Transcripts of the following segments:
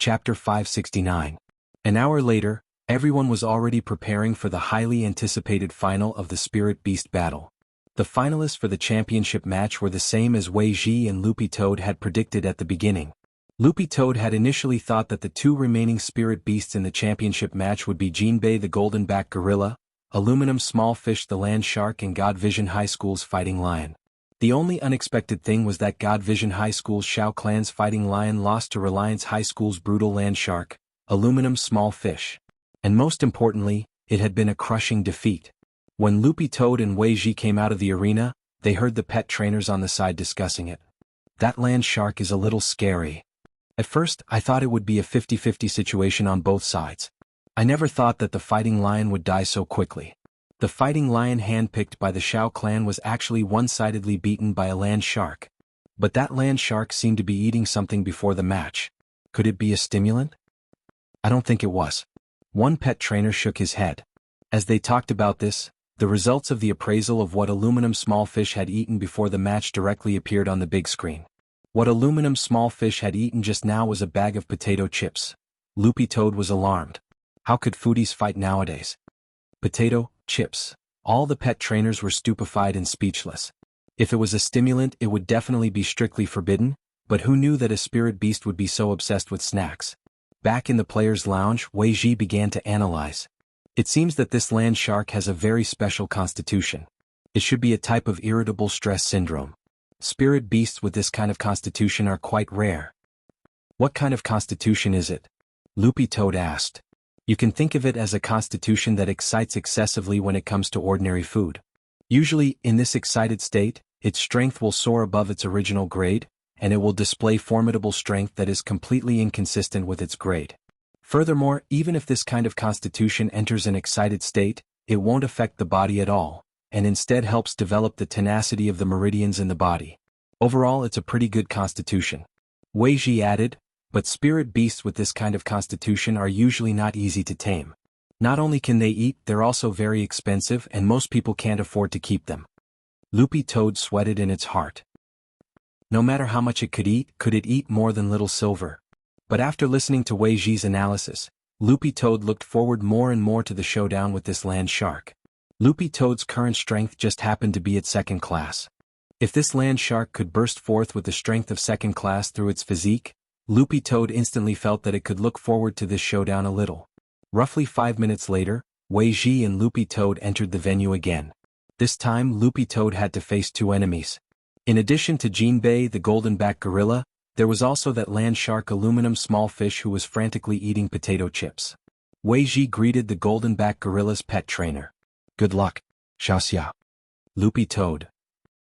Chapter 569. An hour later, everyone was already preparing for the highly anticipated final of the Spirit Beast battle. The finalists for the championship match were the same as Wei Ji and Loopy Toad had predicted at the beginning. Loopy Toad had initially thought that the two remaining spirit beasts in the championship match would be Jinbei the golden-backed gorilla, Aluminum Smallfish the land shark and God Vision High School's fighting lion. The only unexpected thing was that God Vision High School's Shao Clan's fighting lion lost to Reliance High School's brutal land shark, Aluminum Smallfish. And most importantly, it had been a crushing defeat. When Loopy Toad and Wei Ji came out of the arena, they heard the pet trainers on the side discussing it. That land shark is a little scary. At first, I thought it would be a 50-50 situation on both sides. I never thought that the fighting lion would die so quickly. The fighting lion handpicked by the Shao clan was actually one-sidedly beaten by a land shark. But that land shark seemed to be eating something before the match. Could it be a stimulant? I don't think it was. One pet trainer shook his head. As they talked about this, the results of the appraisal of what Aluminum Smallfish had eaten before the match directly appeared on the big screen. What Aluminum Smallfish had eaten just now was a bag of potato chips. Loopy Toad was alarmed. How could foodies fight nowadays? Potato chips. All the pet trainers were stupefied and speechless. If it was a stimulant, it would definitely be strictly forbidden, but who knew that a spirit beast would be so obsessed with snacks? Back in the players' lounge, Wei Ji began to analyze. It seems that this land shark has a very special constitution. It should be a type of irritable stress syndrome. Spirit beasts with this kind of constitution are quite rare. What kind of constitution is it? Loopy Toad asked. You can think of it as a constitution that excites excessively when it comes to ordinary food. Usually, in this excited state, its strength will soar above its original grade, and it will display formidable strength that is completely inconsistent with its grade. Furthermore, even if this kind of constitution enters an excited state, it won't affect the body at all, and instead helps develop the tenacity of the meridians in the body. Overall, it's a pretty good constitution. Wei Ji added, but spirit beasts with this kind of constitution are usually not easy to tame. Not only can they eat, they're also very expensive and most people can't afford to keep them. Loopy Toad sweated in its heart. No matter how much it could it eat more than Little Silver? But after listening to Wei Ji's analysis, Loopy Toad looked forward more and more to the showdown with this land shark. Loopy Toad's current strength just happened to be at second class. If this land shark could burst forth with the strength of second class through its physique, Loopy Toad instantly felt that it could look forward to this showdown a little. Roughly 5 minutes later, Wei Ji and Loopy Toad entered the venue again. This time Loopy Toad had to face two enemies. In addition to Jinbei the golden-backed gorilla, there was also that land shark Aluminum Smallfish who was frantically eating potato chips. Wei Ji greeted the golden-backed gorilla's pet trainer. Good luck, xianxia. Loopy Toad.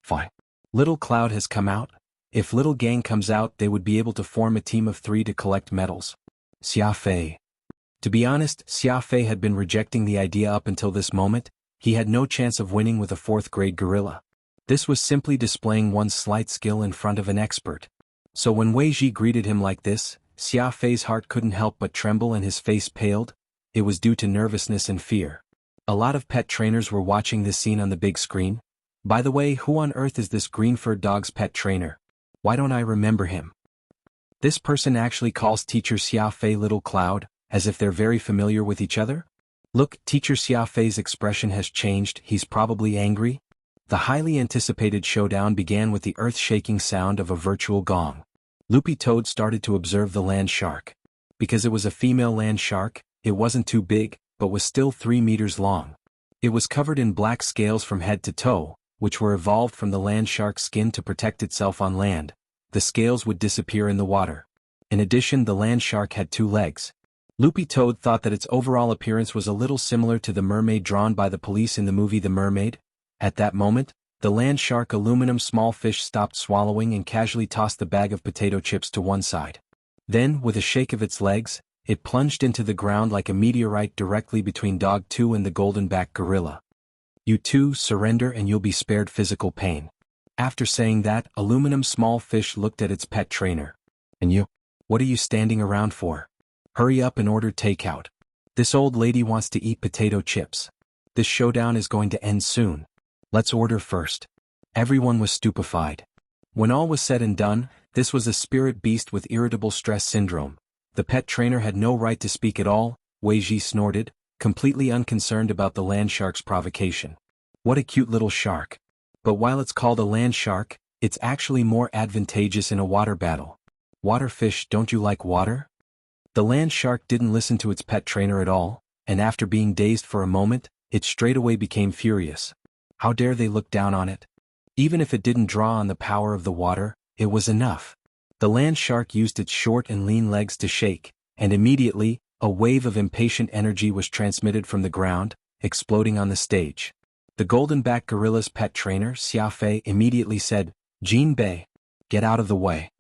Fine. Little Cloud has come out. If Little Gang comes out, they would be able to form a team of 3 to collect medals. Xia Fei. To be honest, Xia Fei had been rejecting the idea up until this moment. He had no chance of winning with a 4th-grade gorilla. This was simply displaying one's slight skill in front of an expert. So when Wei Ji greeted him like this, Xia Fei's heart couldn't help but tremble and his face paled. It was due to nervousness and fear. A lot of pet trainers were watching this scene on the big screen. By the way, who on earth is this green-furred dog's pet trainer? Why don't I remember him? This person actually calls Teacher Xia Fei Little Cloud, as if they're very familiar with each other? Look, Teacher Xia Fei's expression has changed, he's probably angry. The highly anticipated showdown began with the earth-shaking sound of a virtual gong. Loopy Toad started to observe the land shark. Because it was a female land shark, it wasn't too big, but was still 3 meters long. It was covered in black scales from head to toe, which were evolved from the land shark's skin to protect itself on land. The scales would disappear in the water. In addition, the land shark had 2 legs. Loopy Toad thought that its overall appearance was a little similar to the mermaid drawn by the police in the movie The Mermaid. At that moment, the land shark Aluminum Smallfish stopped swallowing and casually tossed the bag of potato chips to one side. Then, with a shake of its legs, it plunged into the ground like a meteorite directly between Dog 2 and the golden-backed gorilla. You two surrender and you'll be spared physical pain. After saying that, Aluminum Smallfish looked at its pet trainer. And you? What are you standing around for? Hurry up and order takeout. This old lady wants to eat potato chips. This showdown is going to end soon. Let's order first. Everyone was stupefied. When all was said and done, this was a spirit beast with irritable stress syndrome. The pet trainer had no right to speak at all, Wei Ji snorted, completely unconcerned about the land shark's provocation. What a cute little shark. But while it's called a land shark, it's actually more advantageous in a water battle. Water fish, don't you like water? The land shark didn't listen to its pet trainer at all, and after being dazed for a moment, it straightaway became furious. How dare they look down on it? Even if it didn't draw on the power of the water, it was enough. The land shark used its short and lean legs to shake, and immediately, a wave of impatient energy was transmitted from the ground, exploding on the stage. The golden-backed gorilla's pet trainer, Xiaofei, immediately said, "Jin Bei, get out of the way."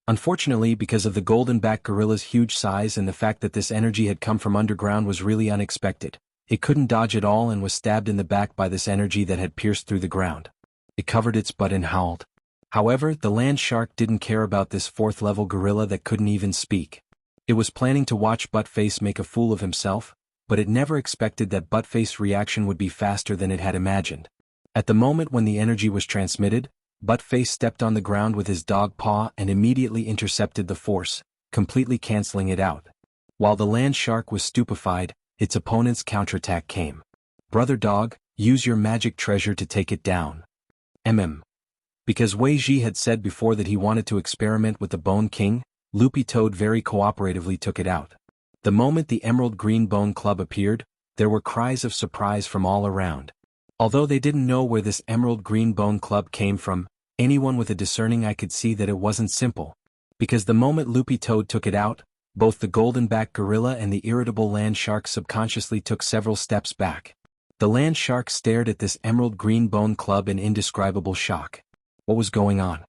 Unfortunately, because of the golden-backed gorilla's huge size and the fact that this energy had come from underground was really unexpected, it couldn't dodge at all and was stabbed in the back by this energy that had pierced through the ground. It covered its butt and howled. However, the land shark didn't care about this fourth-level gorilla that couldn't even speak. It was planning to watch Buttface make a fool of himself, but it never expected that Buttface's reaction would be faster than it had imagined. At the moment when the energy was transmitted, Buttface stepped on the ground with his dog paw and immediately intercepted the force, completely canceling it out. While the land shark was stupefied, its opponent's counterattack came. "Brother dog, use your magic treasure to take it down." Because Wei Ji had said before that he wanted to experiment with the Bone King, Loopy Toad very cooperatively took it out. The moment the Emerald Green Bone Club appeared, there were cries of surprise from all around. Although they didn't know where this Emerald Green Bone Club came from, anyone with a discerning eye could see that it wasn't simple. Because the moment Loopy Toad took it out, both the golden-backed gorilla and the irritable land shark subconsciously took several steps back. The land shark stared at this Emerald Green Bone Club in indescribable shock. What was going on?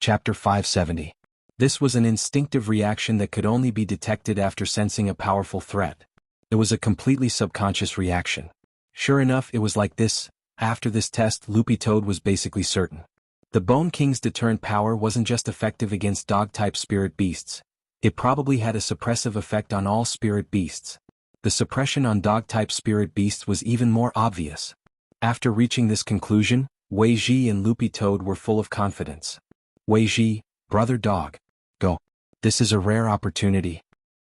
Chapter 570. This was an instinctive reaction that could only be detected after sensing a powerful threat. It was a completely subconscious reaction. Sure enough, it was like this. After this test, Loopy Toad was basically certain. The Bone King's deterrent power wasn't just effective against dog-type spirit beasts. It probably had a suppressive effect on all spirit beasts. The suppression on dog-type spirit beasts was even more obvious. After reaching this conclusion, Wei Ji and Loopy Toad were full of confidence. "Wei Ji, brother dog. Go. This is a rare opportunity."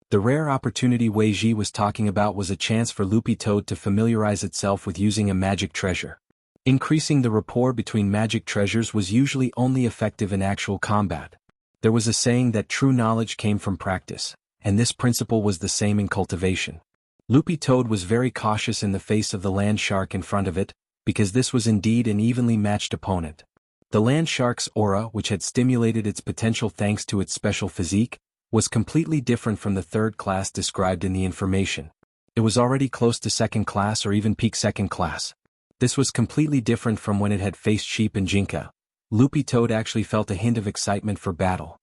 The rare opportunity Wei Ji was talking about was a chance for Loopy Toad to familiarize itself with using a magic treasure. Increasing the rapport between magic treasures was usually only effective in actual combat. There was a saying that true knowledge came from practice, and this principle was the same in cultivation. Loopy Toad was very cautious in the face of the land shark in front of it, because this was indeed an evenly matched opponent. The land shark's aura, which had stimulated its potential thanks to its special physique, was completely different from the third class described in the information. It was already close to second class or even peak second class. This was completely different from when it had faced Sheep and Jinka. Loopy Toad actually felt a hint of excitement for battle.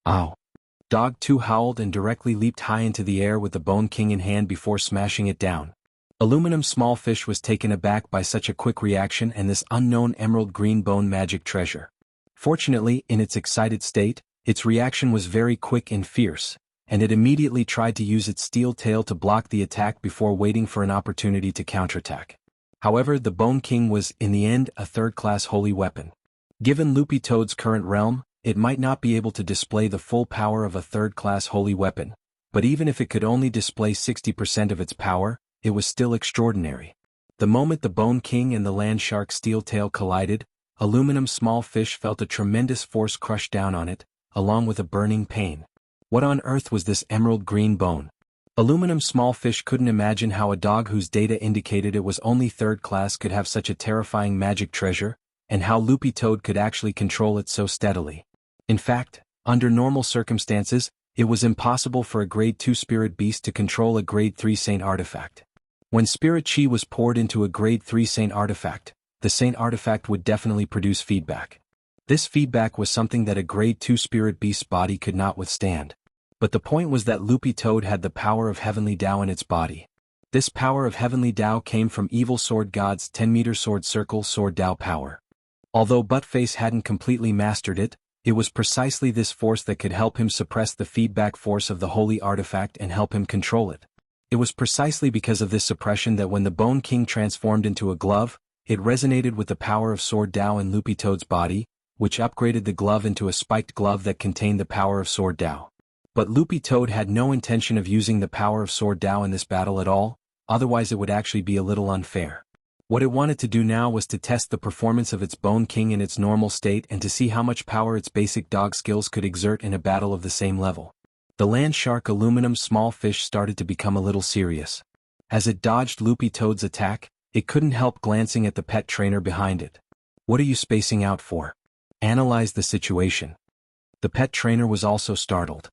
"Ow!" Dog 2 howled and directly leaped high into the air with the Bone King in hand before smashing it down. Aluminum Smallfish was taken aback by such a quick reaction and this unknown emerald green bone magic treasure. Fortunately, in its excited state, its reaction was very quick and fierce, and it immediately tried to use its steel tail to block the attack before waiting for an opportunity to counterattack. However, the Bone King was, in the end, a third-class holy weapon. Given Loopy Toad's current realm, it might not be able to display the full power of a third-class holy weapon, but even if it could only display 60% of its power, it was still extraordinary. The moment the Bone King and the land shark's steel tail collided, Aluminum Smallfish felt a tremendous force crush down on it, along with a burning pain. What on earth was this emerald green bone? Aluminum Smallfish couldn't imagine how a dog whose data indicated it was only third class could have such a terrifying magic treasure, and how Loopy Toad could actually control it so steadily. In fact, under normal circumstances, it was impossible for a Grade 2 spirit beast to control a Grade 3 Saint artifact. When spirit chi was poured into a Grade 3 Saint artifact, the Saint artifact would definitely produce feedback. This feedback was something that a Grade 2 spirit beast's body could not withstand. But the point was that Loopy Toad had the power of Heavenly Tao in its body. This power of Heavenly Tao came from Evil Sword God's 10-meter sword circle Sword Tao power. Although Buttface hadn't completely mastered it, it was precisely this force that could help him suppress the feedback force of the holy artifact and help him control it. It was precisely because of this suppression that when the Bone King transformed into a glove, it resonated with the power of Sword Tao in Loopy Toad's body, which upgraded the glove into a spiked glove that contained the power of Sword Tao. But Loopy Toad had no intention of using the power of Sword Dao in this battle at all, otherwise it would actually be a little unfair. What it wanted to do now was to test the performance of its Bone King in its normal state and to see how much power its basic dog skills could exert in a battle of the same level. The land shark aluminum small fish started to become a little serious. As it dodged Loopy Toad's attack, it couldn't help glancing at the pet trainer behind it. "What are you spacing out for? Analyze the situation." The pet trainer was also startled.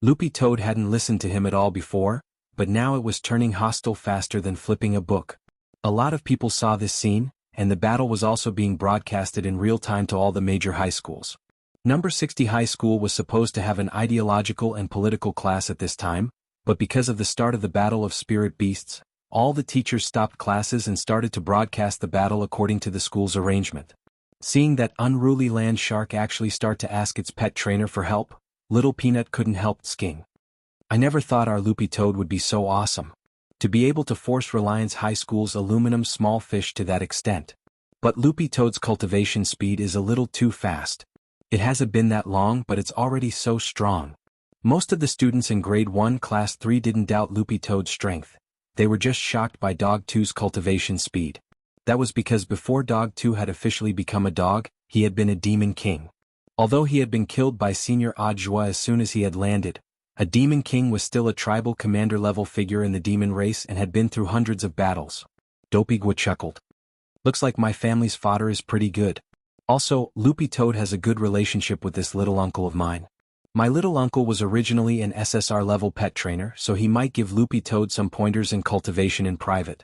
Loopy Toad hadn't listened to him at all before, but now it was turning hostile faster than flipping a book. A lot of people saw this scene, and the battle was also being broadcasted in real time to all the major high schools. Number 60 High School was supposed to have an ideological and political class at this time, but because of the start of the Battle of Spirit Beasts, all the teachers stopped classes and started to broadcast the battle according to the school's arrangement. Seeing that unruly land shark actually start to ask its pet trainer for help, Little Peanut couldn't help sking. "I never thought our Loopy Toad would be so awesome. To be able to force Reliance High School's aluminum small fish to that extent. But Loopy Toad's cultivation speed is a little too fast. It hasn't been that long but it's already so strong." Most of the students in Grade 1 Class 3 didn't doubt Loopy Toad's strength. They were just shocked by Dog 2's cultivation speed. That was because before Dog 2 had officially become a dog, he had been a demon king. Although he had been killed by Senior Audiobook as soon as he had landed, a demon king was still a tribal commander-level figure in the demon race and had been through hundreds of battles. Dopigwa chuckled. "Looks like my family's fodder is pretty good. Also, Loopy Toad has a good relationship with this little uncle of mine. My little uncle was originally an SSR-level pet trainer, so he might give Loopy Toad some pointers in cultivation in private."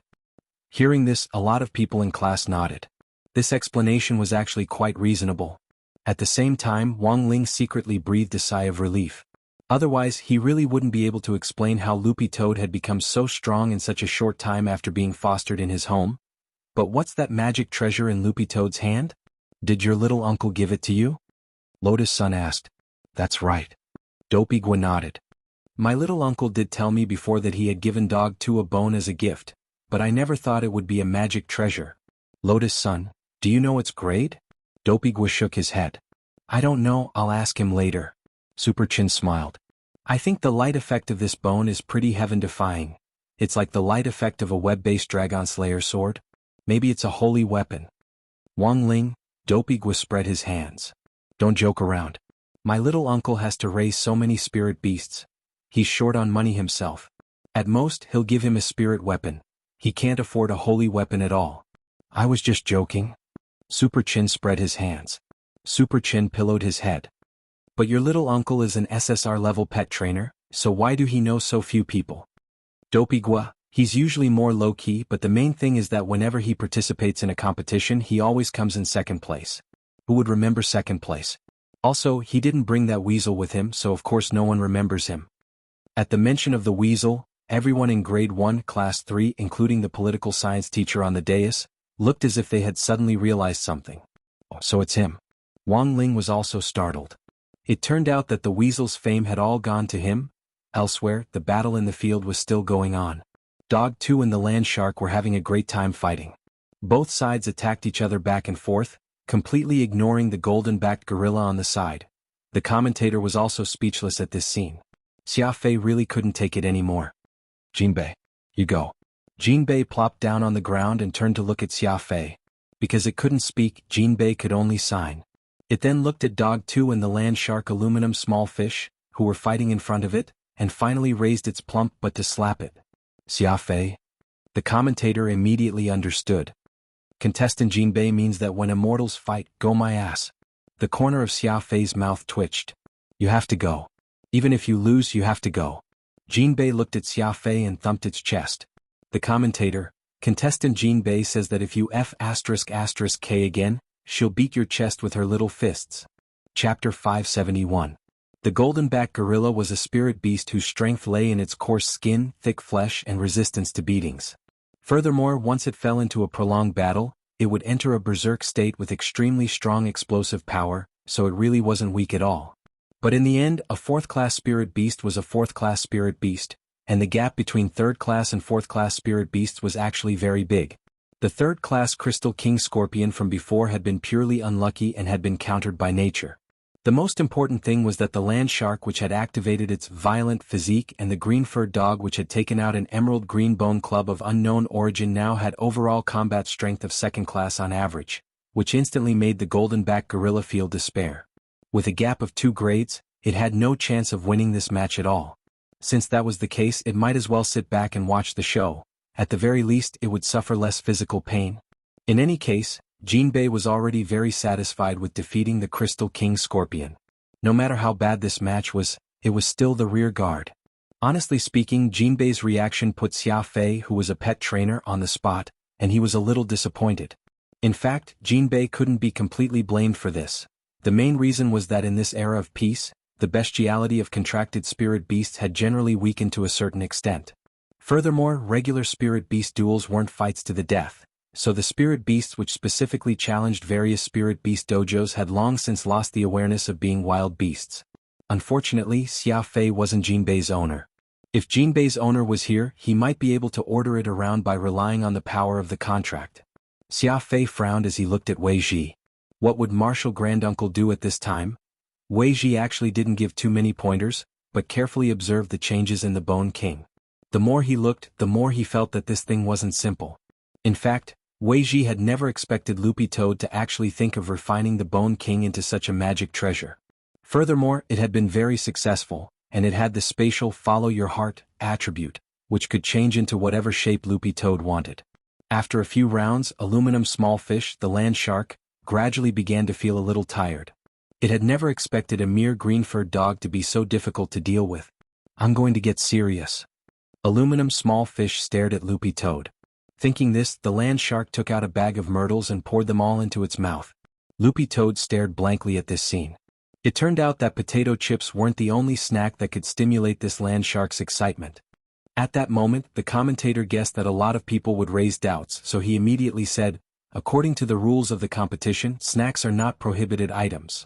Hearing this, a lot of people in class nodded. This explanation was actually quite reasonable. At the same time, Wang Ling secretly breathed a sigh of relief. Otherwise, he really wouldn't be able to explain how Loopy Toad had become so strong in such a short time after being fostered in his home. But what's that magic treasure in Loopy Toad's hand? Did your little uncle give it to you? Lotus Sun asked. That's right. Dopigwa nodded. My little uncle did tell me before that he had given Dog 2 a bone as a gift, but I never thought it would be a magic treasure. Lotus Sun, do you know its grade? Dopigwa shook his head. I don't know, I'll ask him later. Super Chin smiled. I think the light effect of this bone is pretty heaven-defying. It's like the light effect of a web-based Dragon Slayer sword. Maybe it's a holy weapon. Wang Ling, Dopigwa spread his hands. Don't joke around. My little uncle has to raise so many spirit beasts. He's short on money himself. At most, he'll give him a spirit weapon. He can't afford a holy weapon at all. I was just joking. Super Chin spread his hands. Super Chin pillowed his head. But your little uncle is an SSR-level pet trainer, so why do he know so few people? Dopigwa, he's usually more low-key, but the main thing is that whenever he participates in a competition he always comes in second place. Who would remember second place? Also, he didn't bring that weasel with him, so of course no one remembers him. At the mention of the weasel, everyone in Grade 1 Class 3, including the political science teacher on the dais, looked as if they had suddenly realized something. Oh, so it's him. Wang Ling was also startled. It turned out that the weasel's fame had all gone to him. Elsewhere, the battle in the field was still going on. Dog 2 and the land shark were having a great time fighting. Both sides attacked each other back and forth, completely ignoring the golden-backed gorilla on the side. The commentator was also speechless at this scene. Xiafei really couldn't take it anymore. Jinbei, you go. Jinbei plopped down on the ground and turned to look at Xiafei. Because it couldn't speak, Jinbei could only sign. It then looked at Dog 2 and the land shark aluminum small fish, who were fighting in front of it, and finally raised its plump butt to slap it. Xiafei. The commentator immediately understood. Contestant Jinbei means that when immortals fight, go my ass. The corner of Xiafei's mouth twitched. You have to go. Even if you lose, you have to go. Jinbei looked at Xiafei and thumped its chest. The commentator, contestant Jinbei says that if you F***K again, she'll beat your chest with her little fists. Chapter 571. The golden-backed gorilla was a spirit beast whose strength lay in its coarse skin, thick flesh, and resistance to beatings. Furthermore, once it fell into a prolonged battle, it would enter a berserk state with extremely strong explosive power, so it really wasn't weak at all. But in the end, a fourth-class spirit beast was a fourth-class spirit beast, and the gap between third-class and fourth-class spirit beasts was actually very big. The third-class Crystal King Scorpion from before had been purely unlucky and had been countered by nature. The most important thing was that the land shark which had activated its violent physique and the green-furred dog which had taken out an emerald green bone club of unknown origin now had overall combat strength of second class on average, which instantly made the golden-backed gorilla feel despair. With a gap of 2 grades, it had no chance of winning this match at all. Since that was the case, it might as well sit back and watch the show. At the very least, it would suffer less physical pain. In any case, Jinbei was already very satisfied with defeating the Crystal King Scorpion. No matter how bad this match was, it was still the rear guard. Honestly speaking, Jinbei's reaction put Xia Fei, who was a pet trainer, on the spot, and he was a little disappointed. In fact, Jinbei couldn't be completely blamed for this. The main reason was that in this era of peace, the bestiality of contracted spirit beasts had generally weakened to a certain extent. Furthermore, regular spirit beast duels weren't fights to the death, so the spirit beasts which specifically challenged various spirit beast dojos had long since lost the awareness of being wild beasts. Unfortunately, Xia Fei wasn't Jinbei's owner. If Jinbei's owner was here, he might be able to order it around by relying on the power of the contract. Xia Fei frowned as he looked at Wei Ji. What would Martial Granduncle do at this time? Wei Ji actually didn't give too many pointers, but carefully observed the changes in the Bone King. The more he looked, the more he felt that this thing wasn't simple. In fact, Wei Ji had never expected Loopy Toad to actually think of refining the Bone King into such a magic treasure. Furthermore, it had been very successful, and it had the spatial follow your heart attribute, which could change into whatever shape Loopy Toad wanted. After a few rounds, Aluminum Smallfish, the land shark, gradually began to feel a little tired. It had never expected a mere green-furred dog to be so difficult to deal with. I'm going to get serious. Aluminum Smallfish stared at Loopy Toad. Thinking this, the land shark took out a bag of myrtles and poured them all into its mouth. Loopy Toad stared blankly at this scene. It turned out that potato chips weren't the only snack that could stimulate this land shark's excitement. At that moment, the commentator guessed that a lot of people would raise doubts, so he immediately said, according to the rules of the competition, snacks are not prohibited items.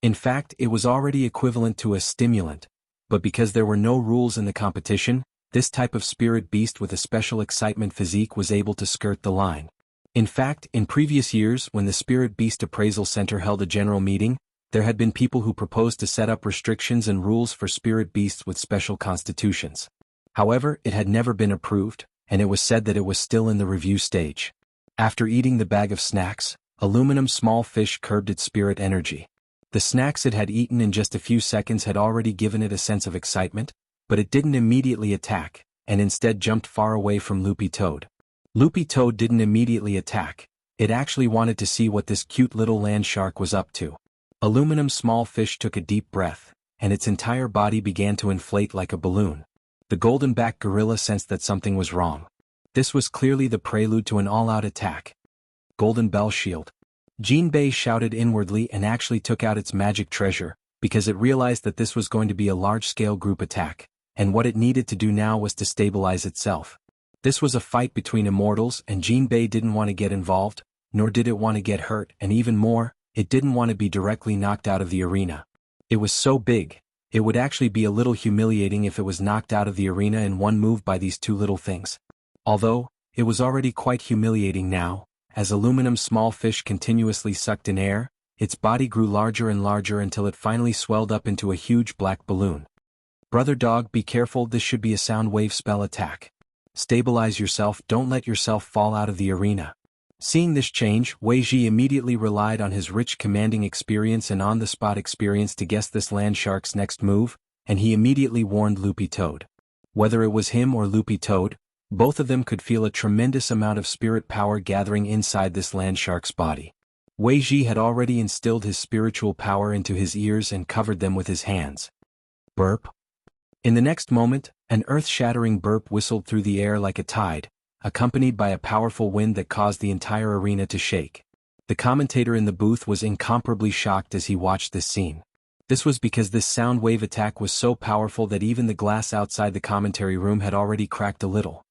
In fact, it was already equivalent to a stimulant, but because there were no rules in the competition, this type of spirit beast with a special excitement physique was able to skirt the line. In fact, in previous years when the Spirit Beast Appraisal Center held a general meeting, there had been people who proposed to set up restrictions and rules for spirit beasts with special constitutions. However, it had never been approved, and it was said that it was still in the review stage. After eating the bag of snacks, Aluminum Smallfish curbed its spirit energy. The snacks it had eaten in just a few seconds had already given it a sense of excitement, but it didn't immediately attack, and instead jumped far away from Loopy Toad. Loopy Toad didn't immediately attack, it actually wanted to see what this cute little land shark was up to. Aluminum Smallfish took a deep breath, and its entire body began to inflate like a balloon. The golden-backed gorilla sensed that something was wrong. This was clearly the prelude to an all-out attack. Golden Bell Shield. Jinbei shouted inwardly and actually took out its magic treasure, because it realized that this was going to be a large-scale group attack, and what it needed to do now was to stabilize itself. This was a fight between immortals, and Jinbei didn't want to get involved, nor did it want to get hurt, and even more, it didn't want to be directly knocked out of the arena. It was so big, it would actually be a little humiliating if it was knocked out of the arena in one move by these two little things. Although, it was already quite humiliating now, as Aluminum Smallfish continuously sucked in air, its body grew larger and larger until it finally swelled up into a huge black balloon. Brother Dog, be careful, this should be a sound wave spell attack. Stabilize yourself, don't let yourself fall out of the arena. Seeing this change, Wei Ji immediately relied on his rich commanding experience and on-the-spot experience to guess this land shark's next move, and he immediately warned Loopy Toad. Whether it was him or Loopy Toad, both of them could feel a tremendous amount of spirit power gathering inside this land shark's body. Wei Ji had already instilled his spiritual power into his ears and covered them with his hands. Burp. In the next moment, an earth-shattering burp whistled through the air like a tide, accompanied by a powerful wind that caused the entire arena to shake. The commentator in the booth was incomparably shocked as he watched this scene. This was because this sound wave attack was so powerful that even the glass outside the commentary room had already cracked a little.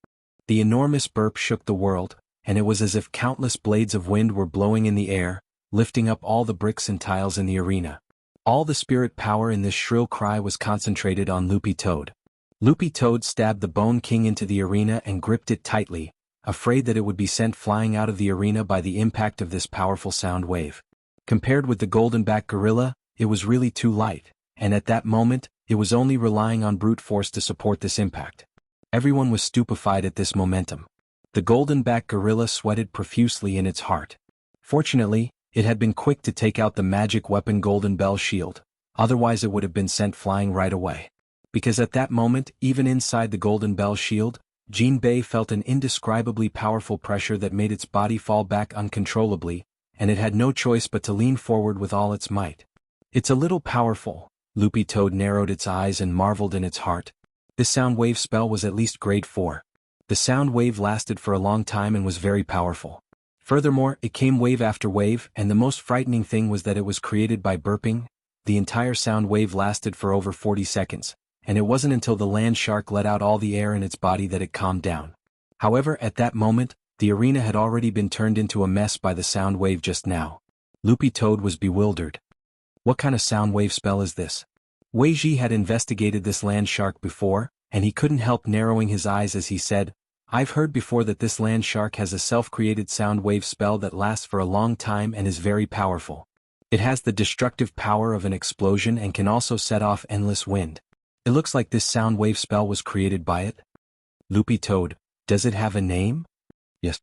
The enormous burp shook the world, and it was as if countless blades of wind were blowing in the air, lifting up all the bricks and tiles in the arena. All the spirit power in this shrill cry was concentrated on Loopy Toad. Loopy Toad stabbed the Bone King into the arena and gripped it tightly, afraid that it would be sent flying out of the arena by the impact of this powerful sound wave. Compared with the golden-backed gorilla, it was really too light, and at that moment, it was only relying on brute force to support this impact. Everyone was stupefied at this momentum. The golden-backed gorilla sweated profusely in its heart. Fortunately, it had been quick to take out the magic weapon Golden Bell Shield, otherwise it would have been sent flying right away. Because at that moment, even inside the Golden Bell Shield, Jean Bei felt an indescribably powerful pressure that made its body fall back uncontrollably, and it had no choice but to lean forward with all its might. It's a little powerful. Loopy Toad narrowed its eyes and marveled in its heart. This sound wave spell was at least grade 4. The sound wave lasted for a long time and was very powerful. Furthermore, it came wave after wave, and the most frightening thing was that it was created by burping. The entire sound wave lasted for over 40 seconds, and it wasn't until the land shark let out all the air in its body that it calmed down. However, at that moment, the arena had already been turned into a mess by the sound wave just now. Loopy Toad was bewildered. What kind of sound wave spell is this? Wei Ji had investigated this land shark before, and he couldn't help narrowing his eyes as he said, I've heard before that this land shark has a self-created sound wave spell that lasts for a long time and is very powerful. It has the destructive power of an explosion and can also set off endless wind. It looks like this sound wave spell was created by it. Loopy Toad, does it have a name? Yes.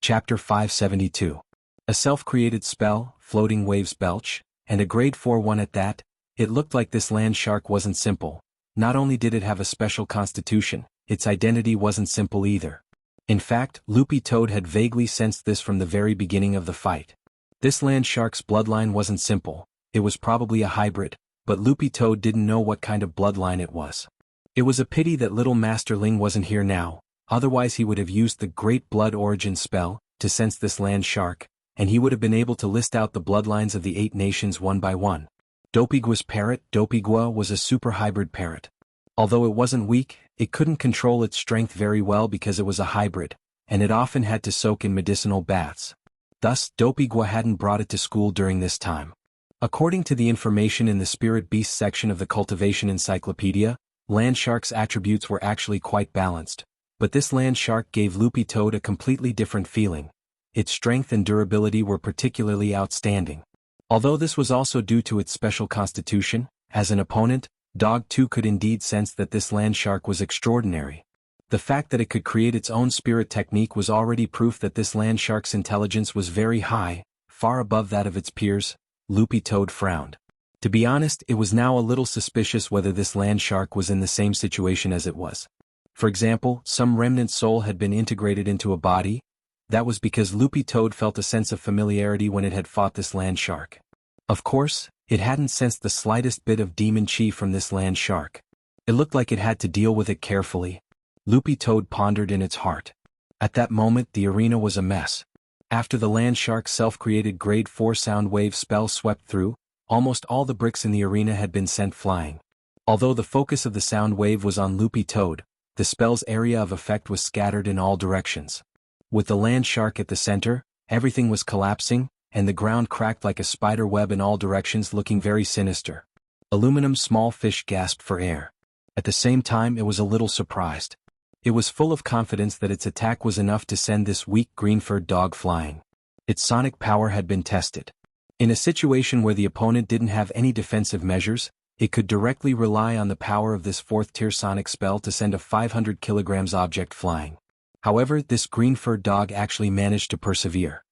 Chapter 572. A self-created spell, floating waves belch, and a grade 4 one at that. It looked like this land shark wasn't simple. Not only did it have a special constitution, its identity wasn't simple either. In fact, Loopy Toad had vaguely sensed this from the very beginning of the fight. This land shark's bloodline wasn't simple, it was probably a hybrid, but Loopy Toad didn't know what kind of bloodline it was. It was a pity that little Master Ling wasn't here now, otherwise he would have used the Great Blood Origin spell to sense this land shark, and he would have been able to list out the bloodlines of the 8 nations one by one. Dopigua's parrot. Dopigua was a super hybrid parrot. Although it wasn't weak, it couldn't control its strength very well because it was a hybrid, and it often had to soak in medicinal baths. Thus, Dopigua hadn't brought it to school during this time. According to the information in the Spirit Beast section of the Cultivation Encyclopedia, land shark's attributes were actually quite balanced, but this land shark gave Loopy Toad a completely different feeling. Its strength and durability were particularly outstanding. Although this was also due to its special constitution, as an opponent, Dog 2 could indeed sense that this land shark was extraordinary. The fact that it could create its own spirit technique was already proof that this land shark's intelligence was very high, far above that of its peers. Loopy Toad frowned. To be honest, it was now a little suspicious whether this land shark was in the same situation as it was. For example, some remnant soul had been integrated into a body. That was because Loopy Toad felt a sense of familiarity when it had fought this land shark. Of course, it hadn't sensed the slightest bit of demon chi from this land shark. It looked like it had to deal with it carefully. Loopy Toad pondered in its heart. At that moment the arena was a mess. After the land shark's self-created grade 4 sound wave spell swept through, almost all the bricks in the arena had been sent flying. Although the focus of the sound wave was on Loopy Toad, the spell's area of effect was scattered in all directions. With the land shark at the center, everything was collapsing, and the ground cracked like a spider web in all directions, looking very sinister. Aluminum small fish gasped for air. At the same time it was a little surprised. It was full of confidence that its attack was enough to send this weak green-furred dog flying. Its sonic power had been tested. In a situation where the opponent didn't have any defensive measures, it could directly rely on the power of this 4th-tier sonic spell to send a 500 kilograms object flying. However, this green-furred dog actually managed to persevere.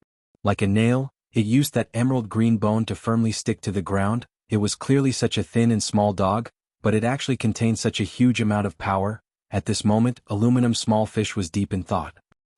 Like a nail, it used that emerald green bone to firmly stick to the ground. It was clearly such a thin and small dog, but it actually contained such a huge amount of power. At this moment, Aluminum Small Fish was deep in thought.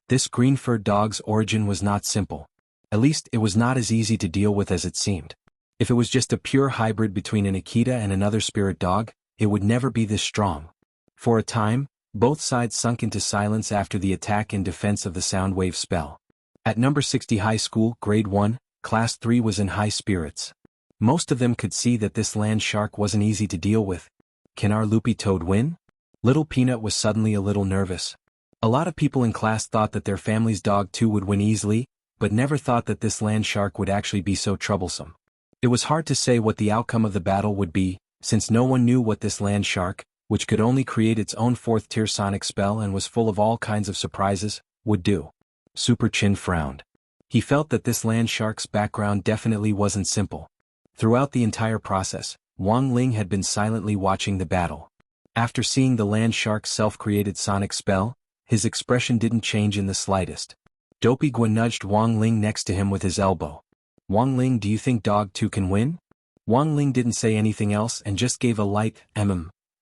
This green-furred dog's origin was not simple. At least, it was not as easy to deal with as it seemed. If it was just a pure hybrid between an Akita and another spirit dog, it would never be this strong. For a time, both sides sunk into silence after the attack and defense of the sound wave spell. At number 60 high school, grade 1, class 3 was in high spirits. Most of them could see that this land shark wasn't easy to deal with. Can our Loopy Toad win? Little Peanut was suddenly a little nervous. A lot of people in class thought that their family's dog too would win easily, but never thought that this land shark would actually be so troublesome. It was hard to say what the outcome of the battle would be, since no one knew what this land shark, which could only create its own 4th-tier sonic spell and was full of all kinds of surprises, would do. Super Chin frowned. He felt that this land shark's background definitely wasn't simple. Throughout the entire process, Wang Ling had been silently watching the battle. After seeing the land shark's self-created sonic spell, his expression didn't change in the slightest. Dopey Gua nudged Wang Ling next to him with his elbow. "Wang Ling, do you think Dog 2 can win?" Wang Ling didn't say anything else and just gave a light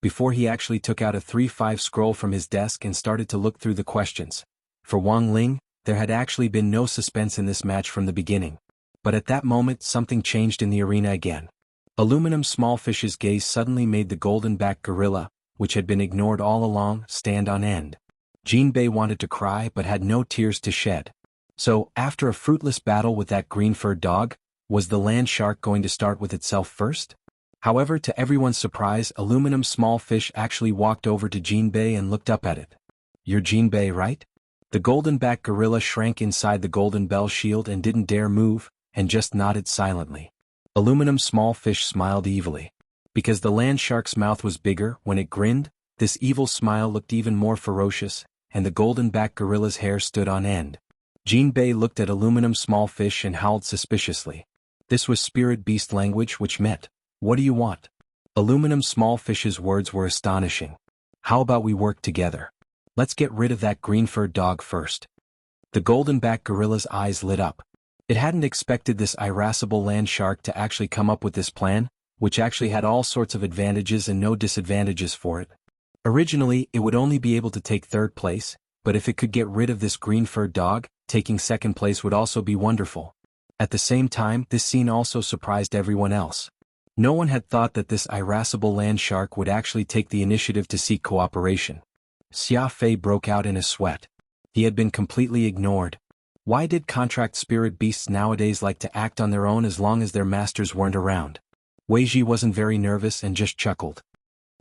before he actually took out a 3-5 scroll from his desk and started to look through the questions. For Wang Ling, there had actually been no suspense in this match from the beginning. But at that moment something changed in the arena again. Aluminum Smallfish's gaze suddenly made the golden-backed gorilla, which had been ignored all along, stand on end. Jinbei wanted to cry but had no tears to shed. So, after a fruitless battle with that green-furred dog, was the land shark going to start with itself first? However, to everyone's surprise, Aluminum Smallfish actually walked over to Jinbei and looked up at it. "You're Jinbei, right?" The golden-backed gorilla shrank inside the golden bell shield and didn't dare move, and just nodded silently. Aluminum Smallfish smiled evilly. Because the land shark's mouth was bigger, when it grinned, this evil smile looked even more ferocious, and the golden-backed gorilla's hair stood on end. Jinbei looked at Aluminum Smallfish and howled suspiciously. This was spirit beast language, which meant, "What do you want?" Aluminum Smallfish's words were astonishing. "How about we work together? Let's get rid of that green-furred dog first." The golden-backed gorilla's eyes lit up. It hadn't expected this irascible land shark to actually come up with this plan, which actually had all sorts of advantages and no disadvantages for it. Originally, it would only be able to take third place, but if it could get rid of this green-furred dog, taking second place would also be wonderful. At the same time, this scene also surprised everyone else. No one had thought that this irascible land shark would actually take the initiative to seek cooperation. Xia Fei broke out in a sweat. He had been completely ignored. Why did contract spirit beasts nowadays like to act on their own as long as their masters weren't around? Weiji wasn't very nervous and just chuckled.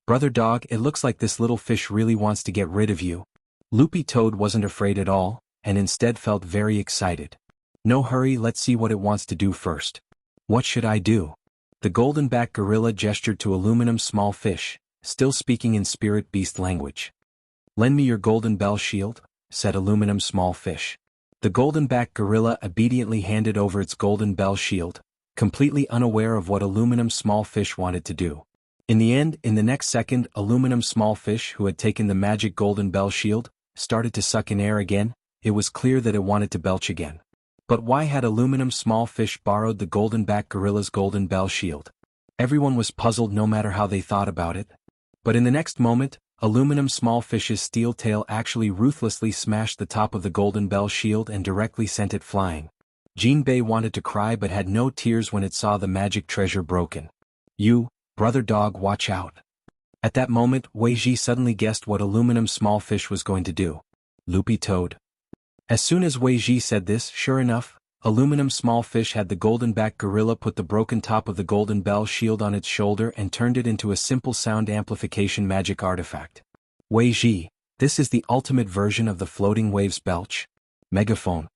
"Brother Dog, it looks like this little fish really wants to get rid of you." Loopy Toad wasn't afraid at all, and instead felt very excited. "No hurry, let's see what it wants to do first." "What should I do?" The golden-backed gorilla gestured to Aluminum Smallfish, still speaking in spirit beast language. "Lend me your golden bell shield," said Aluminum Smallfish. The golden-backed gorilla obediently handed over its golden bell shield, completely unaware of what Aluminum Smallfish wanted to do. In the end, in the next second, Aluminum Smallfish, who had taken the magic golden bell shield, started to suck in air again. It was clear that it wanted to belch again. But why had Aluminum Smallfish borrowed the golden-backed gorilla's golden bell shield? Everyone was puzzled no matter how they thought about it. But in the next moment, Aluminum Smallfish's steel tail actually ruthlessly smashed the top of the golden bell shield and directly sent it flying. Jinbei wanted to cry but had no tears when it saw the magic treasure broken. "You, Brother Dog, watch out." At that moment, Weiji suddenly guessed what Aluminum Smallfish was going to do. "Loopy Toad." As soon as Weiji said this, sure enough, Aluminum Smallfish had the golden-backed gorilla put the broken top of the golden bell shield on its shoulder and turned it into a simple sound amplification magic artifact. Weiji, this is the ultimate version of the floating waves belch. Megaphone.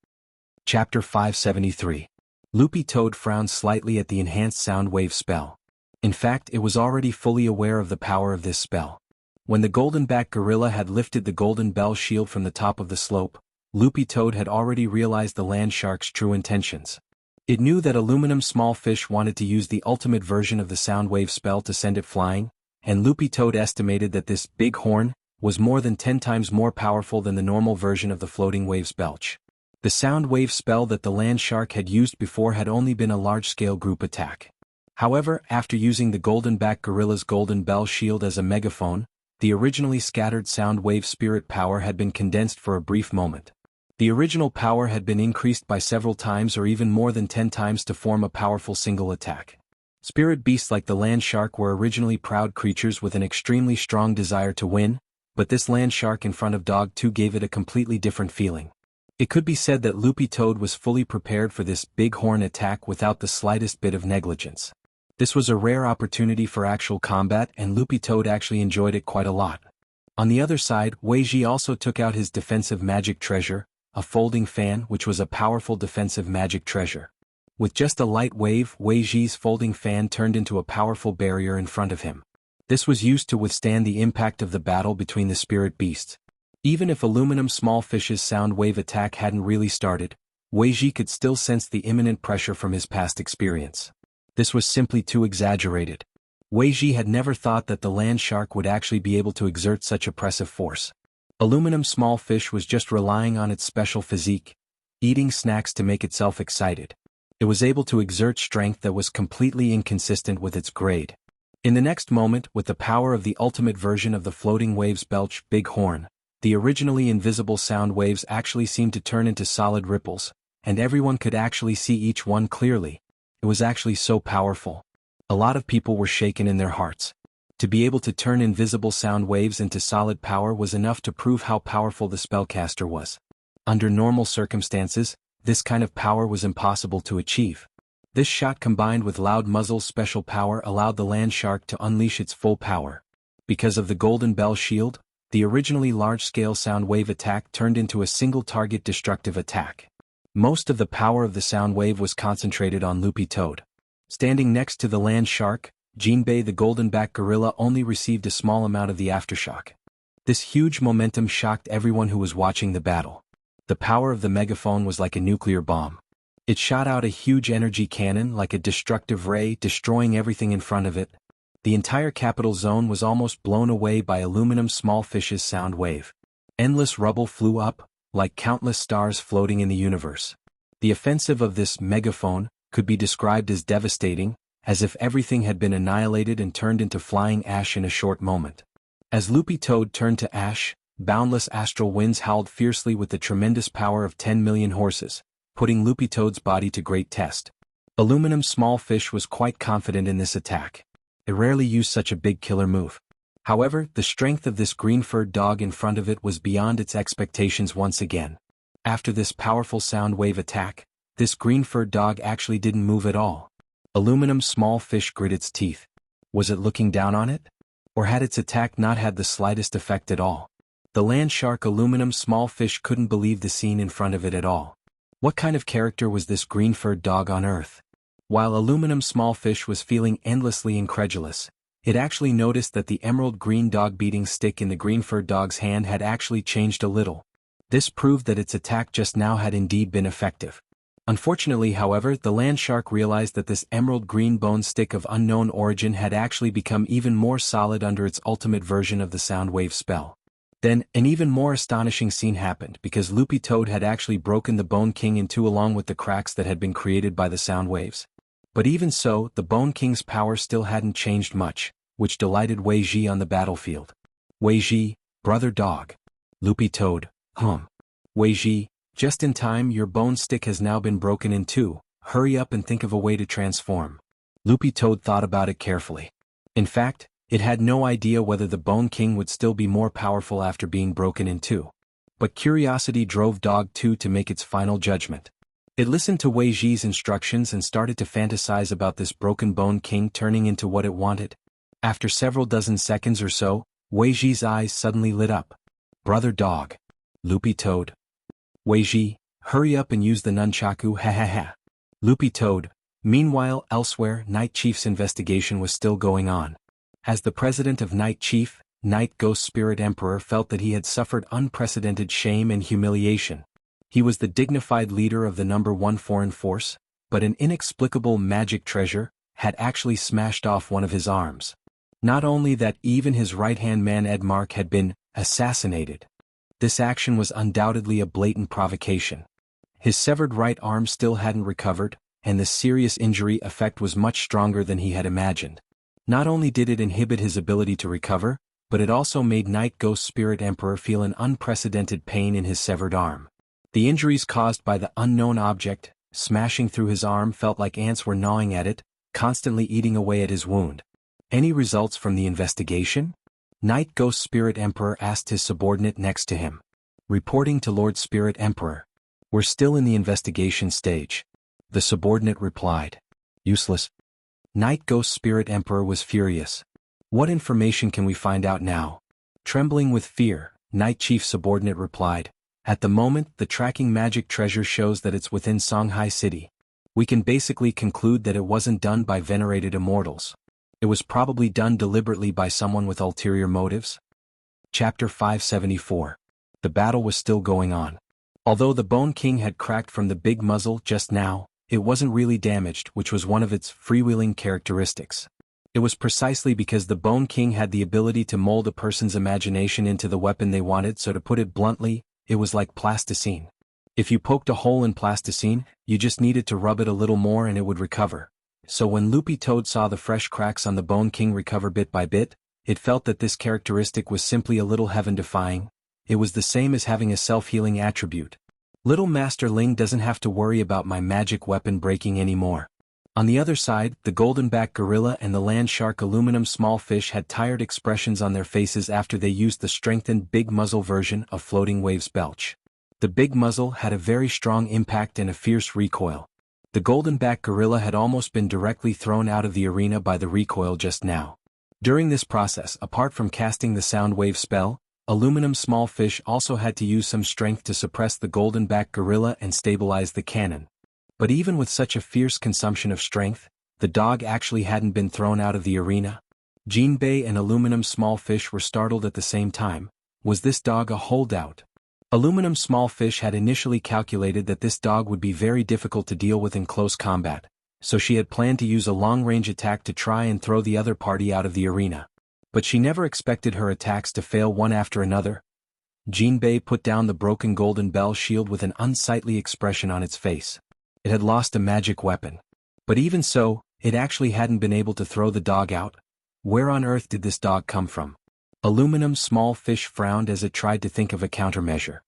Chapter 573. Loopy Toad frowned slightly at the enhanced sound wave spell. In fact, it was already fully aware of the power of this spell. When the golden-backed gorilla had lifted the golden bell shield from the top of the slope, Loopy Toad had already realized the land shark's true intentions. It knew that Aluminum Smallfish wanted to use the ultimate version of the sound wave spell to send it flying, and Loopy Toad estimated that this big horn was more than 10 times more powerful than the normal version of the floating waves belch. The sound wave spell that the land shark had used before had only been a large-scale group attack. However, after using the golden-backed gorilla's golden bell shield as a megaphone, the originally scattered sound wave spirit power had been condensed for a brief moment. The original power had been increased by several times or even more than 10 times to form a powerful single attack. Spirit beasts like the land shark were originally proud creatures with an extremely strong desire to win, but this land shark in front of Dog 2 gave it a completely different feeling. It could be said that Loopy Toad was fully prepared for this big horn attack without the slightest bit of negligence. This was a rare opportunity for actual combat, and Loopy Toad actually enjoyed it quite a lot. On the other side, Weiji also took out his defensive magic treasure, a folding fan, which was a powerful defensive magic treasure. With just a light wave, Weiji's folding fan turned into a powerful barrier in front of him. This was used to withstand the impact of the battle between the spirit beasts. Even if Aluminum Smallfish's sound wave attack hadn't really started, Weiji could still sense the imminent pressure from his past experience. This was simply too exaggerated. Wei Ji had never thought that the land shark would actually be able to exert such oppressive force. Aluminum small fish was just relying on its special physique, eating snacks to make itself excited. It was able to exert strength that was completely inconsistent with its grade. In the next moment, with the power of the ultimate version of the floating waves belch big horn, the originally invisible sound waves actually seemed to turn into solid ripples, and everyone could actually see each one clearly. It was actually so powerful. A lot of people were shaken in their hearts. To be able to turn invisible sound waves into solid power was enough to prove how powerful the spellcaster was. Under normal circumstances, this kind of power was impossible to achieve. This shot combined with Loud Muzzle's special power allowed the land shark to unleash its full power. Because of the Golden Bell shield, the originally large-scale sound wave attack turned into a single-target destructive attack. Most of the power of the sound wave was concentrated on Loopy Toad. Standing next to the land shark, Jinbei the golden-backed gorilla only received a small amount of the aftershock. This huge momentum shocked everyone who was watching the battle. The power of the megaphone was like a nuclear bomb. It shot out a huge energy cannon like a destructive ray, destroying everything in front of it. The entire capital zone was almost blown away by aluminum small fish's sound wave. Endless rubble flew up, like countless stars floating in the universe. The offensive of this megaphone could be described as devastating, as if everything had been annihilated and turned into flying ash in a short moment. As Loopy Toad turned to ash, boundless astral winds howled fiercely with the tremendous power of 10 million horses, putting Loopy Toad's body to great test. Aluminum small fish was quite confident in this attack. It rarely used such a big killer move. However, the strength of this green-furred dog in front of it was beyond its expectations once again. After this powerful sound wave attack, this green-furred dog actually didn't move at all. Aluminum small fish grit its teeth. Was it looking down on it? Or had its attack not had the slightest effect at all? The land shark aluminum small fish couldn't believe the scene in front of it at all. What kind of character was this green-furred dog on Earth? While aluminum small fish was feeling endlessly incredulous, it actually noticed that the emerald green dog beating stick in the green-furred dog's hand had actually changed a little. This proved that its attack just now had indeed been effective. Unfortunately, however, the land shark realized that this emerald green bone stick of unknown origin had actually become even more solid under its ultimate version of the sound wave spell. Then, an even more astonishing scene happened because Loopy Toad had actually broken the Bone King in two along with the cracks that had been created by the sound waves. But even so, the Bone King's power still hadn't changed much, which delighted Wei Ji on the battlefield. Wei Ji, brother dog. Loopy Toad, Wei Ji, just in time, your bone stick has now been broken in two. Hurry up and think of a way to transform. Loopy Toad thought about it carefully. In fact, it had no idea whether the Bone King would still be more powerful after being broken in two. But curiosity drove Dog 2 to make its final judgment. It listened to Wei Ji's instructions and started to fantasize about this broken Bone King turning into what it wanted. After several dozen seconds or so, Wei Ji's eyes suddenly lit up. Brother Dog. Loopy Toad. Wei Ji, hurry up and use the nunchaku, ha ha ha. Loopy Toad. Meanwhile, elsewhere, Night Chief's investigation was still going on. As the president of Night Chief, Night Ghost Spirit Emperor felt that he had suffered unprecedented shame and humiliation. He was the dignified leader of the number 1 foreign force, but an inexplicable magic treasure had actually smashed off one of his arms. Not only that, even his right-hand man Edmark had been assassinated. This action was undoubtedly a blatant provocation. His severed right arm still hadn't recovered, and the serious injury effect was much stronger than he had imagined. Not only did it inhibit his ability to recover, but it also made Night Ghost Spirit Emperor feel an unprecedented pain in his severed arm. The injuries caused by the unknown object, smashing through his arm, felt like ants were gnawing at it, constantly eating away at his wound. Any results from the investigation? Night Ghost Spirit Emperor asked his subordinate next to him. Reporting to Lord Spirit Emperor. We're still in the investigation stage. The subordinate replied. Useless. Night Ghost Spirit Emperor was furious. What information can we find out now? Trembling with fear, Night Chief subordinate replied. At the moment, the tracking magic treasure shows that it's within Songhai City. We can basically conclude that it wasn't done by venerated immortals. It was probably done deliberately by someone with ulterior motives. Chapter 574. The battle was still going on. Although the Bone King had cracked from the big muzzle just now, it wasn't really damaged, which was one of its freewheeling characteristics. It was precisely because the Bone King had the ability to mold a person's imagination into the weapon they wanted, so to put it bluntly, it was like plasticine. If you poked a hole in plasticine, you just needed to rub it a little more and it would recover. So when Loopy Toad saw the fresh cracks on the Bone King recover bit by bit, it felt that this characteristic was simply a little heaven-defying. It was the same as having a self-healing attribute. Little Master Ling doesn't have to worry about my magic weapon breaking anymore. On the other side, the golden-backed gorilla and the land shark aluminum small fish had tired expressions on their faces after they used the strengthened big muzzle version of Floating Waves Belch. The big muzzle had a very strong impact and a fierce recoil. The golden-backed gorilla had almost been directly thrown out of the arena by the recoil just now. During this process, apart from casting the sound wave spell, aluminum small fish also had to use some strength to suppress the golden-backed gorilla and stabilize the cannon. But even with such a fierce consumption of strength, the dog actually hadn't been thrown out of the arena. Jinbei and aluminum small fish were startled at the same time. Was this dog a holdout? Aluminum small fish had initially calculated that this dog would be very difficult to deal with in close combat, so she had planned to use a long-range attack to try and throw the other party out of the arena. But she never expected her attacks to fail one after another. Jinbei put down the broken golden bell shield with an unsightly expression on its face. It had lost a magic weapon. But even so, it actually hadn't been able to throw the dog out. Where on earth did this dog come from? Aluminum small fish frowned as it tried to think of a countermeasure.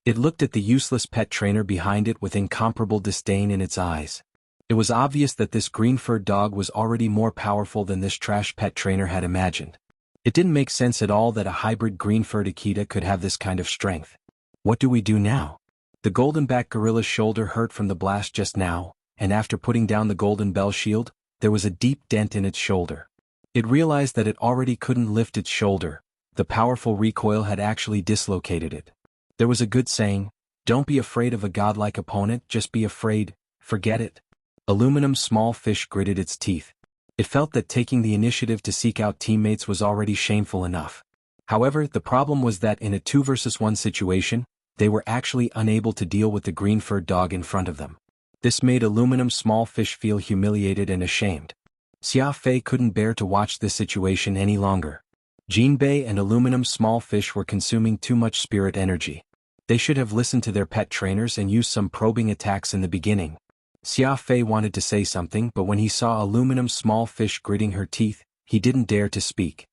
It looked at the useless pet trainer behind it with incomparable disdain in its eyes. It was obvious that this green-furred dog was already more powerful than this trash pet trainer had imagined. It didn't make sense at all that a hybrid green-furred Akita could have this kind of strength. What do we do now? The golden-backed gorilla's shoulder hurt from the blast just now, and after putting down the golden bell shield, there was a deep dent in its shoulder. It realized that it already couldn't lift its shoulder. The powerful recoil had actually dislocated it. There was a good saying, "Don't be afraid of a godlike opponent, just be afraid, forget it." Aluminum small fish gritted its teeth. It felt that taking the initiative to seek out teammates was already shameful enough. However, the problem was that in a 2 versus 1 situation, they were actually unable to deal with the green-furred dog in front of them. This made aluminum small fish feel humiliated and ashamed. Xia Fei couldn't bear to watch this situation any longer. Jinbei and aluminum small fish were consuming too much spirit energy. They should have listened to their pet trainers and used some probing attacks in the beginning. Xia Fei wanted to say something, but when he saw aluminum small fish gritting her teeth, he didn't dare to speak.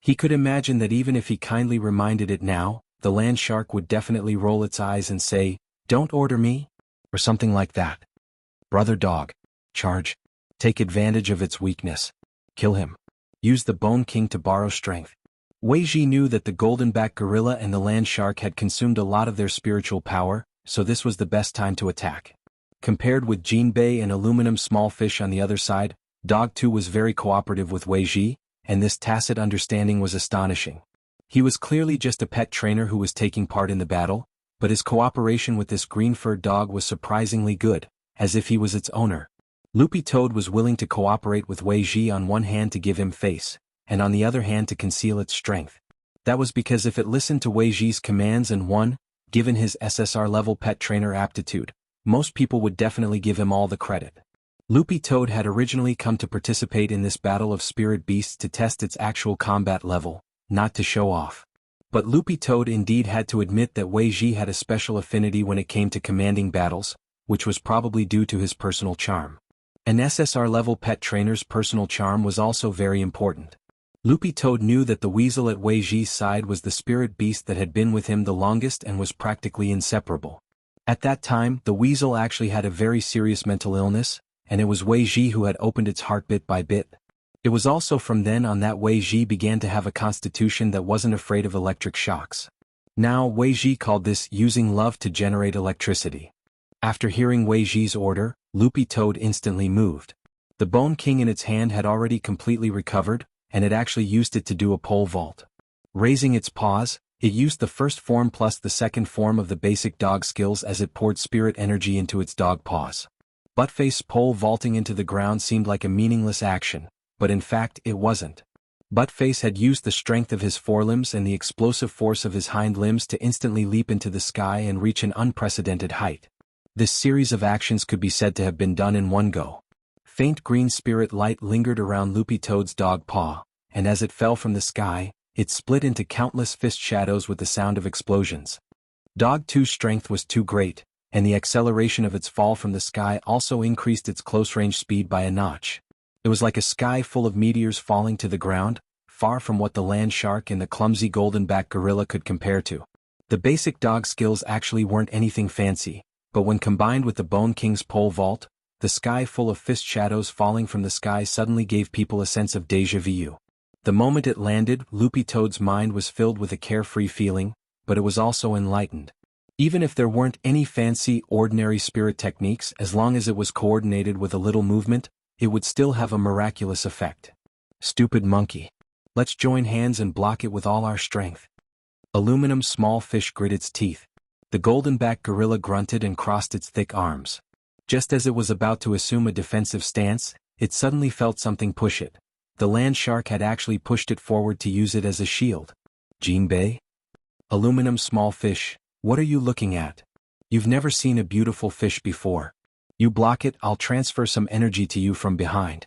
He could imagine that even if he kindly reminded it now, the land shark would definitely roll its eyes and say, "Don't order me," or something like that. Brother dog. Charge. Take advantage of its weakness. Kill him. Use the Bone King to borrow strength. Wei Ji knew that the golden-backed gorilla and the land shark had consumed a lot of their spiritual power, so this was the best time to attack. Compared with Jinbei and aluminum small fish on the other side, Dog 2 was very cooperative with Wei Ji, and this tacit understanding was astonishing. He was clearly just a pet trainer who was taking part in the battle, but his cooperation with this green-furred dog was surprisingly good, as if he was its owner. Loopy Toad was willing to cooperate with Wei Ji on one hand to give him face, and on the other hand to conceal its strength. That was because if it listened to Wei Ji's commands and won, given his SSR-level pet trainer aptitude, most people would definitely give him all the credit. Loopy Toad had originally come to participate in this battle of spirit beasts to test its actual combat level, not to show off. But Loopy Toad indeed had to admit that Wei Ji had a special affinity when it came to commanding battles, which was probably due to his personal charm. An SSR-level pet trainer's personal charm was also very important. Loopy Toad knew that the weasel at Wei Ji's side was the spirit beast that had been with him the longest and was practically inseparable. At that time, the weasel actually had a very serious mental illness, and it was Wei Ji who had opened its heart bit by bit. It was also from then on that Wei Ji began to have a constitution that wasn't afraid of electric shocks. Now Wei Ji called this using love to generate electricity. After hearing Wei Ji's order, Loopy Toad instantly moved. The Bone King in its hand had already completely recovered, and it actually used it to do a pole vault. Raising its paws, it used the first form plus the second form of the basic dog skills as it poured spirit energy into its dog paws. Buttface pole vaulting into the ground seemed like a meaningless action, but in fact it wasn't. Buttface had used the strength of his forelimbs and the explosive force of his hind limbs to instantly leap into the sky and reach an unprecedented height. This series of actions could be said to have been done in one go. Faint green spirit light lingered around Loopy Toad's dog paw, and as it fell from the sky, it split into countless fist shadows with the sound of explosions. Dog 2's strength was too great, and the acceleration of its fall from the sky also increased its close-range speed by a notch. It was like a sky full of meteors falling to the ground, far from what the land shark and the clumsy golden-backed gorilla could compare to. The basic dog skills actually weren't anything fancy, but when combined with the Bone King's pole vault, the sky full of fist shadows falling from the sky suddenly gave people a sense of déjà vu. The moment it landed, Loopy Toad's mind was filled with a carefree feeling, but it was also enlightened. Even if there weren't any fancy, ordinary spirit techniques, as long as it was coordinated with a little movement, it would still have a miraculous effect. Stupid monkey. Let's join hands and block it with all our strength. Aluminum small fish grit its teeth. The golden-backed gorilla grunted and crossed its thick arms. Just as it was about to assume a defensive stance, it suddenly felt something push it. The land shark had actually pushed it forward to use it as a shield. Jinbei? Aluminum small fish, what are you looking at? You've never seen a beautiful fish before. You block it, I'll transfer some energy to you from behind.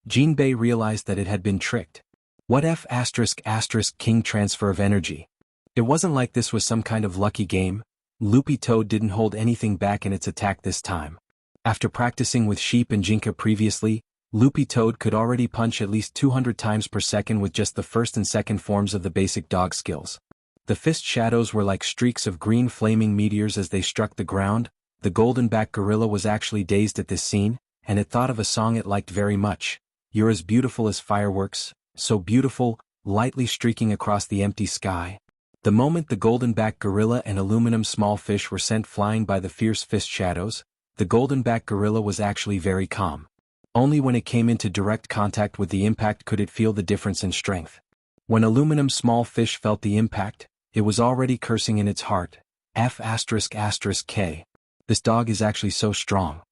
Jinbei realized that it had been tricked. What ***king transfer of energy? It wasn't like this was some kind of lucky game. Loopy Toad didn't hold anything back in its attack this time. After practicing with sheep and jinka previously, Loopy Toad could already punch at least 200 times per second with just the first and second forms of the basic dog skills. The fist shadows were like streaks of green flaming meteors as they struck the ground. The golden-backed gorilla was actually dazed at this scene, and it thought of a song it liked very much. You're as beautiful as fireworks, so beautiful, lightly streaking across the empty sky. The moment the golden-backed gorilla and aluminum small fish were sent flying by the fierce fist shadows, the golden-backed gorilla was actually very calm. Only when it came into direct contact with the impact could it feel the difference in strength. When aluminum small fish felt the impact, it was already cursing in its heart. F****K. This dog is actually so strong.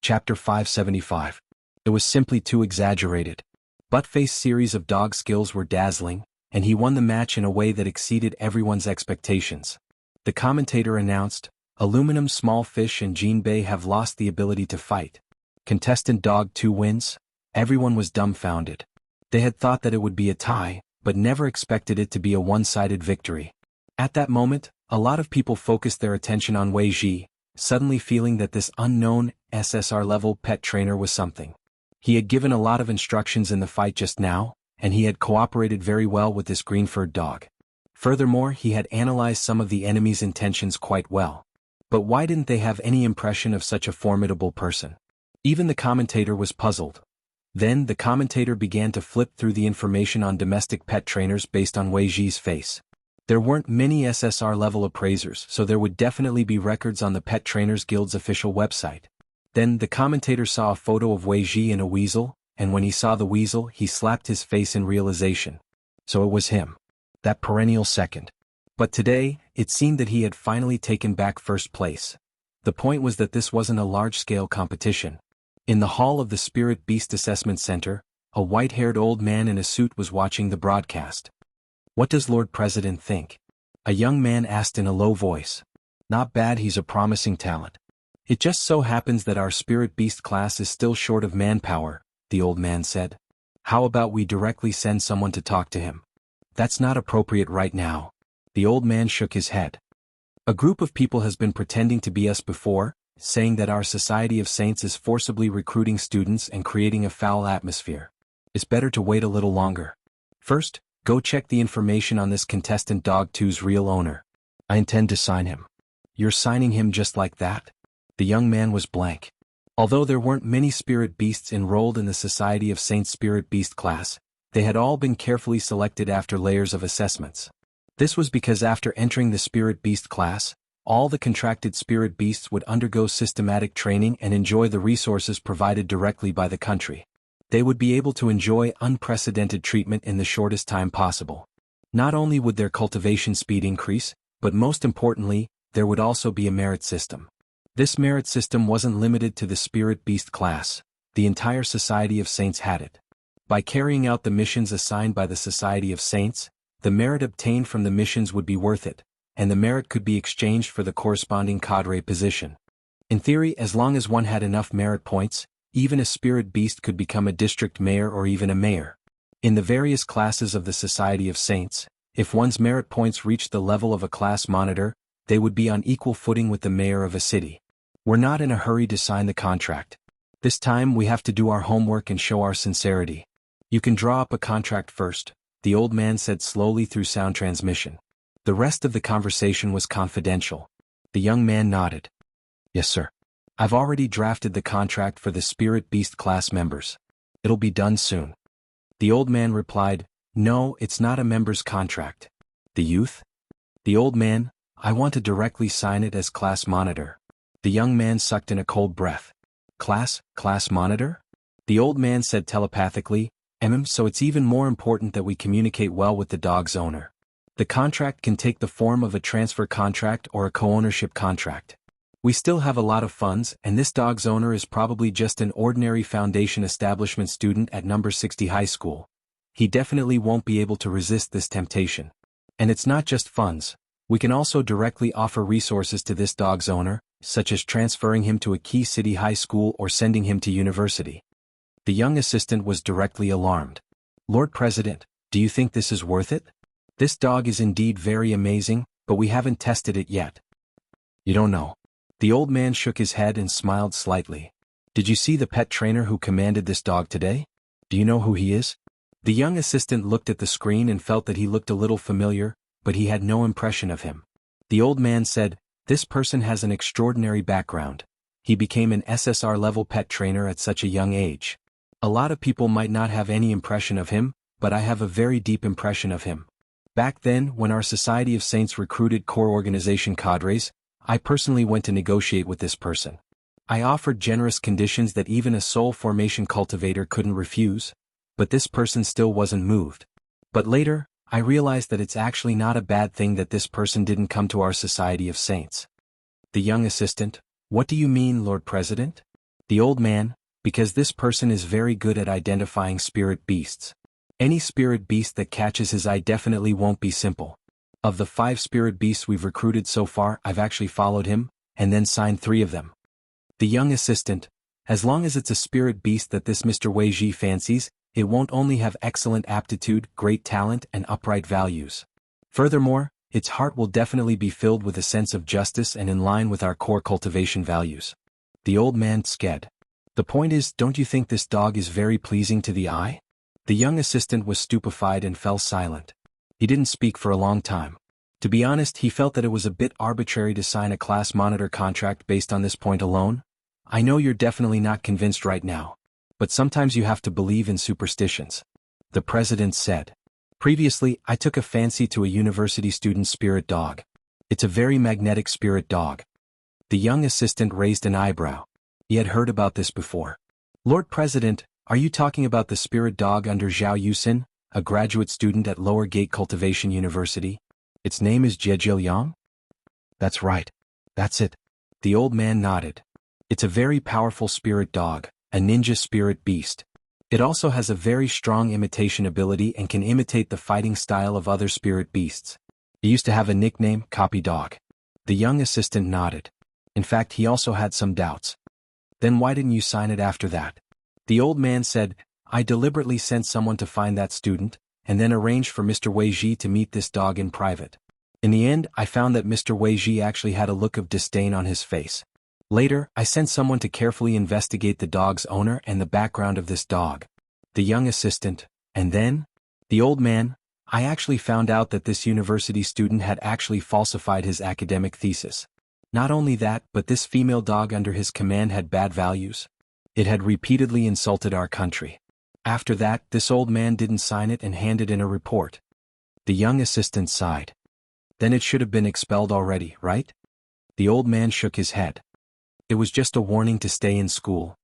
Chapter 575. It was simply too exaggerated. Buttface's series of dog skills were dazzling, and he won the match in a way that exceeded everyone's expectations. The commentator announced, Aluminum small fish and Jinbei have lost the ability to fight. Contestant Dog 2 wins. Everyone was dumbfounded. They had thought that it would be a tie, but never expected it to be a one-sided victory. At that moment, a lot of people focused their attention on Wei Ji, suddenly feeling that this unknown, SSR-level pet trainer was something. He had given a lot of instructions in the fight just now, and he had cooperated very well with this green-furred dog. Furthermore, he had analyzed some of the enemy's intentions quite well. But why didn't they have any impression of such a formidable person? Even the commentator was puzzled. Then the commentator began to flip through the information on domestic pet trainers based on Wei Ji's face. There weren't many SSR-level appraisers, so there would definitely be records on the Pet Trainers Guild's official website. Then the commentator saw a photo of Wei Ji and a weasel, and when he saw the weasel, he slapped his face in realization. So it was him. That perennial second. But today, it seemed that he had finally taken back first place. The point was that this wasn't a large-scale competition. In the hall of the Spirit Beast Assessment Center, a white-haired old man in a suit was watching the broadcast. What does Lord President think? A young man asked in a low voice. Not bad, he's a promising talent. It just so happens that our Spirit Beast class is still short of manpower, the old man said. How about we directly send someone to talk to him? That's not appropriate right now. The old man shook his head. A group of people has been pretending to be us before, saying that our Society of Saints is forcibly recruiting students and creating a foul atmosphere. It's better to wait a little longer. First, go check the information on this contestant Dog 2's real owner. I intend to sign him. You're signing him just like that? The young man was blank. Although there weren't many spirit beasts enrolled in the Society of Saints Spirit Beast class, they had all been carefully selected after layers of assessments. This was because after entering the Spirit Beast class, all the contracted spirit beasts would undergo systematic training and enjoy the resources provided directly by the country. They would be able to enjoy unprecedented treatment in the shortest time possible. Not only would their cultivation speed increase, but most importantly, there would also be a merit system. This merit system wasn't limited to the Spirit Beast class, the entire Society of Saints had it. By carrying out the missions assigned by the Society of Saints, the merit obtained from the missions would be worth it, and the merit could be exchanged for the corresponding cadre position. In theory, as long as one had enough merit points, even a spirit beast could become a district mayor or even a mayor. In the various classes of the Society of Saints, if one's merit points reached the level of a class monitor, they would be on equal footing with the mayor of a city. We're not in a hurry to sign the contract. This time we have to do our homework and show our sincerity. You can draw up a contract first, the old man said slowly through sound transmission. The rest of the conversation was confidential. The young man nodded. Yes, sir. I've already drafted the contract for the Spirit Beast class members. It'll be done soon. The old man replied, No, it's not a member's contract. The youth? The old man, I want to directly sign it as class monitor. The young man sucked in a cold breath. Class monitor? The old man said telepathically, so it's even more important that we communicate well with the dog's owner. The contract can take the form of a transfer contract or a co-ownership contract. We still have a lot of funds, and this dog's owner is probably just an ordinary foundation establishment student at number 60 high school. He definitely won't be able to resist this temptation. And it's not just funds. We can also directly offer resources to this dog's owner, such as transferring him to a key city high school or sending him to university. The young assistant was directly alarmed. Lord President, do you think this is worth it? This dog is indeed very amazing, but we haven't tested it yet. You don't know. The old man shook his head and smiled slightly. Did you see the pet trainer who commanded this dog today? Do you know who he is? The young assistant looked at the screen and felt that he looked a little familiar, but he had no impression of him. The old man said, This person has an extraordinary background. He became an SSR-level pet trainer at such a young age. A lot of people might not have any impression of him, but I have a very deep impression of him. Back then, when our Society of Saints recruited core organization cadres, I personally went to negotiate with this person. I offered generous conditions that even a soul formation cultivator couldn't refuse, but this person still wasn't moved. But later, I realized that it's actually not a bad thing that this person didn't come to our Society of Saints. The young assistant, What do you mean, Lord President? The old man, Because this person is very good at identifying spirit beasts. Any spirit beast that catches his eye definitely won't be simple. Of the 5 spirit beasts we've recruited so far, I've actually followed him, and then signed 3 of them. The young assistant, As long as it's a spirit beast that this Mr. Wei Ji fancies, it won't only have excellent aptitude, great talent, and upright values. Furthermore, its heart will definitely be filled with a sense of justice and in line with our core cultivation values. The old man sked. The point is, don't you think this dog is very pleasing to the eye? The young assistant was stupefied and fell silent. He didn't speak for a long time. To be honest, he felt that it was a bit arbitrary to sign a class monitor contract based on this point alone. I know you're definitely not convinced right now. But sometimes you have to believe in superstitions. The president said. Previously, I took a fancy to a university student's spirit dog. It's a very magnetic spirit dog. The young assistant raised an eyebrow. He had heard about this before. Lord President, are you talking about the spirit dog under Zhao Yusin, a graduate student at Lower Gate Cultivation University? Its name is Jianghu? That's right. That's it. The old man nodded. It's a very powerful spirit dog, a ninja spirit beast. It also has a very strong imitation ability and can imitate the fighting style of other spirit beasts. It used to have a nickname, Copy Dog. The young assistant nodded. In fact, he also had some doubts. Then why didn't you sign it after that? The old man said, I deliberately sent someone to find that student, and then arranged for Mr. Wei Ji to meet this dog in private. In the end, I found that Mr. Wei Ji actually had a look of disdain on his face. Later, I sent someone to carefully investigate the dog's owner and the background of this dog. The young assistant, and then? The old man, I actually found out that this university student had actually falsified his academic thesis. Not only that, but this female dog under his command had bad values. It had repeatedly insulted our country. After that, this old man didn't sign it and handed in a report. The young assistant sighed. Then it should have been expelled already, right? The old man shook his head. It was just a warning to stay in school.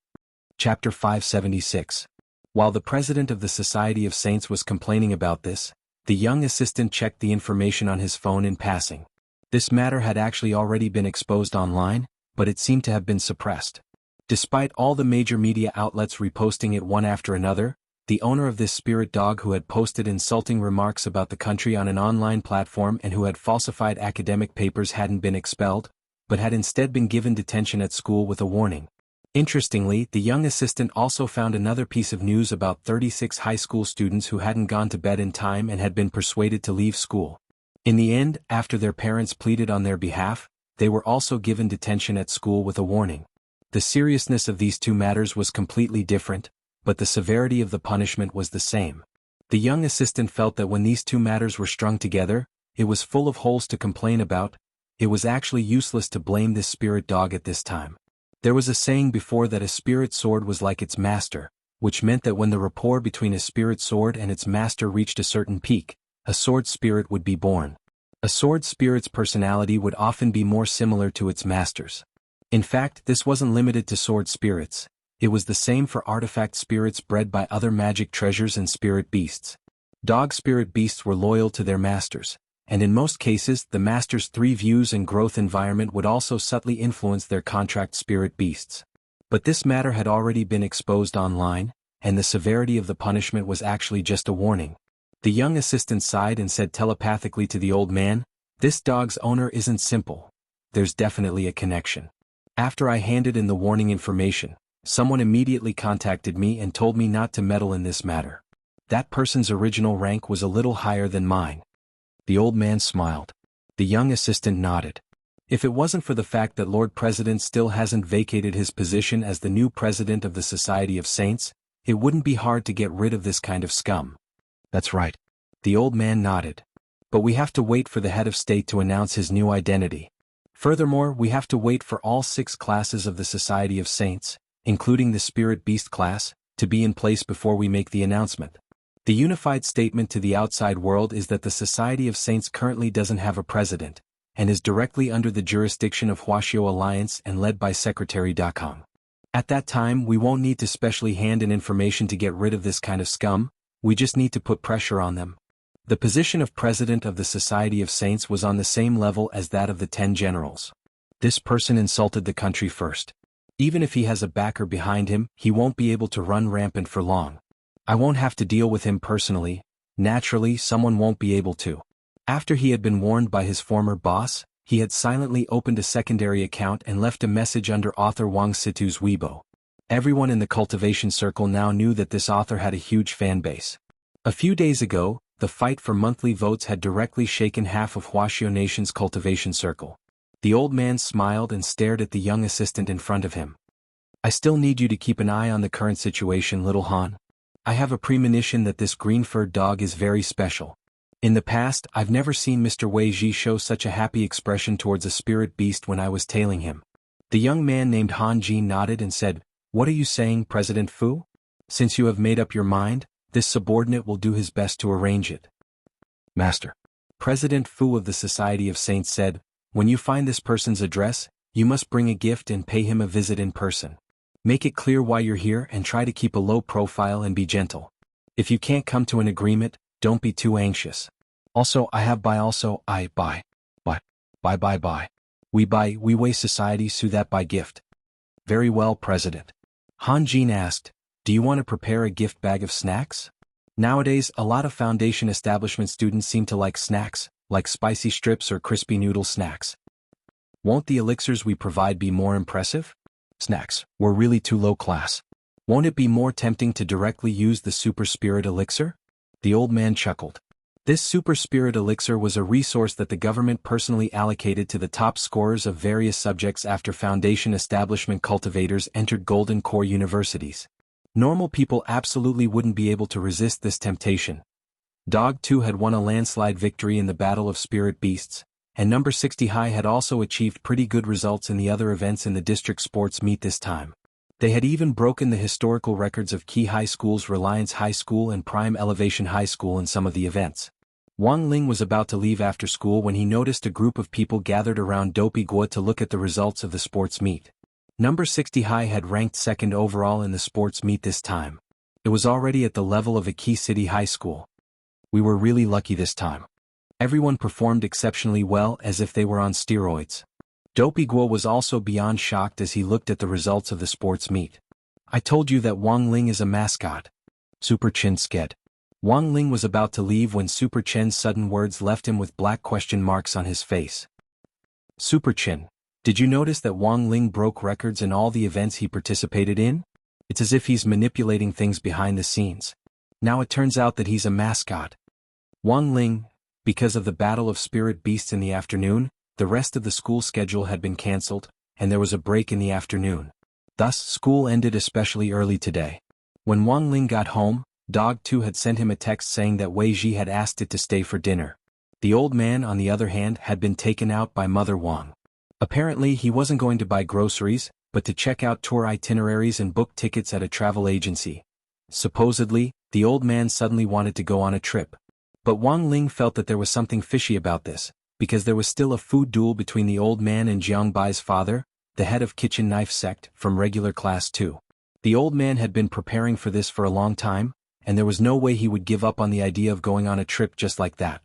Chapter 576. While the president of the Society of Saints was complaining about this, the young assistant checked the information on his phone in passing. This matter had actually already been exposed online, but it seemed to have been suppressed. Despite all the major media outlets reposting it one after another, the owner of this spirit dog who had posted insulting remarks about the country on an online platform and who had falsified academic papers hadn't been expelled. but had instead been given detention at school with a warning. Interestingly, the young assistant also found another piece of news about 36 high school students who hadn't gone to bed in time and had been persuaded to leave school. In the end, after their parents pleaded on their behalf, they were also given detention at school with a warning. The seriousness of these two matters was completely different, but the severity of the punishment was the same. The young assistant felt that when these two matters were strung together, it was full of holes to complain about. It was actually useless to blame this spirit dog at this time. There was a saying before that a spirit sword was like its master, which meant that when the rapport between a spirit sword and its master reached a certain peak, a sword spirit would be born. A sword spirit's personality would often be more similar to its master's. In fact, this wasn't limited to sword spirits. It was the same for artifact spirits bred by other magic treasures and spirit beasts. Dog spirit beasts were loyal to their masters, and in most cases the master's 3 views and growth environment would also subtly influence their contract spirit beasts. But this matter had already been exposed online, and the severity of the punishment was actually just a warning. The young assistant sighed and said telepathically to the old man, "This dog's owner isn't simple. There's definitely a connection." After I handed in the warning information, someone immediately contacted me and told me not to meddle in this matter. That person's original rank was a little higher than mine. The old man smiled. The young assistant nodded. If it wasn't for the fact that Lord President still hasn't vacated his position as the new president of the Society of Saints, it wouldn't be hard to get rid of this kind of scum. That's right. The old man nodded. But we have to wait for the head of state to announce his new identity. Furthermore, we have to wait for all 6 classes of the Society of Saints, including the Spirit Beast class, to be in place before we make the announcement. The unified statement to the outside world is that the Society of Saints currently doesn't have a president, and is directly under the jurisdiction of Huaxiao Alliance and led by Secretary Dakong. At that time, we won't need to specially hand in information to get rid of this kind of scum, we just need to put pressure on them. The position of president of the Society of Saints was on the same level as that of the 10 generals. This person insulted the country first. Even if he has a backer behind him, he won't be able to run rampant for long. I won't have to deal with him personally. Naturally, someone won't be able to. After he had been warned by his former boss, he had silently opened a secondary account and left a message under author Wang Situ's Weibo. Everyone in the cultivation circle now knew that this author had a huge fan base. A few days ago, the fight for monthly votes had directly shaken half of Huaxiao Nation's cultivation circle. The old man smiled and stared at the young assistant in front of him. I still need you to keep an eye on the current situation, little Han. I have a premonition that this green-furred dog is very special. In the past, I've never seen Mr. Wei Ji show such a happy expression towards a spirit beast when I was tailing him. The young man named Han Ji nodded and said, "What are you saying, President Fu? Since you have made up your mind, this subordinate will do his best to arrange it." Master. President Fu of the Society of Saints said, "When you find this person's address, you must bring a gift and pay him a visit in person. Make it clear why you're here and try to keep a low profile and be gentle. If you can't come to an agreement, don't be too anxious. Also, we Wei Society so that by gift." Very well, President. Han Jin asked, "Do you want to prepare a gift bag of snacks? Nowadays, a lot of foundation establishment students seem to like snacks, like spicy strips or crispy noodle snacks. Won't the elixirs we provide be more impressive? Snacks were really too low class. Won't it be more tempting to directly use the Super Spirit Elixir?" The old man chuckled. This Super Spirit Elixir was a resource that the government personally allocated to the top scorers of various subjects after foundation establishment cultivators entered Golden Core universities. Normal people absolutely wouldn't be able to resist this temptation. Dog 2 had won a landslide victory in the Battle of Spirit Beasts, and number 60 High had also achieved pretty good results in the other events in the district sports meet this time. They had even broken the historical records of Key High School's Reliance High School and Prime Elevation High School in some of the events. Wang Ling was about to leave after school when he noticed a group of people gathered around Dopey Gua to look at the results of the sports meet. Number 60 High had ranked second overall in the sports meet this time. It was already at the level of a Key City High School. We were really lucky this time. Everyone performed exceptionally well as if they were on steroids. Dopey Gua was also beyond shocked as he looked at the results of the sports meet. "I told you that Wang Ling is a mascot." Super Chen sked. Wang Ling was about to leave when Super Chen's sudden words left him with black question marks on his face. "Super Chen, Did you notice that Wang Ling broke records in all the events he participated in? It's as if he's manipulating things behind the scenes. Now it turns out that he's a mascot. Wang Ling, because of the battle of spirit beasts in the afternoon, the rest of the school schedule had been cancelled, and there was a break in the afternoon. Thus, school ended especially early today. When Wang Ling got home, Dog 2 had sent him a text saying that Wei Ji had asked it to stay for dinner. The old man, on the other hand, had been taken out by Mother Wang. Apparently he wasn't going to buy groceries, but to check out tour itineraries and book tickets at a travel agency. Supposedly, the old man suddenly wanted to go on a trip. But Wang Ling felt that there was something fishy about this, because there was still a food duel between the old man and Jiang Bai's father, the head of Kitchen Knife Sect, from regular class 2. The old man had been preparing for this for a long time, and there was no way he would give up on the idea of going on a trip just like that.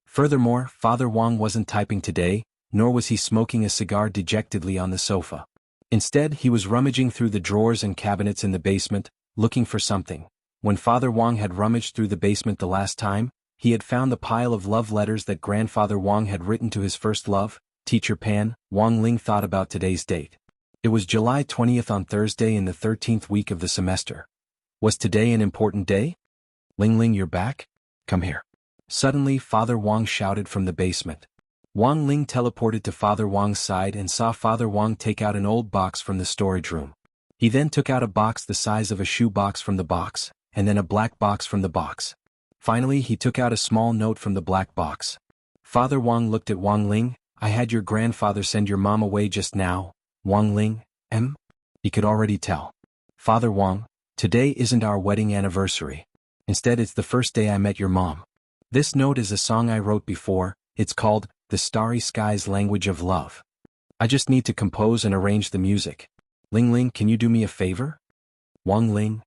Furthermore, Father Wang wasn't typing today, nor was he smoking a cigar dejectedly on the sofa. Instead, he was rummaging through the drawers and cabinets in the basement, looking for something. When Father Wang had rummaged through the basement the last time, he had found the pile of love letters that Grandfather Wang had written to his first love, Teacher Pan. Wang Ling thought about today's date. It was July 20th on Thursday in the 13th week of the semester. Was today an important day? Ling Ling, you're back? Come here. Suddenly, Father Wang shouted from the basement. Wang Ling teleported to Father Wang's side and saw Father Wang take out an old box from the storage room. He then took out a box the size of a shoe box from the box, and then a black box from the box. Finally, he took out a small note from the black box. Father Wang looked at Wang Ling. I had your grandfather send your mom away just now. Wang Ling, He could already tell. Father Wang, today isn't our wedding anniversary. Instead, it's the first day I met your mom. This note is a song I wrote before. It's called The Starry Sky's Language of Love. I just need to compose and arrange the music. Ling Ling, can you do me a favor? Wang Ling.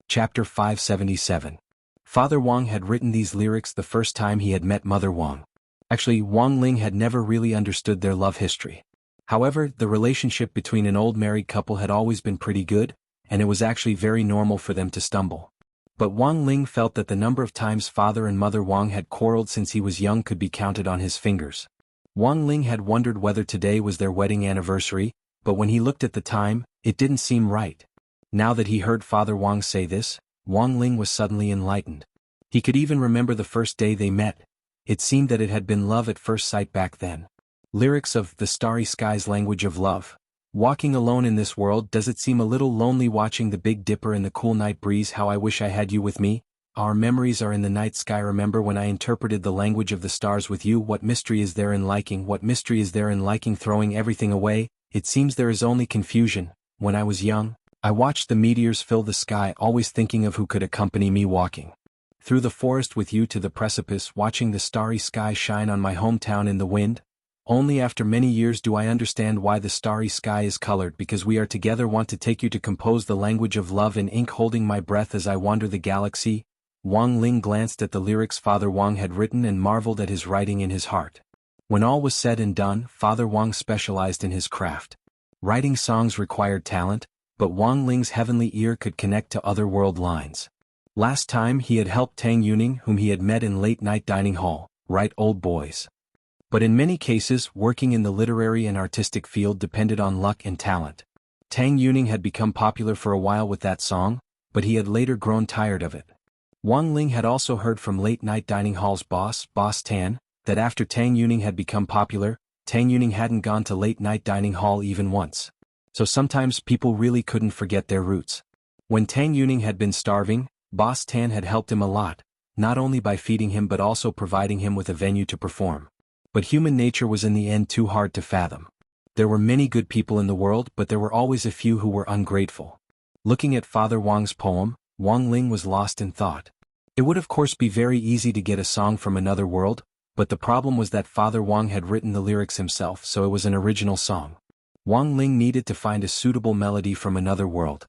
Chapter 577. Father Wang had written these lyrics the first time he had met Mother Wang. Actually, Wang Ling had never really understood their love history. However, the relationship between an old married couple had always been pretty good, and it was actually very normal for them to stumble. But Wang Ling felt that the number of times Father and Mother Wang had quarreled since he was young could be counted on his fingers. Wang Ling had wondered whether today was their wedding anniversary, but when he looked at the time, it didn't seem right. Now that he heard Father Wang say this, Wang Ling was suddenly enlightened. He could even remember the first day they met. It seemed that it had been love at first sight back then. Lyrics of The Starry Sky's Language of Love. Walking alone in this world, does it seem a little lonely watching the Big Dipper in the cool night breeze? How I wish I had you with me. Our memories are in the night sky. Remember when I interpreted the language of the stars with you? What mystery is there in liking? What mystery is there in liking? Throwing everything away, it seems there is only confusion. When I was young, I watched the meteors fill the sky, always thinking of who could accompany me walking through the forest with you to the precipice, watching the starry sky shine on my hometown in the wind. Only after many years do I understand why the starry sky is colored, because we are together. Want to take you to compose the language of love in ink, holding my breath as I wander the galaxy. Wang Ling glanced at the lyrics Father Wang had written and marveled at his writing in his heart. When all was said and done, Father Wang specialized in his craft. Writing songs required talent, but Wang Ling's heavenly ear could connect to other-world lines. Last time he had helped Tang Yuning, whom he had met in late-night dining hall, write Old Boys. But in many cases, working in the literary and artistic field depended on luck and talent. Tang Yuning had become popular for a while with that song, but he had later grown tired of it. Wang Ling had also heard from late-night dining hall's boss, Boss Tan, that after Tang Yuning had become popular, Tang Yuning hadn't gone to late-night dining hall even once. So sometimes people really couldn't forget their roots. When Tang Yuning had been starving, Boss Tan had helped him a lot, not only by feeding him but also providing him with a venue to perform. But human nature was in the end too hard to fathom. There were many good people in the world, but there were always a few who were ungrateful. Looking at Father Wang's poem, Wang Ling was lost in thought. It would of course be very easy to get a song from another world, but the problem was that Father Wang had written the lyrics himself, so it was an original song. Wang Ling needed to find a suitable melody from another world.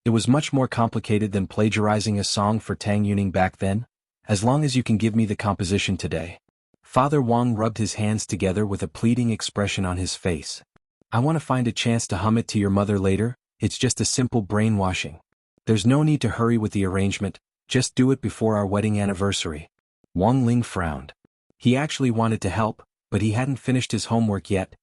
It was much more complicated than plagiarizing a song for Tang Yuning back then. As long as you can give me the composition today. Father Wang rubbed his hands together with a pleading expression on his face. I want to find a chance to hum it to your mother later. It's just a simple brainwashing. There's no need to hurry with the arrangement, just do it before our wedding anniversary. Wang Ling frowned. He actually wanted to help, but he hadn't finished his homework yet.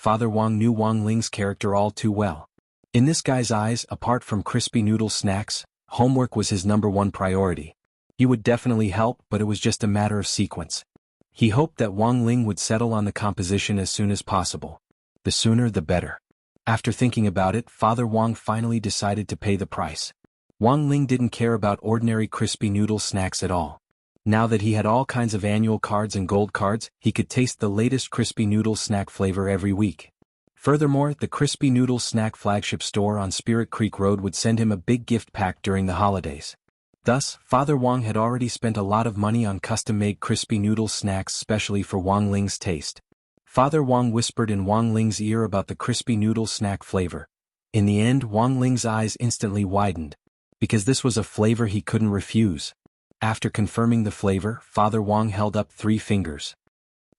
Father Wang knew Wang Ling's character all too well. In this guy's eyes, apart from crispy noodle snacks, homework was his #1 priority. He would definitely help, but it was just a matter of sequence. He hoped that Wang Ling would settle on the composition as soon as possible. The sooner the better. After thinking about it, Father Wang finally decided to pay the price. Wang Ling didn't care about ordinary crispy noodle snacks at all. Now that he had all kinds of annual cards and gold cards, he could taste the latest crispy noodle snack flavor every week. Furthermore, the Crispy Noodle Snack flagship store on Spirit Creek Road would send him a big gift pack during the holidays. Thus, Father Wang had already spent a lot of money on custom-made crispy noodle snacks specially for Wang Ling's taste. Father Wang whispered in Wang Ling's ear about the crispy noodle snack flavor. In the end, Wang Ling's eyes instantly widened, because this was a flavor he couldn't refuse. After confirming the flavor, Father Wang held up 3 fingers.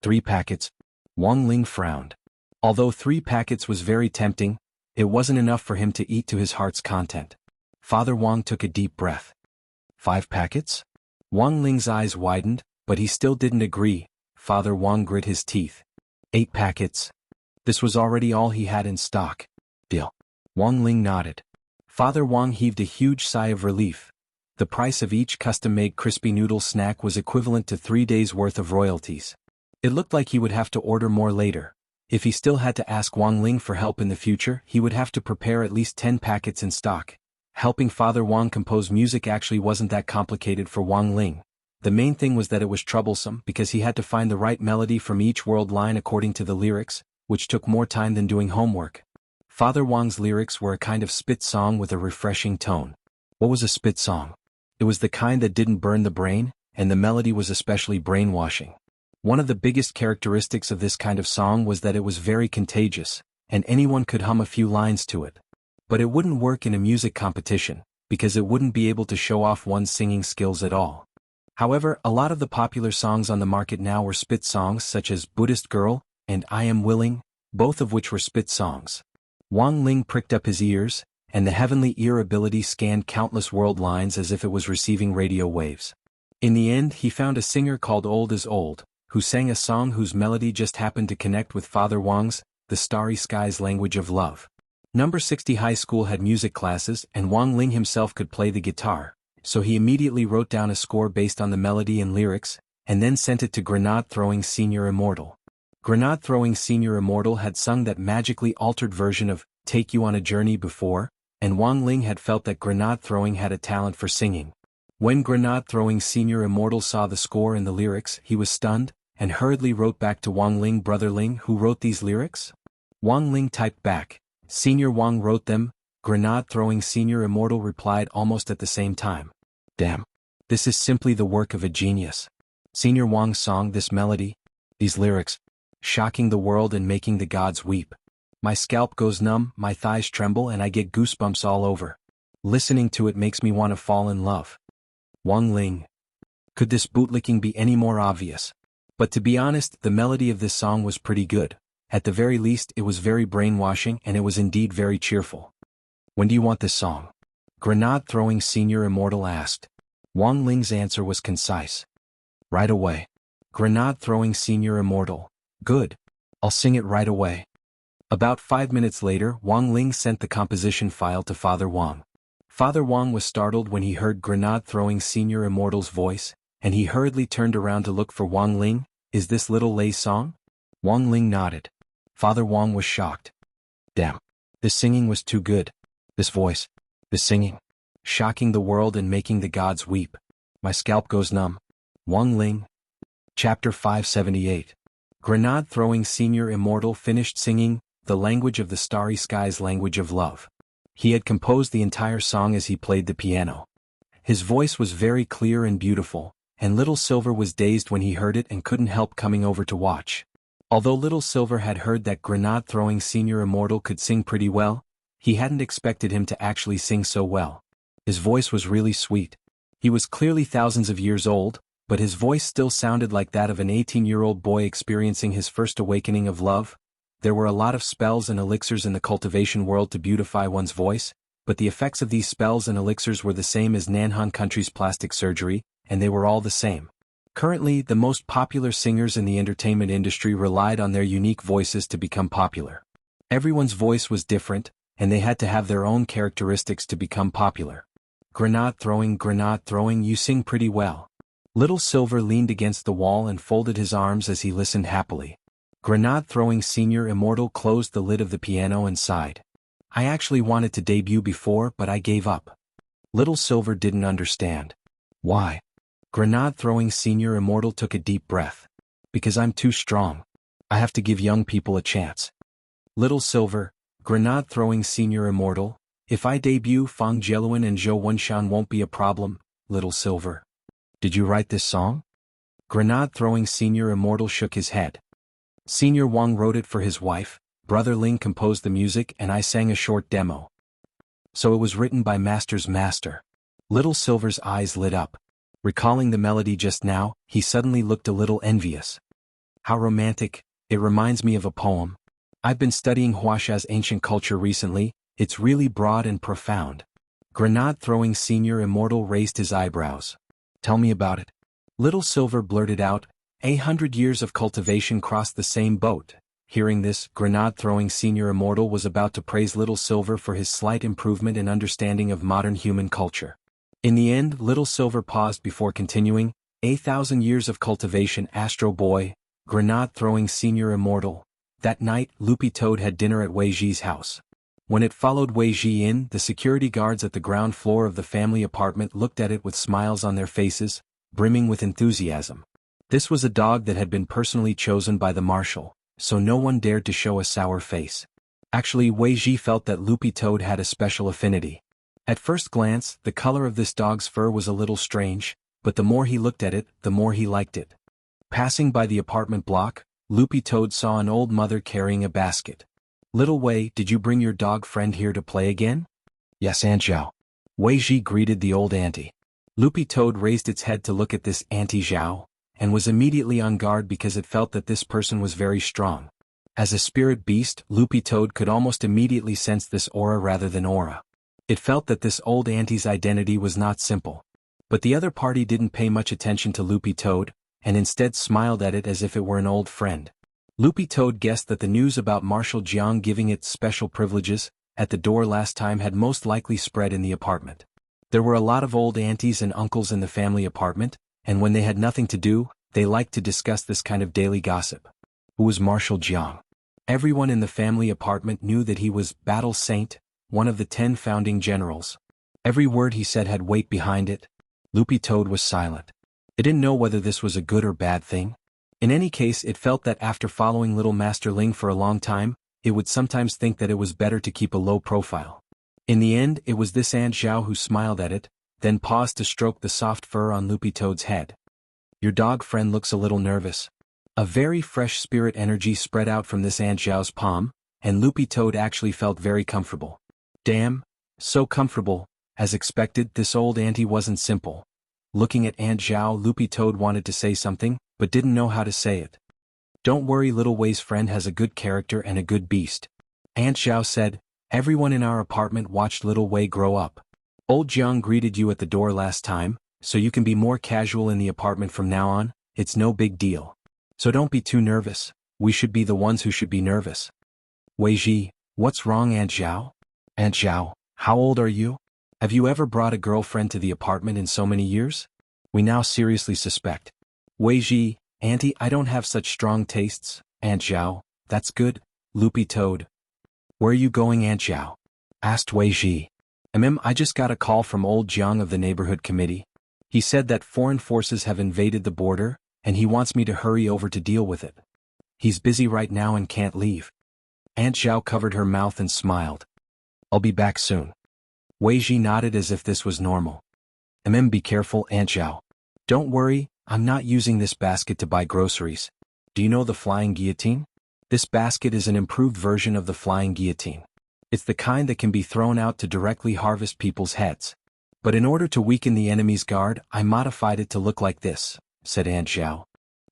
3 packets. Wang Ling frowned. Although 3 packets was very tempting, it wasn't enough for him to eat to his heart's content. Father Wang took a deep breath. 5 packets? Wang Ling's eyes widened, but he still didn't agree. Father Wang grit his teeth. 8 packets. This was already all he had in stock. Deal. Wang Ling nodded. Father Wang heaved a huge sigh of relief. The price of each custom-made crispy noodle snack was equivalent to 3 days' worth of royalties. It looked like he would have to order more later. If he still had to ask Wang Ling for help in the future, he would have to prepare at least 10 packets in stock. Helping Father Wang compose music actually wasn't that complicated for Wang Ling. The main thing was that it was troublesome because he had to find the right melody from each world line according to the lyrics, which took more time than doing homework. Father Wang's lyrics were a kind of spit song with a refreshing tone. What was a spit song? It was the kind that didn't burn the brain, and the melody was especially brainwashing. One of the biggest characteristics of this kind of song was that it was very contagious, and anyone could hum a few lines to it. But it wouldn't work in a music competition, because it wouldn't be able to show off one's singing skills at all. However, a lot of the popular songs on the market now were spit songs such as Buddhist Girl and I Am Willing, both of which were spit songs. Wang Ling pricked up his ears, and the heavenly ear ability scanned countless world lines as if it was receiving radio waves. In the end, he found a singer called Old is Old, who sang a song whose melody just happened to connect with Father Wang's, The Starry Sky's Language of Love. Number 60 High School had music classes, and Wang Ling himself could play the guitar, so he immediately wrote down a score based on the melody and lyrics, and then sent it to Grenade Throwing Senior Immortal. Grenade Throwing Senior Immortal had sung that magically altered version of Take You on a Journey before, and Wang Ling had felt that Grenade Throwing had a talent for singing. When Grenade Throwing Senior Immortal saw the score and the lyrics, he was stunned, and hurriedly wrote back to Wang Ling, Brother Ling, who wrote these lyrics? Wang Ling typed back, Senior Wang wrote them. Grenade Throwing Senior Immortal replied almost at the same time. Damn. This is simply the work of a genius. Senior Wang's song, this melody, these lyrics, shocking the world and making the gods weep. My scalp goes numb, my thighs tremble, and I get goosebumps all over. Listening to it makes me want to fall in love. Wang Ling. Could this bootlicking be any more obvious? But to be honest, the melody of this song was pretty good. At the very least, it was very brainwashing, and it was indeed very cheerful. When do you want this song? Grenade Throwing Senior Immortal asked. Wang Ling's answer was concise. Right away. Grenade Throwing Senior Immortal. Good. I'll sing it right away. About 5 minutes later, Wang Ling sent the composition file to Father Wang. Father Wang was startled when he heard Grenade Throwing Senior Immortal's voice, and he hurriedly turned around to look for Wang Ling. Is this Little Lei's song? Wang Ling nodded. Father Wang was shocked. Damn. This singing was too good. This voice. This singing. Shocking the world and making the gods weep. My scalp goes numb. Wang Ling. Chapter 578. Grenade Throwing Senior Immortal finished singing The Language of the Starry Sky's Language of Love. He had composed the entire song as he played the piano. His voice was very clear and beautiful, and Little Silver was dazed when he heard it and couldn't help coming over to watch. Although Little Silver had heard that Grenade Throwing Senior Immortal could sing pretty well, he hadn't expected him to actually sing so well. His voice was really sweet. He was clearly thousands of years old, but his voice still sounded like that of an 18-year-old boy experiencing his first awakening of love. There were a lot of spells and elixirs in the cultivation world to beautify one's voice, but the effects of these spells and elixirs were the same as Nanhan Country's plastic surgery, and they were all the same. Currently, the most popular singers in the entertainment industry relied on their unique voices to become popular. Everyone's voice was different, and they had to have their own characteristics to become popular. Grenade throwing, you sing pretty well. Little Silver leaned against the wall and folded his arms as he listened happily. Grenade throwing Senior Immortal closed the lid of the piano and sighed. I actually wanted to debut before, but I gave up. Little Silver didn't understand. Why? Grenade throwing Senior Immortal took a deep breath. Because I'm too strong. I have to give young people a chance. Little Silver, Grenade throwing Senior Immortal, if I debut Fang Jialuan and Zhou Wenshan won't be a problem, Little Silver. Did you write this song? Grenade throwing Senior Immortal shook his head. Senior Wang wrote it for his wife, Brother Ling composed the music and I sang a short demo. So it was written by Master's master. Little Silver's eyes lit up. Recalling the melody just now, he suddenly looked a little envious. How romantic, it reminds me of a poem. I've been studying Huaxia's ancient culture recently, it's really broad and profound. Grenade throwing Senior Immortal raised his eyebrows. Tell me about it. Little Silver blurted out, 100 years of cultivation crossed the same boat. Hearing this, Grenade throwing Senior Immortal was about to praise Little Silver for his slight improvement and understanding of modern human culture. In the end, Little Silver paused before continuing, 1,000 years of cultivation Astro Boy, Grenade throwing Senior Immortal. That night, Loopy Toad had dinner at Wei Ji's house. When it followed Wei Ji in, the security guards at the ground floor of the family apartment looked at it with smiles on their faces, brimming with enthusiasm. This was a dog that had been personally chosen by the marshal, so no one dared to show a sour face. Actually, Wei Ji felt that Loopy Toad had a special affinity. At first glance, the color of this dog's fur was a little strange, but the more he looked at it, the more he liked it. Passing by the apartment block, Loopy Toad saw an old mother carrying a basket. Little Wei, did you bring your dog friend here to play again? Yes, Aunt Zhao. Wei Ji greeted the old auntie. Loopy Toad raised its head to look at this Auntie Zhao, and was immediately on guard because it felt that this person was very strong. As a spirit beast, Loopy Toad could almost immediately sense this aura rather than aura. It felt that this old auntie's identity was not simple. But the other party didn't pay much attention to Loopy Toad, and instead smiled at it as if it were an old friend. Loopy Toad guessed that the news about Marshal Jiang giving it special privileges at the door last time had most likely spread in the apartment. There were a lot of old aunties and uncles in the family apartment, and when they had nothing to do, they liked to discuss this kind of daily gossip. Who was Marshal Jiang? Everyone in the family apartment knew that he was Battle Saint, one of the 10 founding generals. Every word he said had weight behind it. Loopy Toad was silent. It didn't know whether this was a good or bad thing. In any case, it felt that after following Little Master Ling for a long time, it would sometimes think that it was better to keep a low profile. In the end, it was this Aunt Zhao who smiled at it, then paused to stroke the soft fur on Loopy Toad's head. Your dog friend looks a little nervous. A very fresh spirit energy spread out from this Aunt Zhao's palm, and Loopy Toad actually felt very comfortable. Damn, so comfortable. As expected, this old auntie wasn't simple. Looking at Aunt Zhao, Loopy Toad wanted to say something, but didn't know how to say it. Don't worry, Little Wei's friend has a good character and a good beast. Aunt Zhao said, everyone in our apartment watched Little Wei grow up. Old Jiang greeted you at the door last time, so you can be more casual in the apartment from now on, it's no big deal. So don't be too nervous, we should be the ones who should be nervous. Wei Ji, what's wrong, Aunt Zhao? Aunt Zhao, how old are you? Have you ever brought a girlfriend to the apartment in so many years? We now seriously suspect. Wei Ji, Auntie, I don't have such strong tastes. Aunt Zhao, that's good. Loopy Toad. Where are you going, Aunt Zhao? Asked Wei Ji. I just got a call from old Jiang of the neighborhood committee. He said that foreign forces have invaded the border, and he wants me to hurry over to deal with it. He's busy right now and can't leave. Aunt Zhao covered her mouth and smiled. I'll be back soon. Wei Ji nodded as if this was normal. Be careful, Aunt Zhao. Don't worry, I'm not using this basket to buy groceries. Do you know the flying guillotine? This basket is an improved version of the flying guillotine. It's the kind that can be thrown out to directly harvest people's heads. But in order to weaken the enemy's guard, I modified it to look like this, said Aunt Zhao.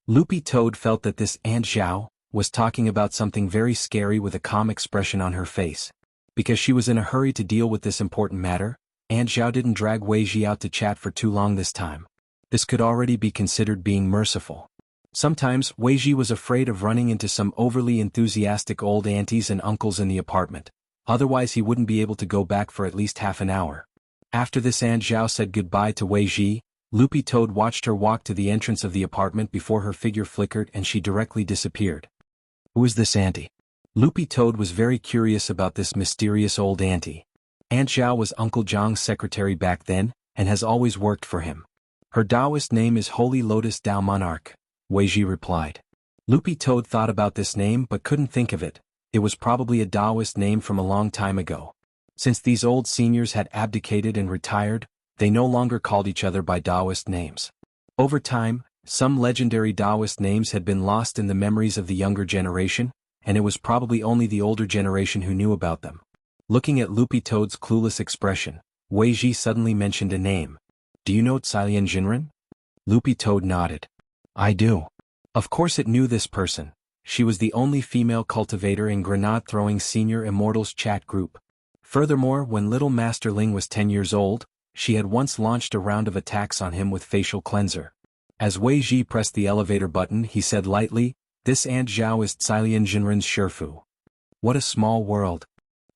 Loopy Toad felt that this Aunt Zhao was talking about something very scary with a calm expression on her face. Because she was in a hurry to deal with this important matter, Aunt Zhao didn't drag Wei Ji out to chat for too long this time. This could already be considered being merciful. Sometimes, Wei Ji was afraid of running into some overly enthusiastic old aunties and uncles in the apartment, otherwise he wouldn't be able to go back for at least half an hour. After this, Aunt Zhao said goodbye to Wei Ji. Loopy Toad watched her walk to the entrance of the apartment before her figure flickered and she directly disappeared. Who is this auntie? Loopy Toad was very curious about this mysterious old auntie. Aunt Zhao was Uncle Zhang's secretary back then, and has always worked for him. Her Taoist name is Holy Lotus Dao Monarch, Wei Ji replied. Loopy Toad thought about this name but couldn't think of it. It was probably a Taoist name from a long time ago. Since these old seniors had abdicated and retired, they no longer called each other by Taoist names. Over time, some legendary Taoist names had been lost in the memories of the younger generation, and it was probably only the older generation who knew about them. Looking at Loopy Toad's clueless expression, Wei Ji suddenly mentioned a name. Do you know Xianxia Jinren? Loopy Toad nodded. I do. Of course it knew this person. She was the only female cultivator in grenade-throwing Senior Immortals chat group. Furthermore, when little Master Ling was 10 years old, she had once launched a round of attacks on him with facial cleanser. As Wei Ji pressed the elevator button, he said lightly, "This Aunt Zhao is Xianxia Jinren's Shifu." What a small world.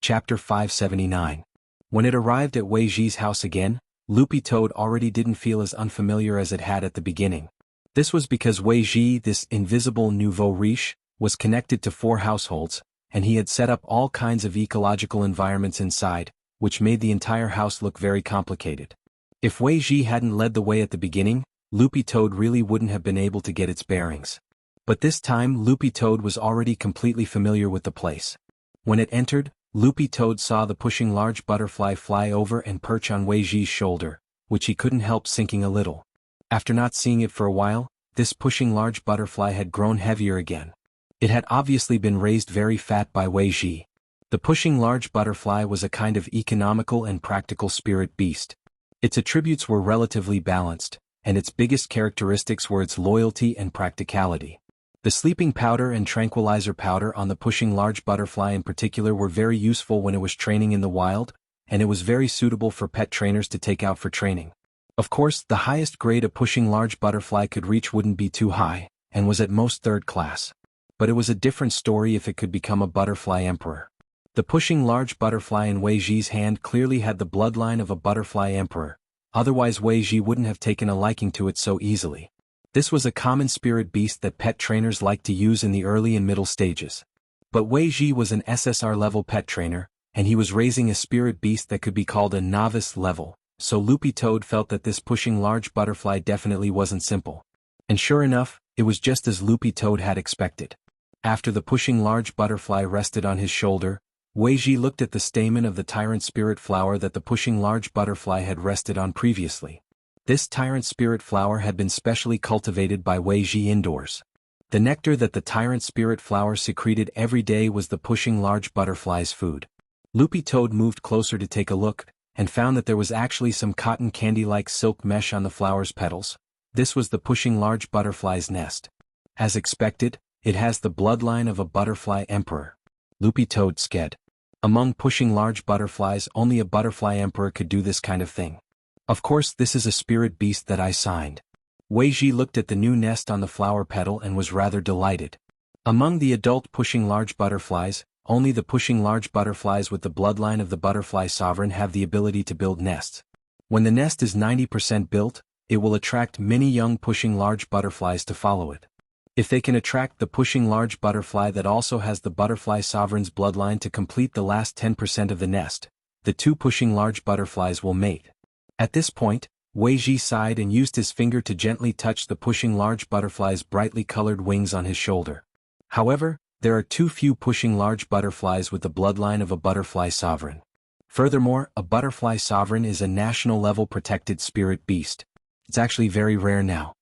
Chapter 579. When it arrived at Wei Ji's house again, Loopy Toad already didn't feel as unfamiliar as it had at the beginning. This was because Wei Ji, this invisible nouveau riche, was connected to 4 households, and he had set up all kinds of ecological environments inside, which made the entire house look very complicated. If Wei Ji hadn't led the way at the beginning, Loopy Toad really wouldn't have been able to get its bearings. But this time Loopy Toad was already completely familiar with the place. When it entered, Loopy Toad saw the pushing large butterfly fly over and perch on Wei Ji's shoulder, which he couldn't help sinking a little. After not seeing it for a while, this pushing large butterfly had grown heavier again. It had obviously been raised very fat by Wei Ji. The pushing large butterfly was a kind of economical and practical spirit beast. Its attributes were relatively balanced, and its biggest characteristics were its loyalty and practicality. The sleeping powder and tranquilizer powder on the pushing large butterfly in particular were very useful when it was training in the wild, and it was very suitable for pet trainers to take out for training. Of course, the highest grade a pushing large butterfly could reach wouldn't be too high, and was at most 3rd class. But it was a different story if it could become a butterfly emperor. The pushing large butterfly in Wei Ji's hand clearly had the bloodline of a butterfly emperor, otherwise Wei Ji wouldn't have taken a liking to it so easily. This was a common spirit beast that pet trainers liked to use in the early and middle stages. But Wei Ji was an SSR level pet trainer, and he was raising a spirit beast that could be called a novice level, so Loopy Toad felt that this pushing large butterfly definitely wasn't simple. And sure enough, it was just as Loopy Toad had expected. After the pushing large butterfly rested on his shoulder, Wei Ji looked at the stamen of the tyrant spirit flower that the pushing large butterfly had rested on previously. This tyrant spirit flower had been specially cultivated by Wei Ji indoors. The nectar that the tyrant spirit flower secreted every day was the pushing large butterfly's food. Loopy Toad moved closer to take a look, and found that there was actually some cotton candy-like silk mesh on the flower's petals. This was the pushing large butterfly's nest. As expected, it has the bloodline of a butterfly emperor. Loopy Toad sked. Among pushing large butterflies, only a butterfly emperor could do this kind of thing. Of course, this is a spirit beast that I signed. Wei Ji looked at the new nest on the flower petal and was rather delighted. Among the adult pushing large butterflies, only the pushing large butterflies with the bloodline of the butterfly sovereign have the ability to build nests. When the nest is 90% built, it will attract many young pushing large butterflies to follow it. If they can attract the pushing large butterfly that also has the butterfly sovereign's bloodline to complete the last 10% of the nest, the 2 pushing large butterflies will mate. At this point, Wei Ji sighed and used his finger to gently touch the pushing large butterfly's brightly colored wings on his shoulder. However, there are too few pushing large butterflies with the bloodline of a butterfly sovereign. Furthermore, a butterfly sovereign is a national-level protected spirit beast. It's actually very rare now.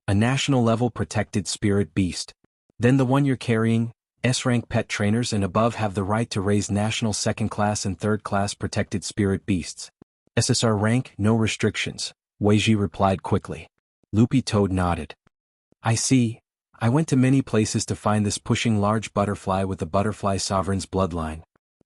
A national-level protected spirit beast. Then the one you're carrying, S-rank pet trainers and above have the right to raise national 2nd class and 3rd class protected spirit beasts. SSR rank, no restrictions, Wei Ji replied quickly. Loopy Toad nodded. I see. I went to many places to find this pushing large butterfly with the butterfly sovereign's bloodline.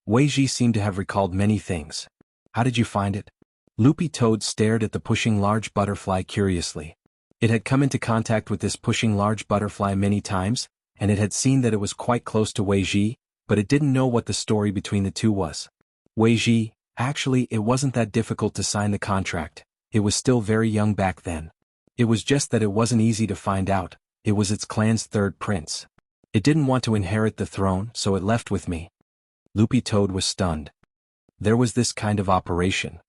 Wei Ji seemed to have recalled many things. How did you find it? Loopy Toad stared at the pushing large butterfly curiously. It had come into contact with this pushing large butterfly many times, and it had seen that it was quite close to Wei Ji, but it didn't know what the story between the two was. Wei Ji, actually it wasn't that difficult to sign the contract, it was still very young back then. It was just that it wasn't easy to find out, it was its clan's third prince. It didn't want to inherit the throne, so it left with me. Loopy Toad was stunned. There was this kind of operation.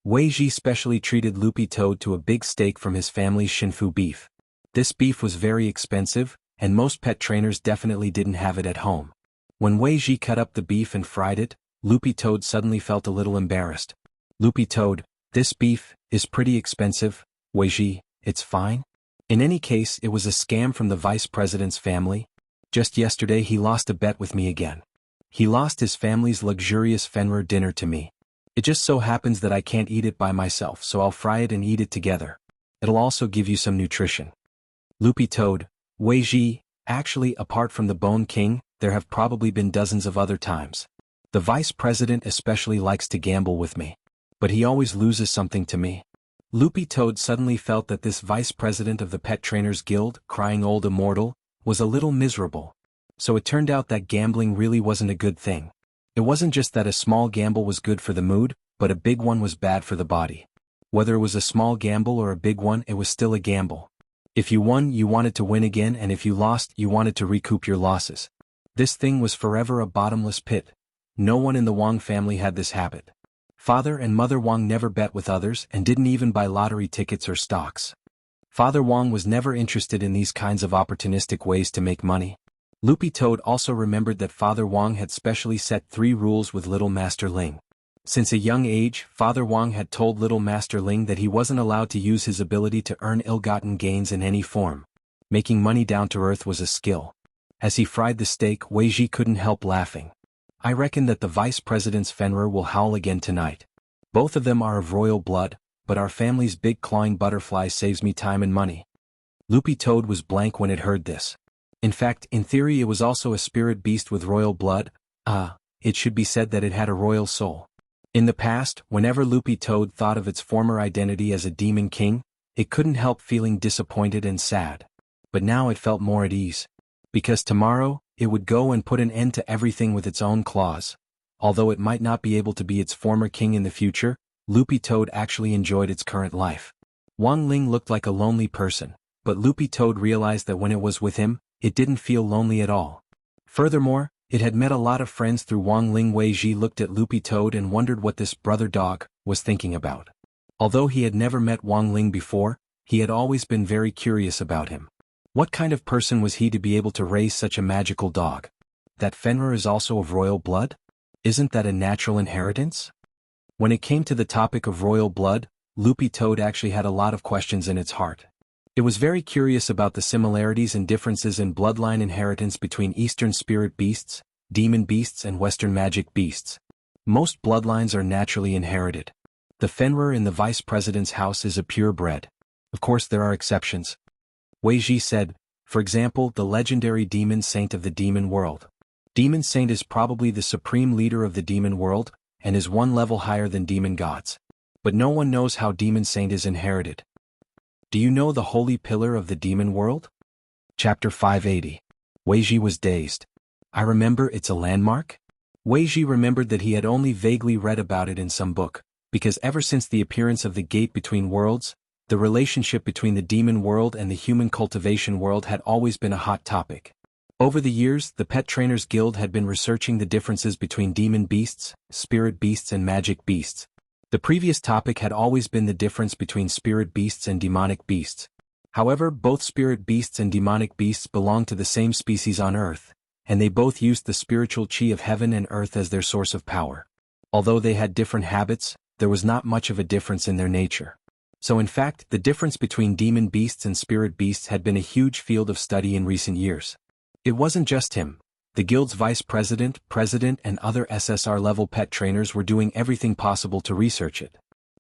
Wei Ji specially treated Loopy Toad to a big steak from his family's Xinfu beef. This beef was very expensive, and most pet trainers definitely didn't have it at home. When Wei Ji cut up the beef and fried it, Loopy Toad suddenly felt a little embarrassed. Loopy Toad, this beef is pretty expensive. Wei Ji, it's fine. In any case, it was a scam from the vice president's family. Just yesterday he lost a bet with me again. He lost his family's luxurious Fenrir dinner to me. It just so happens that I can't eat it by myself, so I'll fry it and eat it together. It'll also give you some nutrition. Loopy Toad, Wei Ji, actually apart from the Bone King, there have probably been dozens of other times. The vice president especially likes to gamble with me. But he always loses something to me. Loopy Toad suddenly felt that this vice president of the Pet Trainers Guild, crying old Immortal, was a little miserable. So it turned out that gambling really wasn't a good thing. It wasn't just that a small gamble was good for the mood, but a big one was bad for the body. Whether it was a small gamble or a big one, it was still a gamble. If you won, you wanted to win again, and if you lost, you wanted to recoup your losses. This thing was forever a bottomless pit. No one in the Wang family had this habit. Father and Mother Wang never bet with others and didn't even buy lottery tickets or stocks. Father Wang was never interested in these kinds of opportunistic ways to make money. Loopy Toad also remembered that Father Wang had specially set 3 rules with Little Master Ling. Since a young age, Father Wang had told Little Master Ling that he wasn't allowed to use his ability to earn ill-gotten gains in any form. Making money down to earth was a skill. As he fried the steak, Wei Ji couldn't help laughing. I reckon that the vice president's Fenrir will howl again tonight. Both of them are of royal blood, but our family's big clawing butterfly saves me time and money. Loopy Toad was blank when it heard this. In fact, in theory it was also a spirit beast with royal blood. It should be said that it had a royal soul. In the past, whenever Loopy Toad thought of its former identity as a demon king, it couldn't help feeling disappointed and sad. But now it felt more at ease. Because tomorrow, it would go and put an end to everything with its own claws. Although it might not be able to be its former king in the future, Loopy Toad actually enjoyed its current life. Wang Ling looked like a lonely person, but Loopy Toad realized that when it was with him, it didn't feel lonely at all. Furthermore, it had met a lot of friends through Wang Ling. Wei Ji looked at Loopy Toad and wondered what this brother dog was thinking about. Although he had never met Wang Ling before, he had always been very curious about him. What kind of person was he to be able to raise such a magical dog? That Fenrir is also of royal blood? Isn't that a natural inheritance? When it came to the topic of royal blood, Loopy Toad actually had a lot of questions in its heart. It was very curious about the similarities and differences in bloodline inheritance between Eastern spirit beasts, demon beasts and Western magic beasts. Most bloodlines are naturally inherited. The Fenrir in the vice president's house is a purebred. Of course there are exceptions. Wei Ji said, for example, the legendary demon saint of the demon world. Demon saint is probably the supreme leader of the demon world, and is one level higher than demon gods. But no one knows how demon saint is inherited. Do you know the holy pillar of the demon world? Chapter 580. Wei Ji was dazed. I remember it's a landmark? Wei Ji remembered that he had only vaguely read about it in some book, because ever since the appearance of the gate between worlds, the relationship between the demon world and the human cultivation world had always been a hot topic. Over the years, the Pet Trainers Guild had been researching the differences between demon beasts, spirit beasts and magic beasts. The previous topic had always been the difference between spirit beasts and demonic beasts. However, both spirit beasts and demonic beasts belong to the same species on Earth, and they both used the spiritual chi of heaven and earth as their source of power. Although they had different habits, there was not much of a difference in their nature. So in fact, the difference between demon beasts and spirit beasts had been a huge field of study in recent years. It wasn't just him. The guild's vice president, president and other SSR-level pet trainers were doing everything possible to research it.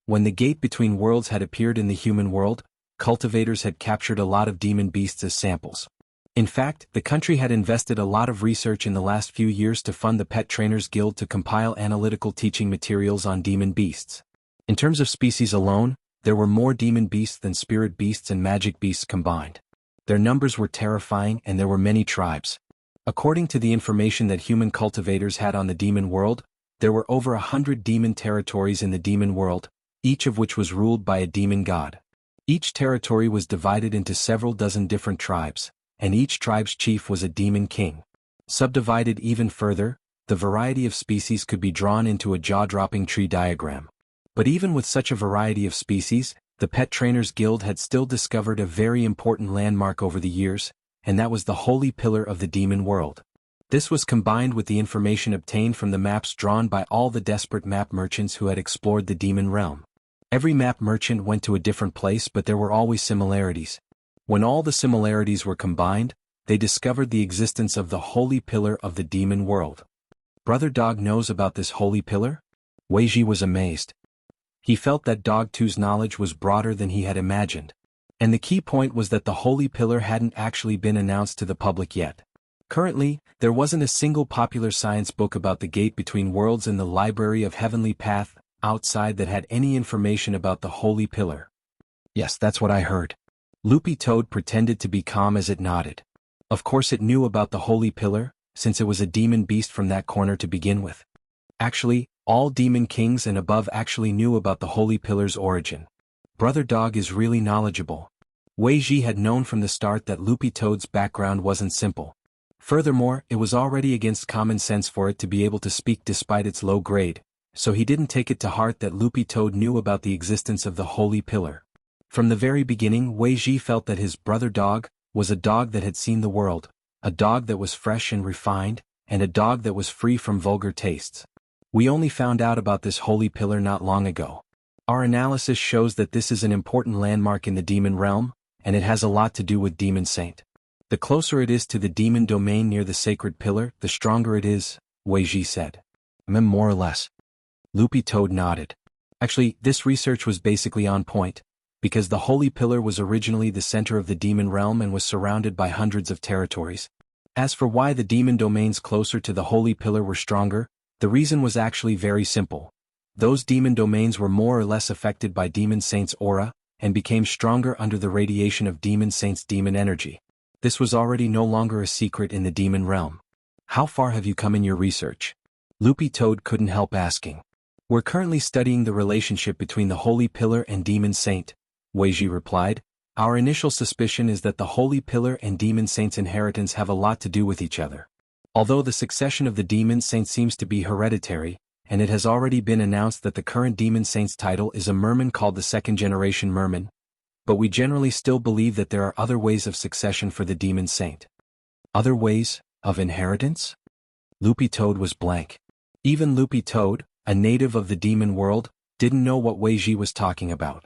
When the gate between worlds had appeared in the human world, cultivators had captured a lot of demon beasts as samples. In fact, the country had invested a lot of research in the last few years to fund the Pet Trainers Guild to compile analytical teaching materials on demon beasts. In terms of species alone, there were more demon beasts than spirit beasts and magic beasts combined. Their numbers were terrifying and there were many tribes. According to the information that human cultivators had on the demon world, there were over 100 demon territories in the demon world, each of which was ruled by a demon god. Each territory was divided into several dozen different tribes, and each tribe's chief was a demon king. Subdivided even further, the variety of species could be drawn into a jaw-dropping tree diagram. But even with such a variety of species, the Pet Trainers Guild had still discovered a very important landmark over the years, and that was the Holy Pillar of the Demon World. This was combined with the information obtained from the maps drawn by all the desperate map merchants who had explored the demon realm. Every map merchant went to a different place, but there were always similarities. When all the similarities were combined, they discovered the existence of the Holy Pillar of the Demon World. Brother Dog knows about this Holy Pillar? Wei Ji was amazed. He felt that Dog 2's knowledge was broader than he had imagined. And the key point was that the Holy Pillar hadn't actually been announced to the public yet. Currently, there wasn't a single popular science book about the gate between worlds in the Library of Heavenly Path outside that had any information about the Holy Pillar. Yes, that's what I heard. Loopy Toad pretended to be calm as it nodded. Of course it knew about the Holy Pillar, since it was a demon beast from that corner to begin with. Actually, all demon kings and above actually knew about the Holy Pillar's origin. Brother Dog is really knowledgeable. Wei Ji had known from the start that Loopy Toad's background wasn't simple. Furthermore, it was already against common sense for it to be able to speak despite its low grade, so he didn't take it to heart that Loopy Toad knew about the existence of the Holy Pillar. From the very beginning, Wei Ji felt that his brother Dog was a dog that had seen the world, a dog that was fresh and refined, and a dog that was free from vulgar tastes. We only found out about this Holy Pillar not long ago. Our analysis shows that this is an important landmark in the demon realm, and it has a lot to do with Demon Saint. The closer it is to the demon domain near the sacred pillar, the stronger it is, Wei Ji said. More or less. Loopy Toad nodded. Actually, this research was basically on point, because the Holy Pillar was originally the center of the demon realm and was surrounded by hundreds of territories. As for why the demon domains closer to the Holy Pillar were stronger, the reason was actually very simple. Those demon domains were more or less affected by Demon Saint's aura, and became stronger under the radiation of Demon Saint's demon energy. This was already no longer a secret in the demon realm. How far have you come in your research? Loopy Toad couldn't help asking. We're currently studying the relationship between the Holy Pillar and Demon Saint, Wei Ji replied. Our initial suspicion is that the Holy Pillar and Demon Saint's inheritance have a lot to do with each other. Although the succession of the Demon Saint seems to be hereditary, and it has already been announced that the current Demon Saint's title is a merman called the second-generation merman, but we generally still believe that there are other ways of succession for the Demon Saint. Other ways of inheritance? Loopy Toad was blank. Even Loopy Toad, a native of the demon world, didn't know what Wei Ji was talking about.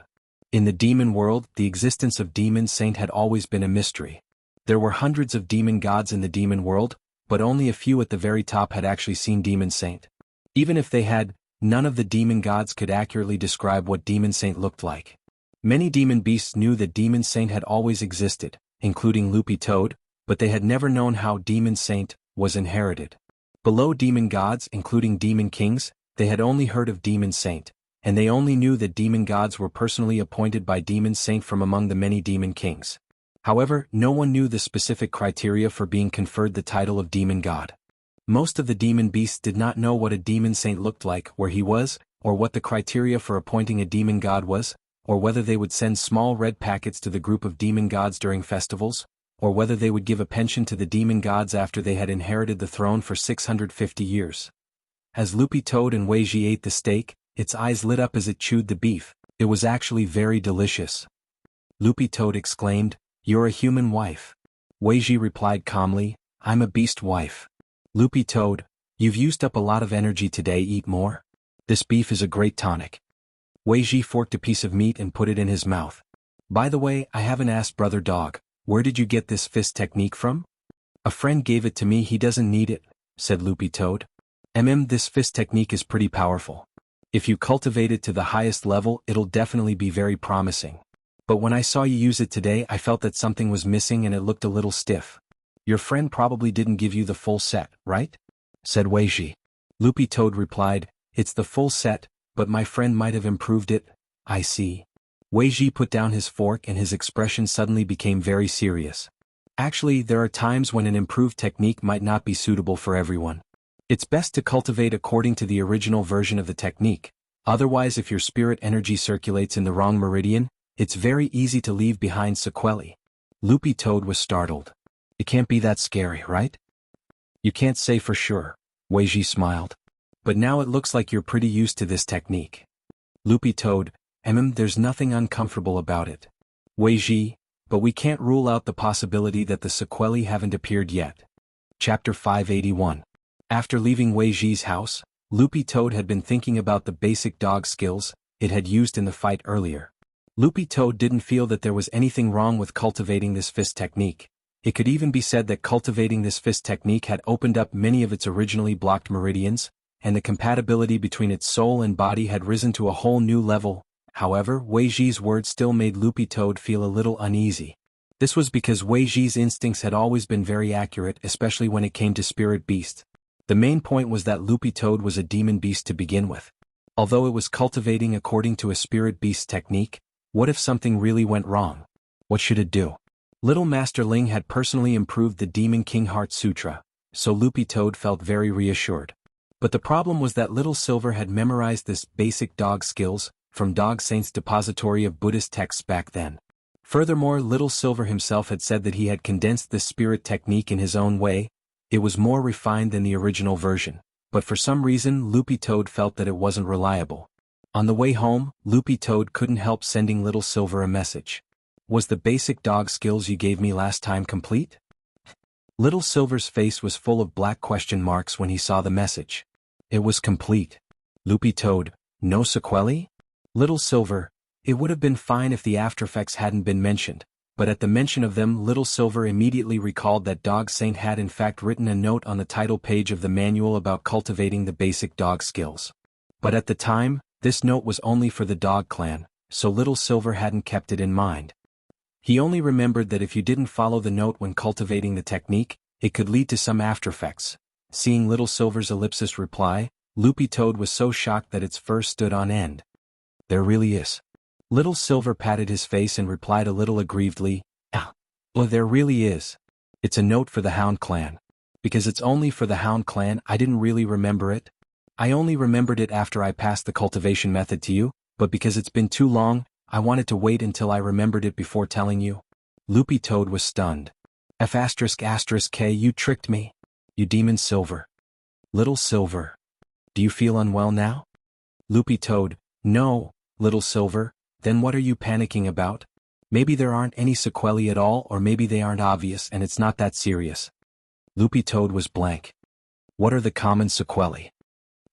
In the demon world, the existence of Demon Saint had always been a mystery. There were hundreds of demon gods in the demon world, but only a few at the very top had actually seen Demon Saint. Even if they had, none of the demon gods could accurately describe what Demon Saint looked like. Many demon beasts knew that Demon Saint had always existed, including Loopy Toad, but they had never known how Demon Saint was inherited. Below demon gods, including demon kings, they had only heard of Demon Saint, and they only knew that demon gods were personally appointed by Demon Saint from among the many demon kings. However, no one knew the specific criteria for being conferred the title of demon god. Most of the demon beasts did not know what a Demon Saint looked like, where he was, or what the criteria for appointing a demon god was, or whether they would send small red packets to the group of demon gods during festivals, or whether they would give a pension to the demon gods after they had inherited the throne for 650 years. As Loopy Toad and Wei Ji ate the steak, its eyes lit up as it chewed the beef. It was actually very delicious. Loopy Toad exclaimed, "You're a human wife." Wei Ji replied calmly, "I'm a beast wife." Loopy Toad, "You've used up a lot of energy today, eat more. This beef is a great tonic." Wei Ji forked a piece of meat and put it in his mouth. "By the way, I haven't asked Brother Dog, where did you get this fist technique from?" "A friend gave it to me, he doesn't need it," said Loopy Toad. This fist technique is pretty powerful. If you cultivate it to the highest level, it'll definitely be very promising. But when I saw you use it today, I felt that something was missing and it looked a little stiff. Your friend probably didn't give you the full set, right?" said Wei Ji. Loopy Toad replied, "It's the full set, but my friend might have improved it, I see. Wei Ji put down his fork and his expression suddenly became very serious. Actually, there are times when an improved technique might not be suitable for everyone. It's best to cultivate according to the original version of the technique, otherwise if your spirit energy circulates in the wrong meridian, it's very easy to leave behind sequelae. Loopy Toad was startled. It can't be that scary, right? You can't say for sure, Wei Ji smiled. But now it looks like you're pretty used to this technique. Loopy Toad, there's nothing uncomfortable about it. Wei Ji, but we can't rule out the possibility that the sequelae haven't appeared yet. Chapter 581. After leaving Wei Ji's house, Loopy Toad had been thinking about the basic dog skills it had used in the fight earlier. Loopy Toad didn't feel that there was anything wrong with cultivating this fist technique. It could even be said that cultivating this fist technique had opened up many of its originally blocked meridians, and the compatibility between its soul and body had risen to a whole new level. However, Wei Ji's words still made Loopy Toad feel a little uneasy. This was because Wei Ji's instincts had always been very accurate, especially when it came to spirit beasts. The main point was that Loopy Toad was a demon beast to begin with. Although it was cultivating according to a spirit beast technique, what if something really went wrong? What should it do? Little Master Ling had personally improved the Demon King Heart Sutra, so Loopy Toad felt very reassured. But the problem was that Little Silver had memorized this basic dog skills from Dog Saint's depository of Buddhist texts back then. Furthermore, Little Silver himself had said that he had condensed this spirit technique in his own way. It was more refined than the original version, but for some reason Loopy Toad felt that it wasn't reliable. On the way home, Loopy Toad couldn't help sending Little Silver a message. Was the basic dog skills you gave me last time complete? Little Silver's face was full of black question marks when he saw the message. It was complete. Loopy Toad, no sequelae? Little Silver, it would have been fine if the aftereffects hadn't been mentioned, but at the mention of them Little Silver immediately recalled that Dog Saint had in fact written a note on the title page of the manual about cultivating the basic dog skills. But at the time, this note was only for the dog clan, so Little Silver hadn't kept it in mind. He only remembered that if you didn't follow the note when cultivating the technique, it could lead to some aftereffects. Seeing Little Silver's ellipsis reply, Loopy Toad was so shocked that its fur stood on end. There really is. Little Silver patted his face and replied a little aggrievedly, well, there really is. It's a note for the Hound clan. Because it's only for the Hound clan, I didn't really remember it. I only remembered it after I passed the cultivation method to you, but because it's been too long, I wanted to wait until I remembered it before telling you. Loopy Toad was stunned. F***K, you tricked me. You demon Silver. Little Silver. Do you feel unwell now? Loopy Toad, no, Little Silver, then what are you panicking about? Maybe there aren't any sequelae at all, or maybe they aren't obvious and it's not that serious. Loopy Toad was blank. What are the common sequelae?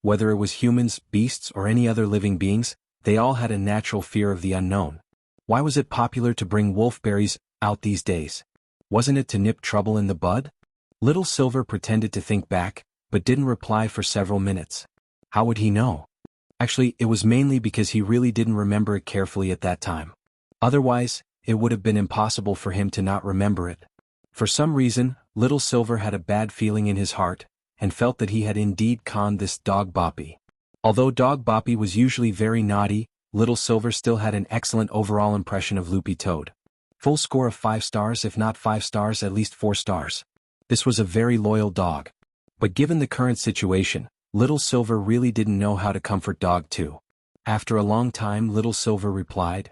Whether it was humans, beasts, or any other living beings, they all had a natural fear of the unknown. Why was it popular to bring wolfberries out these days? Wasn't it to nip trouble in the bud? Little Silver pretended to think back, but didn't reply for several minutes. How would he know? Actually, it was mainly because he really didn't remember it carefully at that time. Otherwise, it would have been impossible for him to not remember it. For some reason, Little Silver had a bad feeling in his heart, and felt that he had indeed conned this Dog Boppy. Although Dog Boppy was usually very naughty, Little Silver still had an excellent overall impression of Loopy Toad. Full score of 5 stars, if not 5 stars, at least 4 stars. This was a very loyal dog. But given the current situation, Little Silver really didn't know how to comfort Dog 2. After a long time, Little Silver replied,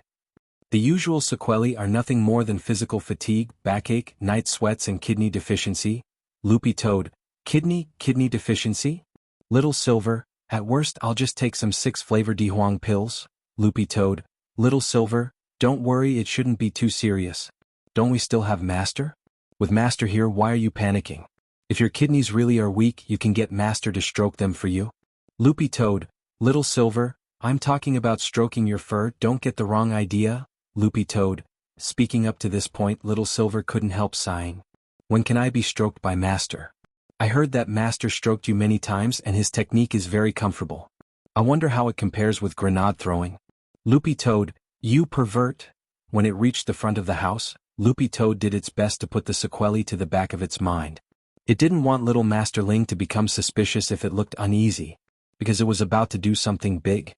the usual sequelae are nothing more than physical fatigue, backache, night sweats and kidney deficiency. Loopy Toad, kidney deficiency? Little Silver, at worst I'll just take some 6-flavor Dihuang pills. Loopy Toad, Little Silver, don't worry, it shouldn't be too serious. Don't we still have Master? With Master here, why are you panicking? If your kidneys really are weak, you can get Master to stroke them for you. Loopy Toad, Little Silver, I'm talking about stroking your fur, don't get the wrong idea. Loopy Toad, speaking up to this point, Little Silver couldn't help sighing. When can I be stroked by Master? I heard that Master stroked you many times and his technique is very comfortable. I wonder how it compares with grenade throwing. Loopy Toad, you pervert. When it reached the front of the house, Loopy Toad did its best to put the sequelae to the back of its mind. It didn't want little Master Ling to become suspicious if it looked uneasy, because it was about to do something big.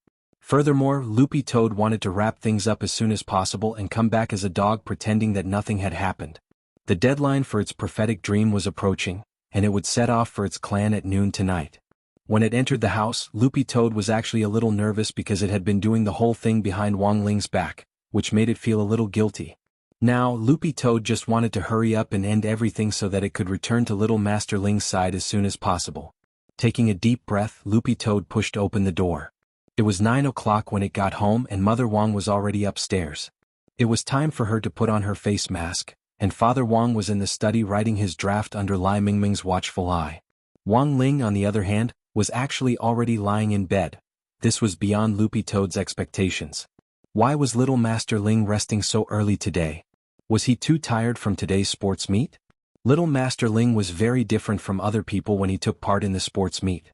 Furthermore, Loopy Toad wanted to wrap things up as soon as possible and come back as a dog pretending that nothing had happened. The deadline for its prophetic dream was approaching, and it would set off for its clan at noon tonight. When it entered the house, Loopy Toad was actually a little nervous because it had been doing the whole thing behind Wang Ling's back, which made it feel a little guilty. Now, Loopy Toad just wanted to hurry up and end everything so that it could return to Little Master Ling's side as soon as possible. Taking a deep breath, Loopy Toad pushed open the door. It was 9 o'clock when it got home and Mother Wang was already upstairs. It was time for her to put on her face mask, and Father Wang was in the study writing his draft under Lai Mingming's watchful eye. Wang Ling, on the other hand, was actually already lying in bed. This was beyond Loopy Toad's expectations. Why was Little Master Ling resting so early today? Was he too tired from today's sports meet? Little Master Ling was very different from other people when he took part in the sports meet.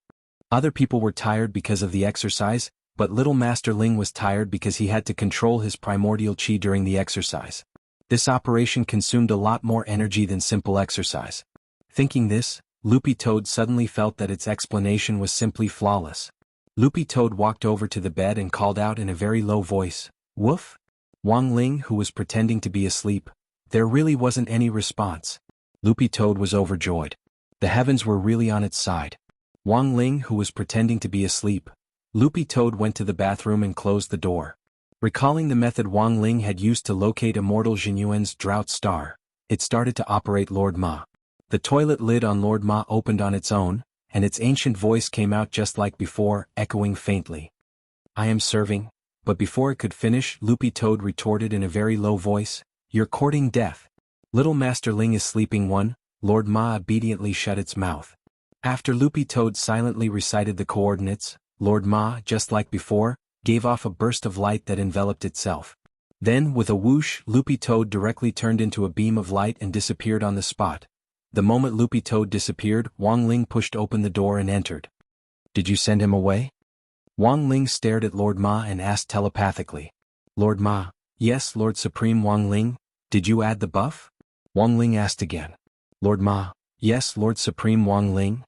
Other people were tired because of the exercise, but Little Master Ling was tired because he had to control his primordial chi during the exercise. This operation consumed a lot more energy than simple exercise. Thinking this, Loopy Toad suddenly felt that its explanation was simply flawless. Loopy Toad walked over to the bed and called out in a very low voice, "Woof?" Wang Ling, who was pretending to be asleep, there really wasn't any response. Loopy Toad was overjoyed. The heavens were really on its side. Wang Ling, who was pretending to be asleep, Loopy Toad went to the bathroom and closed the door. Recalling the method Wang Ling had used to locate Immortal Xuanhuan's drought star, it started to operate Lord Ma. The toilet lid on Lord Ma opened on its own, and its ancient voice came out just like before, echoing faintly. "I am serving," but before it could finish, Loopy Toad retorted in a very low voice, "You're courting death." "Little Master Ling is sleeping one," Lord Ma obediently shut its mouth. After Loopy Toad silently recited the coordinates, Lord Ma, just like before, gave off a burst of light that enveloped itself. Then, with a whoosh, Loopy Toad directly turned into a beam of light and disappeared on the spot. The moment Loopy Toad disappeared, Wang Ling pushed open the door and entered. "Did you send him away?" Wang Ling stared at Lord Ma and asked telepathically. Lord Ma, "Yes, Lord Supreme Wang Ling, did you add the buff?" Wang Ling asked again. Lord Ma, "Yes, Lord Supreme Wang Ling."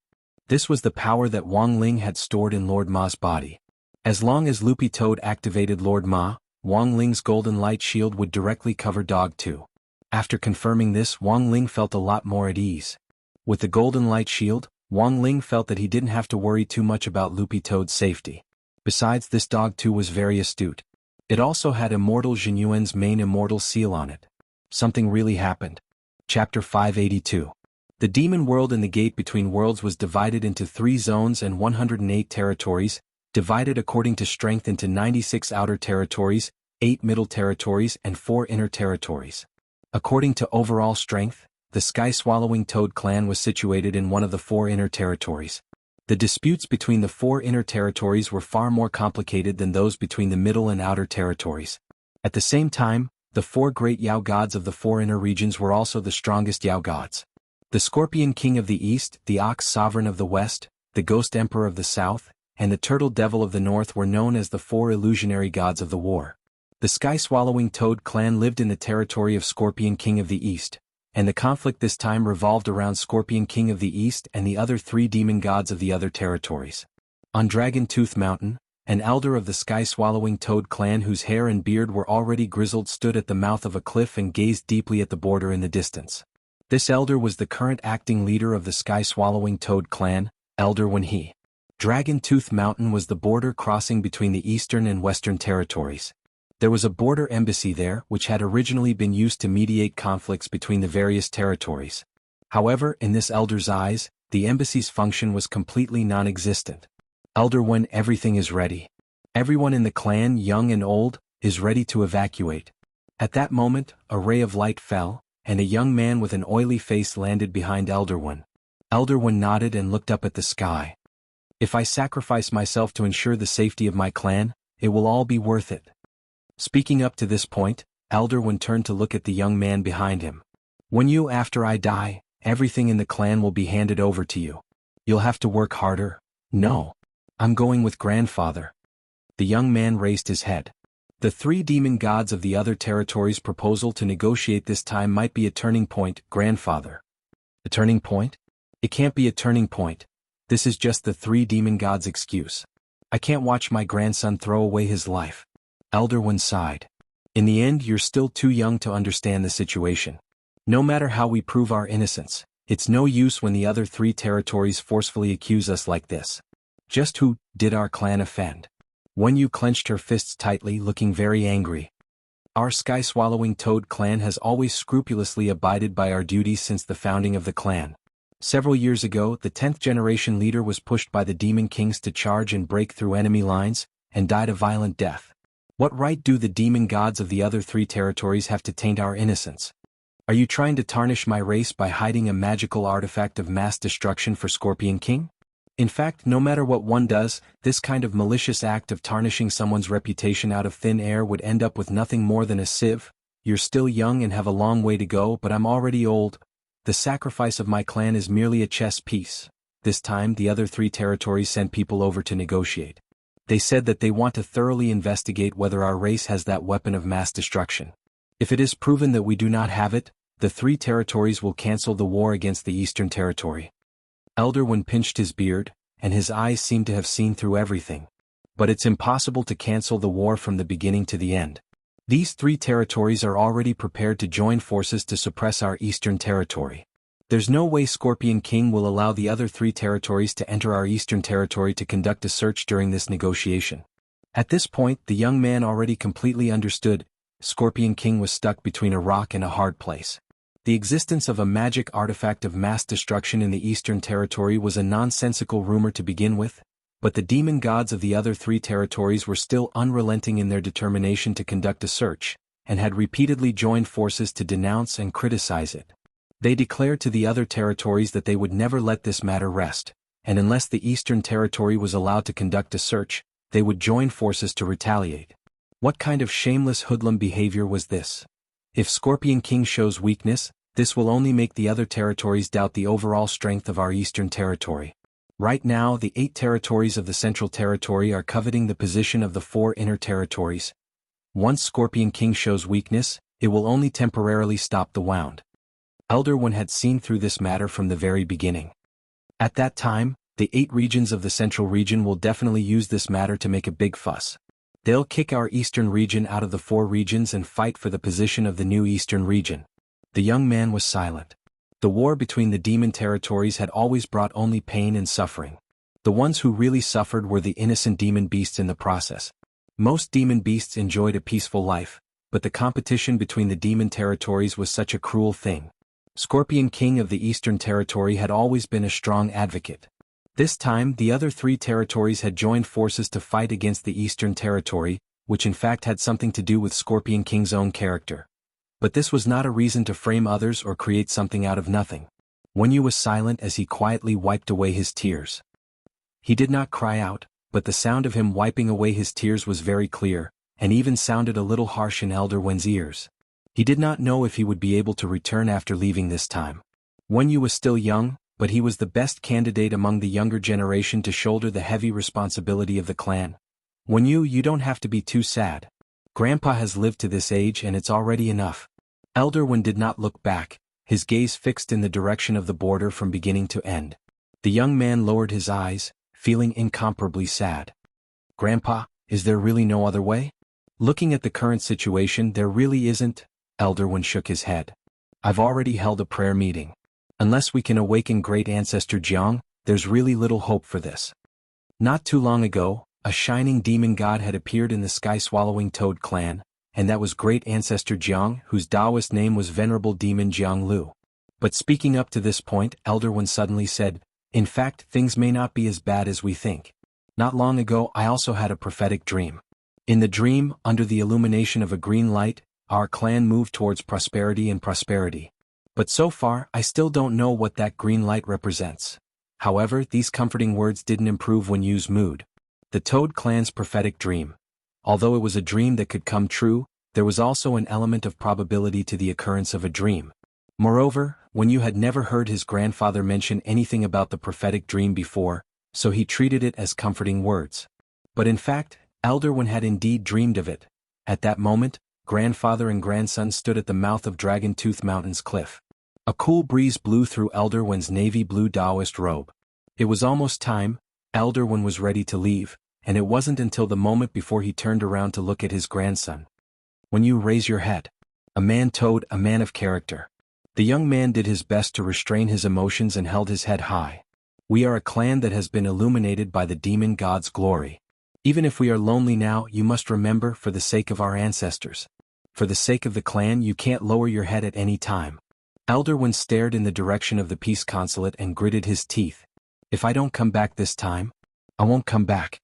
This was the power that Wang Ling had stored in Lord Ma's body. As long as Loopy Toad activated Lord Ma, Wang Ling's golden light shield would directly cover Dog 2. After confirming this, Wang Ling felt a lot more at ease. With the golden light shield, Wang Ling felt that he didn't have to worry too much about Loopy Toad's safety. Besides, this Dog 2 was very astute. It also had Immortal Xuanhuan's main immortal seal on it. Something really happened. Chapter 582. The demon world and the gate between worlds was divided into 3 zones and 108 territories, divided according to strength into 96 outer territories, 8 middle territories and 4 inner territories. According to overall strength, the sky-swallowing toad clan was situated in one of the 4 inner territories. The disputes between the 4 inner territories were far more complicated than those between the middle and outer territories. At the same time, the 4 great Yao gods of the 4 inner regions were also the strongest Yao gods. The Scorpion King of the East, the Ox Sovereign of the West, the Ghost Emperor of the South, and the Turtle Devil of the North were known as the 4 illusionary gods of the war. The sky-swallowing toad clan lived in the territory of Scorpion King of the East, and the conflict this time revolved around Scorpion King of the East and the other 3 demon gods of the other territories. On Dragon Tooth Mountain, an elder of the sky-swallowing toad clan whose hair and beard were already grizzled stood at the mouth of a cliff and gazed deeply at the border in the distance. This elder was the current acting leader of the sky-swallowing toad clan, Elder Wenhe. Dragon Tooth Mountain was the border crossing between the eastern and western territories. There was a border embassy there which had originally been used to mediate conflicts between the various territories. However, in this elder's eyes, the embassy's function was completely non-existent. Elder Wen, everything is ready. Everyone in the clan, young and old, is ready to evacuate. At that moment, a ray of light fell, and a young man with an oily face landed behind Elder Wen. Elder Wen nodded and looked up at the sky. "If I sacrifice myself to ensure the safety of my clan, it will all be worth it." Speaking up to this point, Elder Wen turned to look at the young man behind him. After I die, everything in the clan will be handed over to you. You'll have to work harder." "No. I'm going with grandfather." The young man raised his head. The 3 demon gods of the other territories' proposal to negotiate this time might be a turning point, grandfather. A turning point? It can't be a turning point. This is just the 3 demon gods' excuse. I can't watch my grandson throw away his life. Elder Wen sighed. In the end, you're still too young to understand the situation. No matter how we prove our innocence, it's no use when the other 3 territories forcefully accuse us like this. Just who did our clan offend? Wen Yu clenched her fists tightly, looking very angry. Our sky-swallowing toad clan has always scrupulously abided by our duties since the founding of the clan. Several years ago, the 10th generation leader was pushed by the demon kings to charge and break through enemy lines, and died a violent death. What right do the demon gods of the other 3 territories have to taint our innocence? Are you trying to tarnish my race by hiding a magical artifact of mass destruction for Scorpion King? In fact, no matter what one does, this kind of malicious act of tarnishing someone's reputation out of thin air would end up with nothing more than a sieve. You're still young and have a long way to go, but I'm already old. The sacrifice of my clan is merely a chess piece. This time, the other 3 territories sent people over to negotiate. They said that they want to thoroughly investigate whether our race has that weapon of mass destruction. If it is proven that we do not have it, the 3 territories will cancel the war against the Eastern Territory. Elder Wen pinched his beard, and his eyes seemed to have seen through everything. But it's impossible to cancel the war from the beginning to the end. These 3 territories are already prepared to join forces to suppress our Eastern Territory. There's no way Scorpion King will allow the other 3 territories to enter our Eastern Territory to conduct a search during this negotiation. At this point, the young man already completely understood. Scorpion King was stuck between a rock and a hard place. The existence of a magic artifact of mass destruction in the Eastern Territory was a nonsensical rumor to begin with, but the demon gods of the other 3 territories were still unrelenting in their determination to conduct a search, and had repeatedly joined forces to denounce and criticize it. They declared to the other territories that they would never let this matter rest, and unless the Eastern Territory was allowed to conduct a search, they would join forces to retaliate. What kind of shameless hoodlum behavior was this? If Scorpion King shows weakness, this will only make the other territories doubt the overall strength of our Eastern Territory. Right now, the 8 territories of the Central Territory are coveting the position of the 4 inner territories. Once Scorpion King shows weakness, it will only temporarily stop the wound. Elder Wen had seen through this matter from the very beginning. At that time, the 8 regions of the Central region will definitely use this matter to make a big fuss. They'll kick our Eastern region out of the 4 regions and fight for the position of the new Eastern region. The young man was silent. The war between the demon territories had always brought only pain and suffering. The ones who really suffered were the innocent demon beasts in the process. Most demon beasts enjoyed a peaceful life, but the competition between the demon territories was such a cruel thing. Scorpion King of the Eastern Territory had always been a strong advocate. This time, the other 3 territories had joined forces to fight against the Eastern Territory, which in fact had something to do with Scorpion King's own character. But this was not a reason to frame others or create something out of nothing. Wen Yu was silent as he quietly wiped away his tears. He did not cry out, but the sound of him wiping away his tears was very clear, and even sounded a little harsh in Elder Wen's ears. He did not know if he would be able to return after leaving this time. Wen Yu was still young, but he was the best candidate among the younger generation to shoulder the heavy responsibility of the clan. Wen Yu, you don't have to be too sad. Grandpa has lived to this age and it's already enough. Elder Wen did not look back, his gaze fixed in the direction of the border from beginning to end. The young man lowered his eyes, feeling incomparably sad. Grandpa, is there really no other way? Looking at the current situation, there really isn't. Elder Wen shook his head. I've already held a prayer meeting. Unless we can awaken great ancestor Jiang, there's really little hope for this. Not too long ago, a shining demon god had appeared in the sky-swallowing toad clan, and that was great ancestor Jiang, whose Taoist name was Venerable Demon Jianglu. But speaking up to this point, Elder Wen suddenly said, in fact, things may not be as bad as we think. Not long ago, I also had a prophetic dream. In the dream, under the illumination of a green light, our clan moved towards prosperity and prosperity. But so far, I still don't know what that green light represents. However, these comforting words didn't improve Wen Yu's mood. The Toad clan's prophetic dream. Although it was a dream that could come true, there was also an element of probability to the occurrence of a dream. Moreover, Wen Yu had never heard his grandfather mention anything about the prophetic dream before, so he treated it as comforting words. But in fact, Elder Wen had indeed dreamed of it. At that moment, grandfather and grandson stood at the mouth of Dragon Tooth Mountain's cliff. A cool breeze blew through Elder Wen's navy blue Taoist robe. It was almost time. Elder Wen was ready to leave, and it wasn't until the moment before he turned around to look at his grandson. "When you raise your head." A man toad, a man of character. The young man did his best to restrain his emotions and held his head high. "We are a clan that has been illuminated by the demon god's glory. Even if we are lonely now, you must remember, for the sake of our ancestors. For the sake of the clan, you can't lower your head at any time." Elderwin stared in the direction of the peace consulate and gritted his teeth. "If I don't come back this time, I won't come back."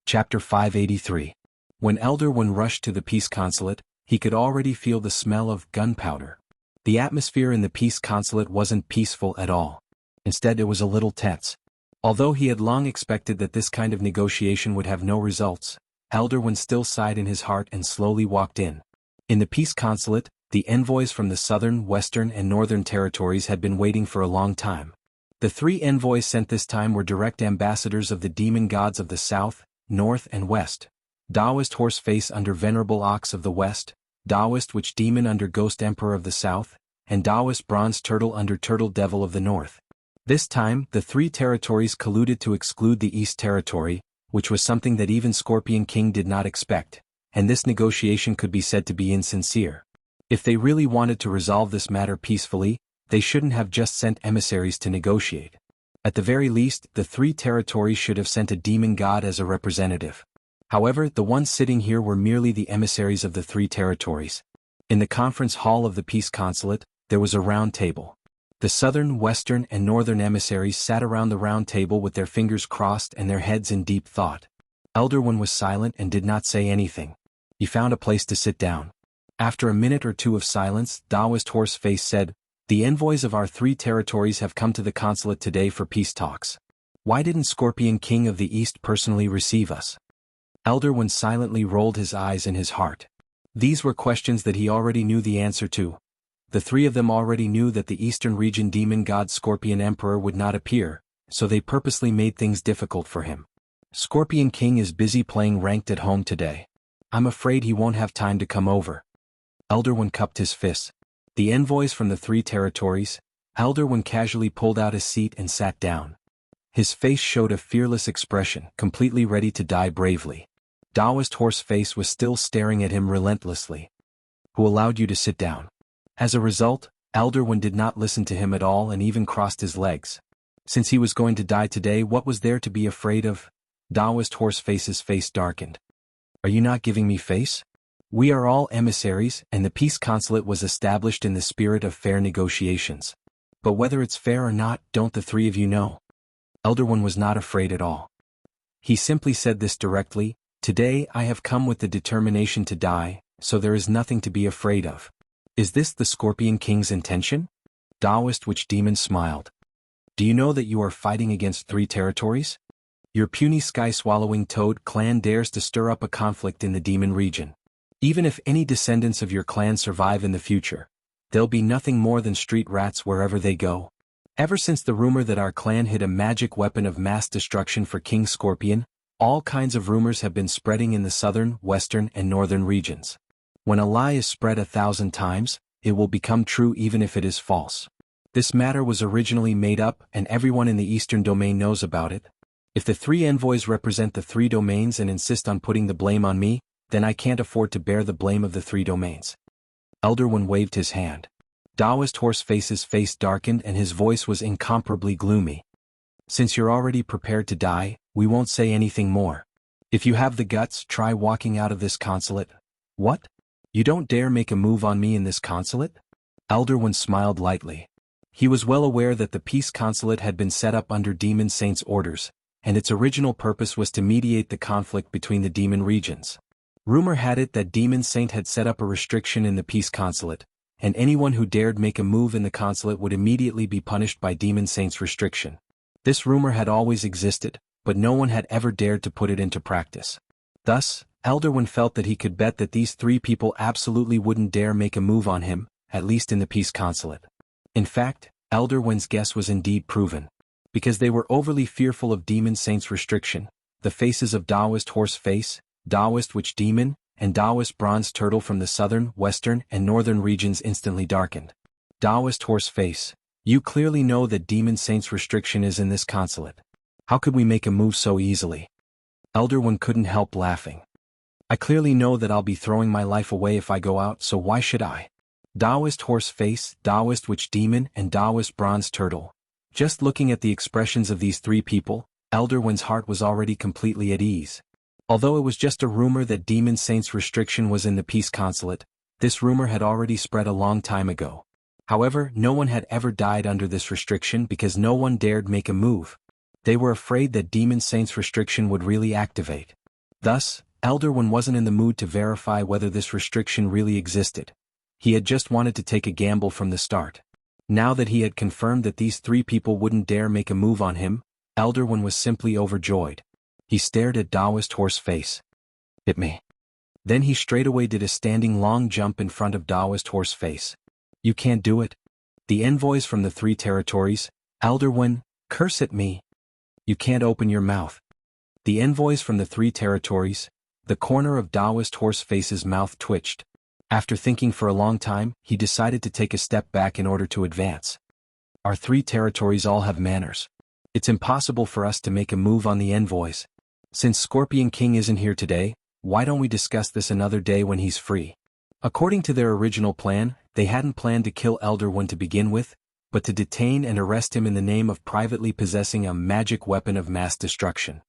Chapter 583. When Elderwin rushed to the peace consulate, he could already feel the smell of gunpowder. The atmosphere in the peace consulate wasn't peaceful at all. Instead, it was a little tense. Although he had long expected that this kind of negotiation would have no results, Elderwin still sighed in his heart and slowly walked in. In the peace consulate, the envoys from the southern, western, and northern territories had been waiting for a long time. The 3 envoys sent this time were direct ambassadors of the demon gods of the south, north, and west. Taoist Horseface under Venerable Ox of the west, Taoist Witch Demon under Ghost Emperor of the south, and Taoist Bronze Turtle under Turtle Devil of the north. This time, the 3 territories colluded to exclude the East Territory, which was something that even Scorpion King did not expect, and this negotiation could be said to be insincere. If they really wanted to resolve this matter peacefully, they shouldn't have just sent emissaries to negotiate. At the very least, the 3 territories should have sent a demon god as a representative. However, the ones sitting here were merely the emissaries of the 3 territories. In the conference hall of the peace consulate, there was a round table. The southern, western, and northern emissaries sat around the round table with their fingers crossed and their heads in deep thought. Elderwin was silent and did not say anything. He found a place to sit down. After a minute or two of silence, Taoist Horseface said, "The envoys of our 3 territories have come to the consulate today for peace talks. Why didn't Scorpion King of the East personally receive us?" Elderwin silently rolled his eyes in his heart. These were questions that he already knew the answer to. The 3 of them already knew that the eastern region demon god Scorpion Emperor would not appear, so they purposely made things difficult for him. "Scorpion King is busy playing ranked at home today. I'm afraid he won't have time to come over." Elderwin cupped his fists. The envoys from the 3 territories, Elderwin casually pulled out his seat and sat down. His face showed a fearless expression, completely ready to die bravely. Taoist Horseface was still staring at him relentlessly. "Who allowed you to sit down?" As a result, Elderwin did not listen to him at all and even crossed his legs. Since he was going to die today, what was there to be afraid of? Taoist Horseface's face darkened. "Are you not giving me face? We are all emissaries, and the peace consulate was established in the spirit of fair negotiations. But whether it's fair or not, don't the 3 of you know?" Elderwin was not afraid at all. He simply said this directly, "Today I have come with the determination to die, so there is nothing to be afraid of." "Is this the Scorpion King's intention?" Taoist Witch Demon smiled. "Do you know that you are fighting against 3 territories? Your puny sky-swallowing toad clan dares to stir up a conflict in the demon region. Even if any descendants of your clan survive in the future, they'll be nothing more than street rats wherever they go. Ever since the rumor that our clan hid a magic weapon of mass destruction for King Scorpion, all kinds of rumors have been spreading in the southern, western, and northern regions. When a lie is spread 1,000 times, it will become true even if it is false. This matter was originally made up and everyone in the eastern domain knows about it. If the 3 envoys represent the 3 domains and insist on putting the blame on me, then I can't afford to bear the blame of the 3 domains." Elderwin waved his hand. Taoist Horseface's face darkened and his voice was incomparably gloomy. "Since you're already prepared to die, we won't say anything more. If you have the guts, try walking out of this consulate." "What? You don't dare make a move on me in this consulate?" Elderwin smiled lightly. He was well aware that the peace consulate had been set up under Demon Saint's orders, and its original purpose was to mediate the conflict between the demon regions. Rumor had it that Demon Saint had set up a restriction in the peace consulate, and anyone who dared make a move in the consulate would immediately be punished by Demon Saint's restriction. This rumor had always existed, but no one had ever dared to put it into practice. Thus, Elderwin felt that he could bet that these 3 people absolutely wouldn't dare make a move on him, at least in the peace consulate. In fact, Elderwin's guess was indeed proven. Because they were overly fearful of Demon Saint's restriction, the faces of Taoist Horseface, Taoist Witch Demon, and Taoist Bronze Turtle from the southern, western, and northern regions instantly darkened. "Taoist Horseface, you clearly know that Demon Saint's restriction is in this consulate. How could we make a move so easily?" Elder One couldn't help laughing. I clearly know that I'll be throwing my life away if I go out, so why should I? Taoist horse face, Taoist witch demon, and Taoist bronze turtle. Just looking at the expressions of these three people, Elder One's heart was already completely at ease. Although it was just a rumor that Demon Saint's restriction was in the peace consulate, this rumor had already spread a long time ago. However, no one had ever died under this restriction because no one dared make a move. They were afraid that Demon Saint's restriction would really activate. Thus, Elder One wasn't in the mood to verify whether this restriction really existed. He had just wanted to take a gamble from the start. Now that he had confirmed that these three people wouldn't dare make a move on him, Elder One was simply overjoyed. He stared at Taoist horse face. Hit me. Then he straightaway did a standing long jump in front of Taoist horse face. You can't do it. The envoys from the three territories, Elder One, curse at me. You can't open your mouth. The envoys from the three territories, the corner of Taoist horse face's mouth twitched. After thinking for a long time, he decided to take a step back in order to advance. Our three territories all have manners. It's impossible for us to make a move on the envoys. Since Scorpion King isn't here today, why don't we discuss this another day when he's free? According to their original plan, they hadn't planned to kill Elder One to begin with, but to detain and arrest him in the name of privately possessing a magic weapon of mass destruction.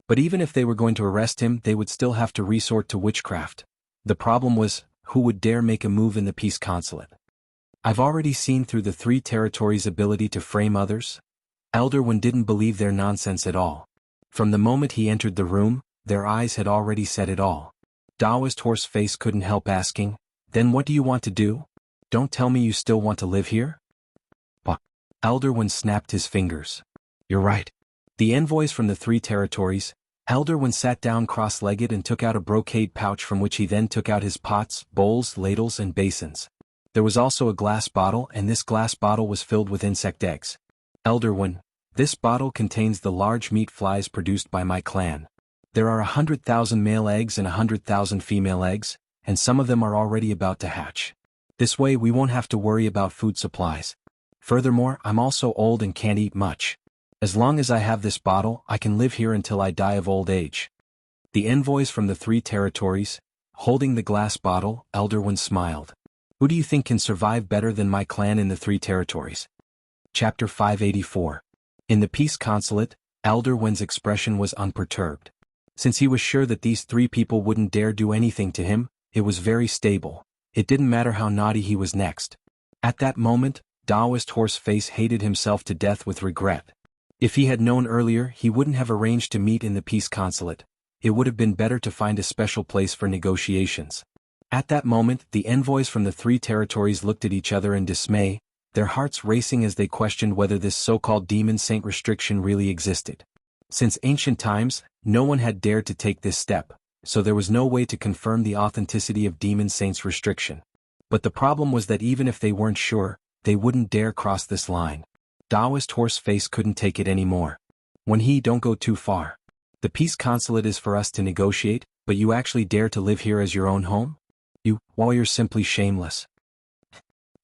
But even if they were going to arrest him, they would still have to resort to witchcraft. The problem was, who would dare make a move in the peace consulate? I've already seen through the three territories' ability to frame others. Elder One didn't believe their nonsense at all. From the moment he entered the room, their eyes had already said it all. Taoist horse face couldn't help asking, then what do you want to do? Don't tell me you still want to live here? But Elder One snapped his fingers. You're right. The envoys from the three territories, Elder One sat down cross-legged and took out a brocade pouch from which he then took out his pots, bowls, ladles, and basins. There was also a glass bottle, and this glass bottle was filled with insect eggs. Elder One, this bottle contains the large meat flies produced by my clan. There are 100,000 male eggs and 100,000 female eggs, and some of them are already about to hatch. This way we won't have to worry about food supplies. Furthermore, I'm also old and can't eat much. As long as I have this bottle, I can live here until I die of old age. The envoys from the three territories, holding the glass bottle, Elder One smiled. Who do you think can survive better than my clan in the three territories? Chapter 584. In the peace consulate, Elder One's expression was unperturbed. Since he was sure that these three people wouldn't dare do anything to him, it was very stable. It didn't matter how naughty he was next. At that moment, Taoist horse face hated himself to death with regret. If he had known earlier, he wouldn't have arranged to meet in the peace consulate. It would have been better to find a special place for negotiations. At that moment, the envoys from the three territories looked at each other in dismay, their hearts racing as they questioned whether this so-called Demon Saint restriction really existed. Since ancient times, no one had dared to take this step, so there was no way to confirm the authenticity of Demon Saint's restriction. But the problem was that even if they weren't sure, they wouldn't dare cross this line. Taoist horse face couldn't take it anymore. Don't go too far. The peace consulate is for us to negotiate, but you actually dare to live here as your own home? You're simply shameless.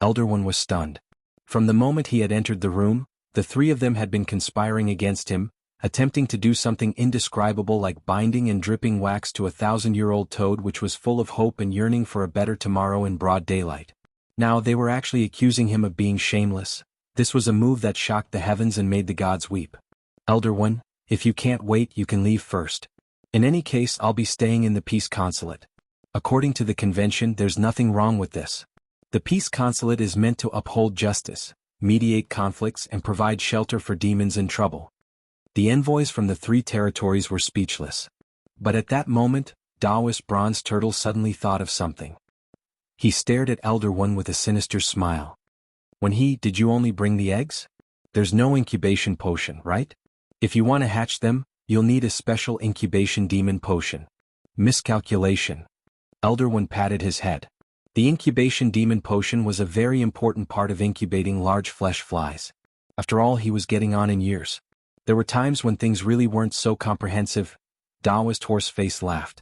Elder One was stunned. From the moment he had entered the room, the three of them had been conspiring against him, attempting to do something indescribable like binding and dripping wax to a 1,000-year-old toad which was full of hope and yearning for a better tomorrow in broad daylight. Now they were actually accusing him of being shameless. This was a move that shocked the heavens and made the gods weep. Elder One, if you can't wait, you can leave first. In any case, I'll be staying in the peace consulate. According to the convention, there's nothing wrong with this. The peace consulate is meant to uphold justice, mediate conflicts, and provide shelter for demons in trouble. The envoys from the three territories were speechless. But at that moment, Taoist bronze turtle suddenly thought of something. He stared at Elder One with a sinister smile. Did you only bring the eggs? There's no incubation potion, right? If you want to hatch them, you'll need a special incubation demon potion. Miscalculation. Elder One patted his head. The incubation demon potion was a very important part of incubating large flesh flies. After all, he was getting on in years. There were times when things really weren't so comprehensive. Taoist horse face laughed.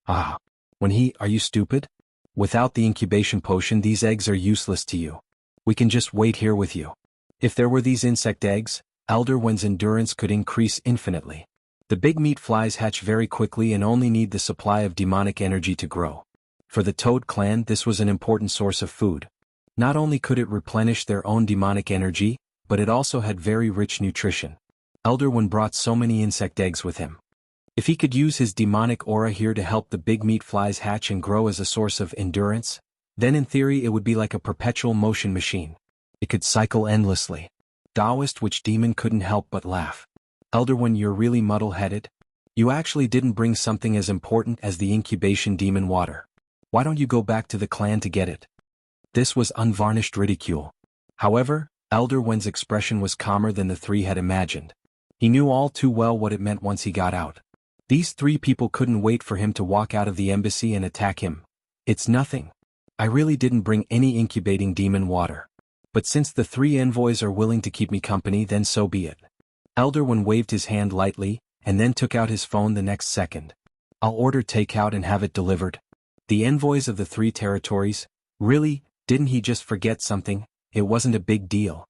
Are you stupid? Without the incubation potion, these eggs are useless to you. We can just wait here with you. If there were these insect eggs, Elder One's endurance could increase infinitely. The big meat flies hatch very quickly and only need the supply of demonic energy to grow. For the Toad clan, this was an important source of food. Not only could it replenish their own demonic energy, but it also had very rich nutrition. Elder One brought so many insect eggs with him. If he could use his demonic aura here to help the big meat flies hatch and grow as a source of endurance, then in theory it would be like a perpetual motion machine. It could cycle endlessly. Taoist Witch Demon couldn't help but laugh. Elder One, you're really muddle-headed. You actually didn't bring something as important as the incubation demon water. Why don't you go back to the clan to get it? This was unvarnished ridicule. However, Elder One's expression was calmer than the three had imagined. He knew all too well what it meant once he got out. These three people couldn't wait for him to walk out of the embassy and attack him. It's nothing. I really didn't bring any incubating demon water. But since the three envoys are willing to keep me company, then so be it. Elder One waved his hand lightly, and then took out his phone the next second. I'll order takeout and have it delivered. The envoys of the three territories? Really, didn't he just forget something? It wasn't a big deal.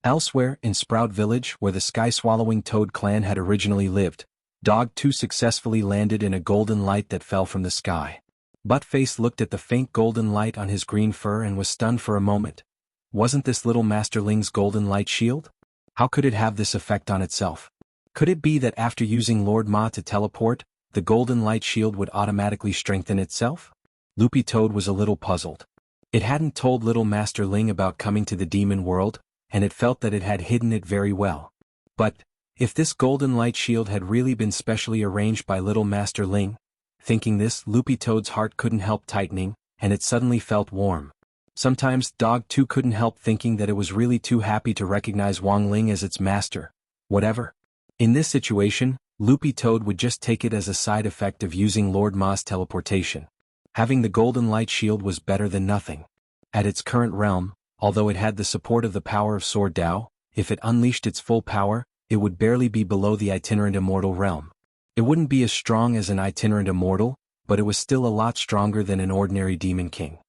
Elsewhere, in Sprout Village, where the sky-swallowing Toad clan had originally lived, Dog 2 successfully landed in a golden light that fell from the sky. Buttface looked at the faint golden light on his green fur and was stunned for a moment. Wasn't this little masterling's golden light shield? How could it have this effect on itself? Could it be that after using Lord Ma to teleport, the golden light shield would automatically strengthen itself? Loopy Toad was a little puzzled. It hadn't told little Master Ling about coming to the demon world, and it felt that it had hidden it very well. But, if this golden light shield had really been specially arranged by little Master Ling, thinking this, Loopy Toad's heart couldn't help tightening, and it suddenly felt warm. Sometimes Dog 2 couldn't help thinking that it was really too happy to recognize Wang Ling as its master. Whatever. In this situation, Loopy Toad would just take it as a side effect of using Lord Ma's teleportation. Having the golden light shield was better than nothing. At its current realm, although it had the support of the power of Sword Dao, if it unleashed its full power, it would barely be below the itinerant immortal realm. It wouldn't be as strong as an itinerant immortal, but it was still a lot stronger than an ordinary demon king.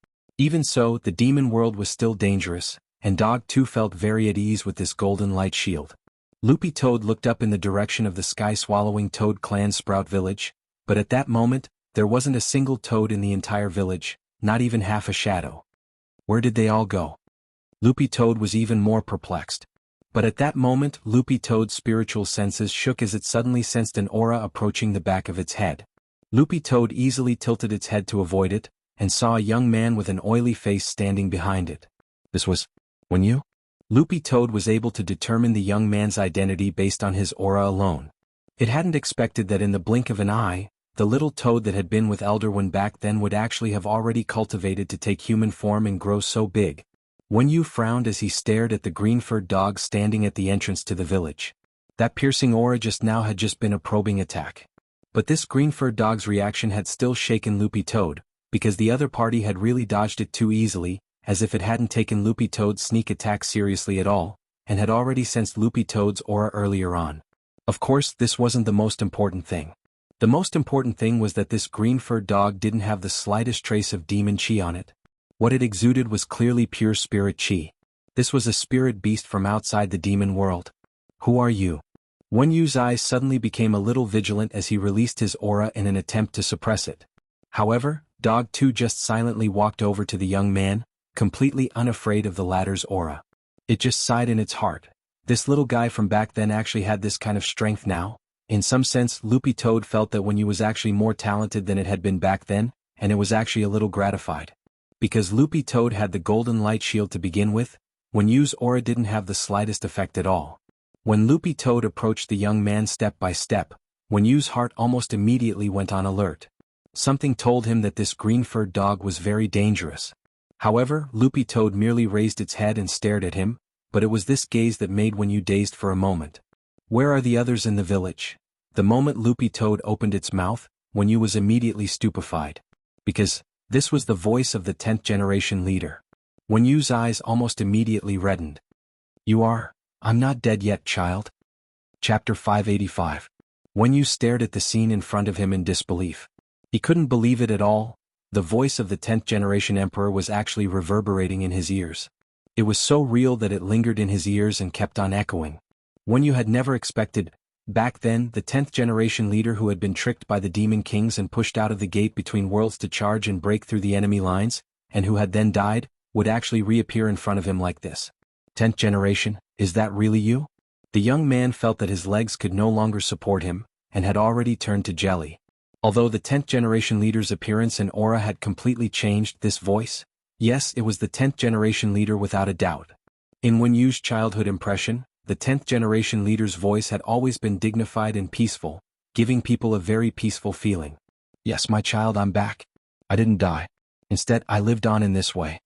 Even so, the demon world was still dangerous, and Dog 2 felt very at ease with this golden light shield. Loopy Toad looked up in the direction of the sky-swallowing Toad clan Sprout Village, but at that moment, there wasn't a single toad in the entire village, not even half a shadow. Where did they all go? Loopy Toad was even more perplexed. But at that moment, Loopy Toad's spiritual senses shook as it suddenly sensed an aura approaching the back of its head. Loopy Toad easily tilted its head to avoid it, and saw a young man with an oily face standing behind it. This was Wen Yu? Loopy Toad was able to determine the young man's identity based on his aura alone. It hadn't expected that in the blink of an eye, the little toad that had been with Elder One back then would actually have already cultivated to take human form and grow so big. Wen Yu frowned as he stared at the green-furred dog standing at the entrance to the village. That piercing aura just now had just been a probing attack. But this green-furred dog's reaction had still shaken Loopy Toad, because the other party had really dodged it too easily, as if it hadn't taken Loopy Toad's sneak attack seriously at all, and had already sensed Loopy Toad's aura earlier on. Of course, this wasn't the most important thing. The most important thing was that this green-furred dog didn't have the slightest trace of demon chi on it. What it exuded was clearly pure spirit chi. This was a spirit beast from outside the demon world. Who are you? Wen Yu's eyes suddenly became a little vigilant as he released his aura in an attempt to suppress it. However, Dog 2 just silently walked over to the young man, completely unafraid of the latter's aura. It just sighed in its heart. This little guy from back then actually had this kind of strength now? In some sense, Loopy Toad felt that Wen Yu was actually more talented than it had been back then, and it was actually a little gratified. Because Loopy Toad had the golden light shield to begin with, Wen Yu's aura didn't have the slightest effect at all. When Loopy Toad approached the young man step by step, Wen Yu's heart almost immediately went on alert. Something told him that this green-furred dog was very dangerous. However, Loopy Toad merely raised its head and stared at him, but it was this gaze that made Wen Yu dazed for a moment. Where are the others in the village? The moment Loopy Toad opened its mouth, Wen Yu was immediately stupefied. Because this was the voice of the 10th generation leader. Wen Yu's eyes almost immediately reddened. I'm not dead yet, child. Chapter 585. Wen Yu stared at the scene in front of him in disbelief. He couldn't believe it at all. The voice of the 10th generation emperor was actually reverberating in his ears. It was so real that it lingered in his ears and kept on echoing. Wen Yu had never expected Back then, the 10th generation leader who had been tricked by the demon kings and pushed out of the gate between worlds to charge and break through the enemy lines, and who had then died, would actually reappear in front of him like this. 10th generation, is that really you? The young man felt that his legs could no longer support him, and had already turned to jelly. Although the 10th generation leader's appearance and aura had completely changed, this voice? Yes, it was the 10th generation leader without a doubt. In Wen Yu's childhood impression, the 10th generation leader's voice had always been dignified and peaceful, giving people a very peaceful feeling. Yes, my child, I'm back. I didn't die. Instead, I lived on in this way.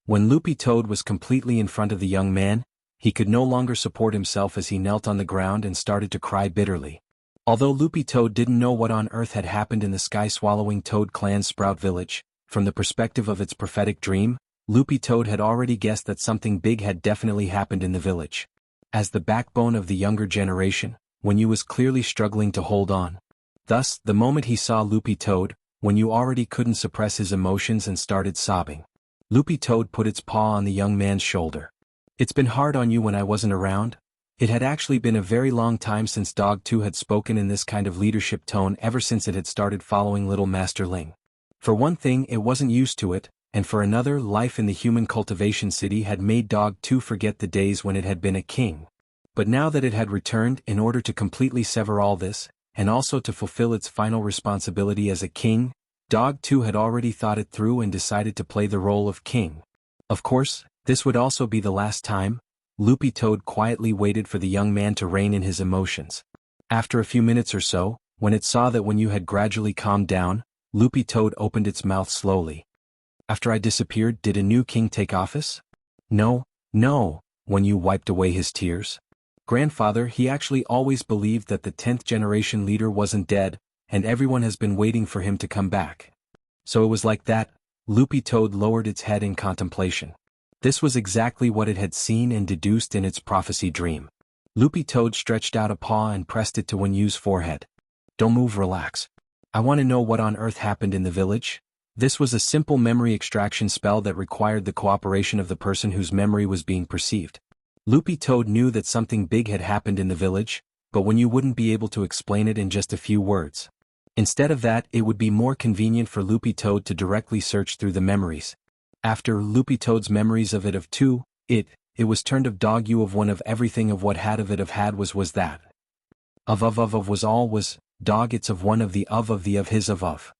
When Loopy Toad was completely in front of the young man, he could no longer support himself as he knelt on the ground and started to cry bitterly. Although Loopy Toad didn't know what on earth had happened in the sky-swallowing Toad clan's Sprout Village, from the perspective of its prophetic dream, Loopy Toad had already guessed that something big had definitely happened in the village. As the backbone of the younger generation, Wen Yu was clearly struggling to hold on. Thus, the moment he saw Loopy Toad, Wen Yu already couldn't suppress his emotions and started sobbing. Loopy Toad put its paw on the young man's shoulder. It's been hard on you when I wasn't around? It had actually been a very long time since Dog 2 had spoken in this kind of leadership tone ever since it had started following Little Master Ling. For one thing, it wasn't used to it, and for another, life in the human cultivation city had made Dog 2 forget the days when it had been a king. But now that it had returned in order to completely sever all this, and also to fulfill its final responsibility as a king, Dog 2 had already thought it through and decided to play the role of king. Of course, this would also be the last time. Loopy Toad quietly waited for the young man to rein in his emotions. After a few minutes or so, when it saw that Wen Yu had gradually calmed down, Loopy Toad opened its mouth slowly. After I disappeared, did a new king take office? No, Wen Yu wiped away his tears. Grandfather, he actually always believed that the 10th generation leader wasn't dead, and everyone has been waiting for him to come back. So it was like that. Loopy Toad lowered its head in contemplation. This was exactly what it had seen and deduced in its prophecy dream. Loopy Toad stretched out a paw and pressed it to Wen Yu's forehead. Don't move, relax. I want to know what on earth happened in the village. This was a simple memory extraction spell that required the cooperation of the person whose memory was being perceived. Loopy Toad knew that something big had happened in the village, but Wen Yu wouldn't be able to explain it in just a few words. Instead of that, it would be more convenient for Loopy Toad to directly search through the memories. After Loopy Toad's memories of it of two, it was turned of Dog U of one of everything of what had of it of had was that. Of was all was, Dog it's of one of the of his of.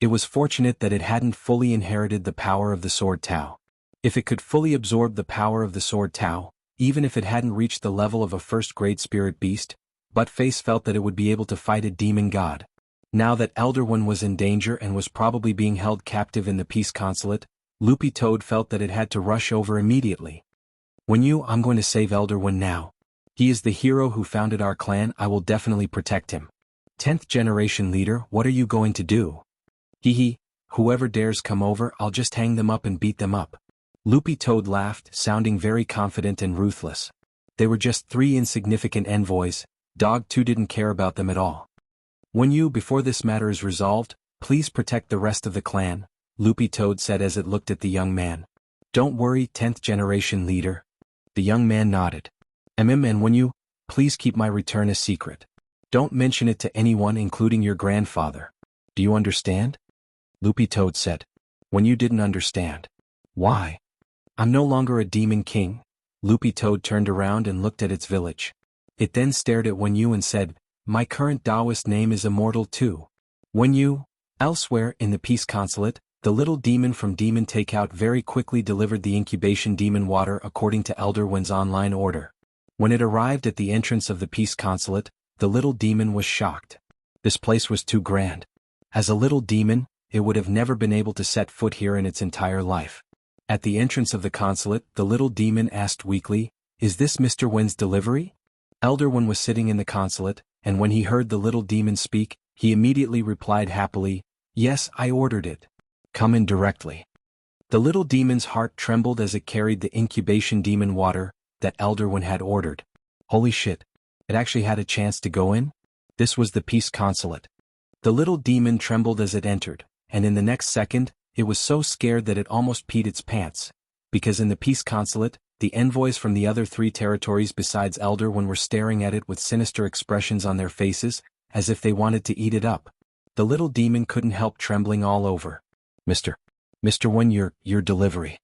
It was fortunate that it hadn't fully inherited the power of the Sword Tao. If it could fully absorb the power of the Sword Tao, even if it hadn't reached the level of a first-grade spirit beast, Buttface felt that it would be able to fight a demon god. Now that Elder One was in danger and was probably being held captive in the Peace Consulate, Loopy Toad felt that it had to rush over immediately. Wen Yu, I'm going to save Elder One now. He is the hero who founded our clan, I will definitely protect him. 10th generation leader, what are you going to do? Hee, whoever dares come over, I'll just hang them up and beat them up. Loopy Toad laughed, sounding very confident and ruthless. They were just 3 insignificant envoys, Dog 2 didn't care about them at all. Wen Yu, before this matter is resolved, please protect the rest of the clan, Loopy Toad said as it looked at the young man. Don't worry, 10th generation leader. The young man nodded. And Wen Yu, please keep my return a secret. Don't mention it to anyone including your grandfather. Do you understand? Loopy Toad said. Wen Yu didn't understand. Why? I'm no longer a demon king. Loopy Toad turned around and looked at its village. It then stared at Wen Yu and said, my current Taoist name is Immortal too. Wen Yu. Elsewhere in the Peace Consulate, the little demon from Demon Takeout very quickly delivered the incubation demon water according to Elder Wen's online order. When it arrived at the entrance of the Peace Consulate, the little demon was shocked. This place was too grand. As a little demon, it would have never been able to set foot here in its entire life. At the entrance of the consulate, the little demon asked weakly, is this Mr. Wen's delivery? Elder Wen was sitting in the consulate, and when he heard the little demon speak, he immediately replied happily, yes, I ordered it. Come in directly. The little demon's heart trembled as it carried the incubation demon water that Elder Wen had ordered. Holy shit. It actually had a chance to go in? This was the Peace Consulate. The little demon trembled as it entered, and in the next second, it was so scared that it almost peed its pants, because in the Peace Consulate, The envoys from the other 3 territories besides Elder One were staring at it with sinister expressions on their faces, as if they wanted to eat it up. The little demon couldn't help trembling all over. Mr. One, your delivery.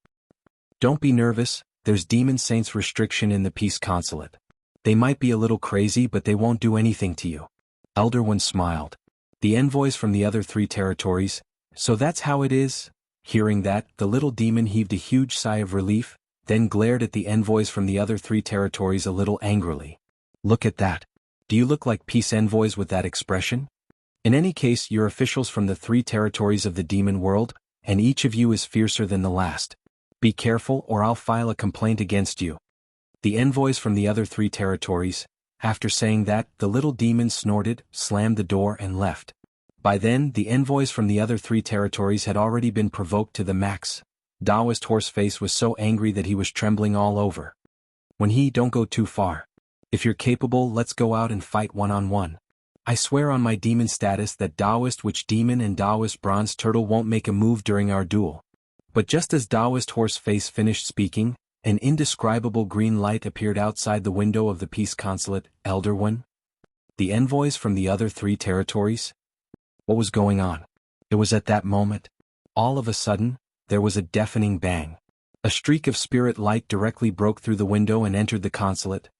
Don't be nervous, there's Demon Saints restriction in the peace consulate. They might be a little crazy but they won't do anything to you. Elder One smiled. The envoys from the other 3 territories, so that's how it is? Hearing that, the little demon heaved a huge sigh of relief, then glared at the envoys from the other 3 territories a little angrily. Look at that. Do you look like peace envoys with that expression? In any case, you're officials from the 3 territories of the demon world, and each of you is fiercer than the last. Be careful or I'll file a complaint against you. The envoys from the other 3 territories, after saying that, the little demon snorted, slammed the door and left. By then, the envoys from the other 3 territories had already been provoked to the max. Taoist Horseface was so angry that he was trembling all over. Don't go too far. If you're capable, let's go out and fight one-on-one. I swear on my demon status that Taoist Witch Demon and Taoist Bronze Turtle won't make a move during our duel. But just as Taoist Horseface finished speaking, an indescribable green light appeared outside the window of the peace consulate. Elder One? The envoys from the other 3 territories? What was going on? It was at that moment. All of a sudden, there was a deafening bang. A streak of spirit light directly broke through the window and entered the consulate.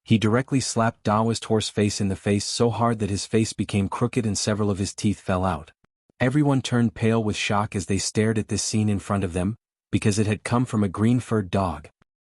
He directly slapped Taoist Horseface in the face so hard that his face became crooked and several of his teeth fell out. Everyone turned pale with shock as they stared at this scene in front of them, because it had come from a green-furred dog.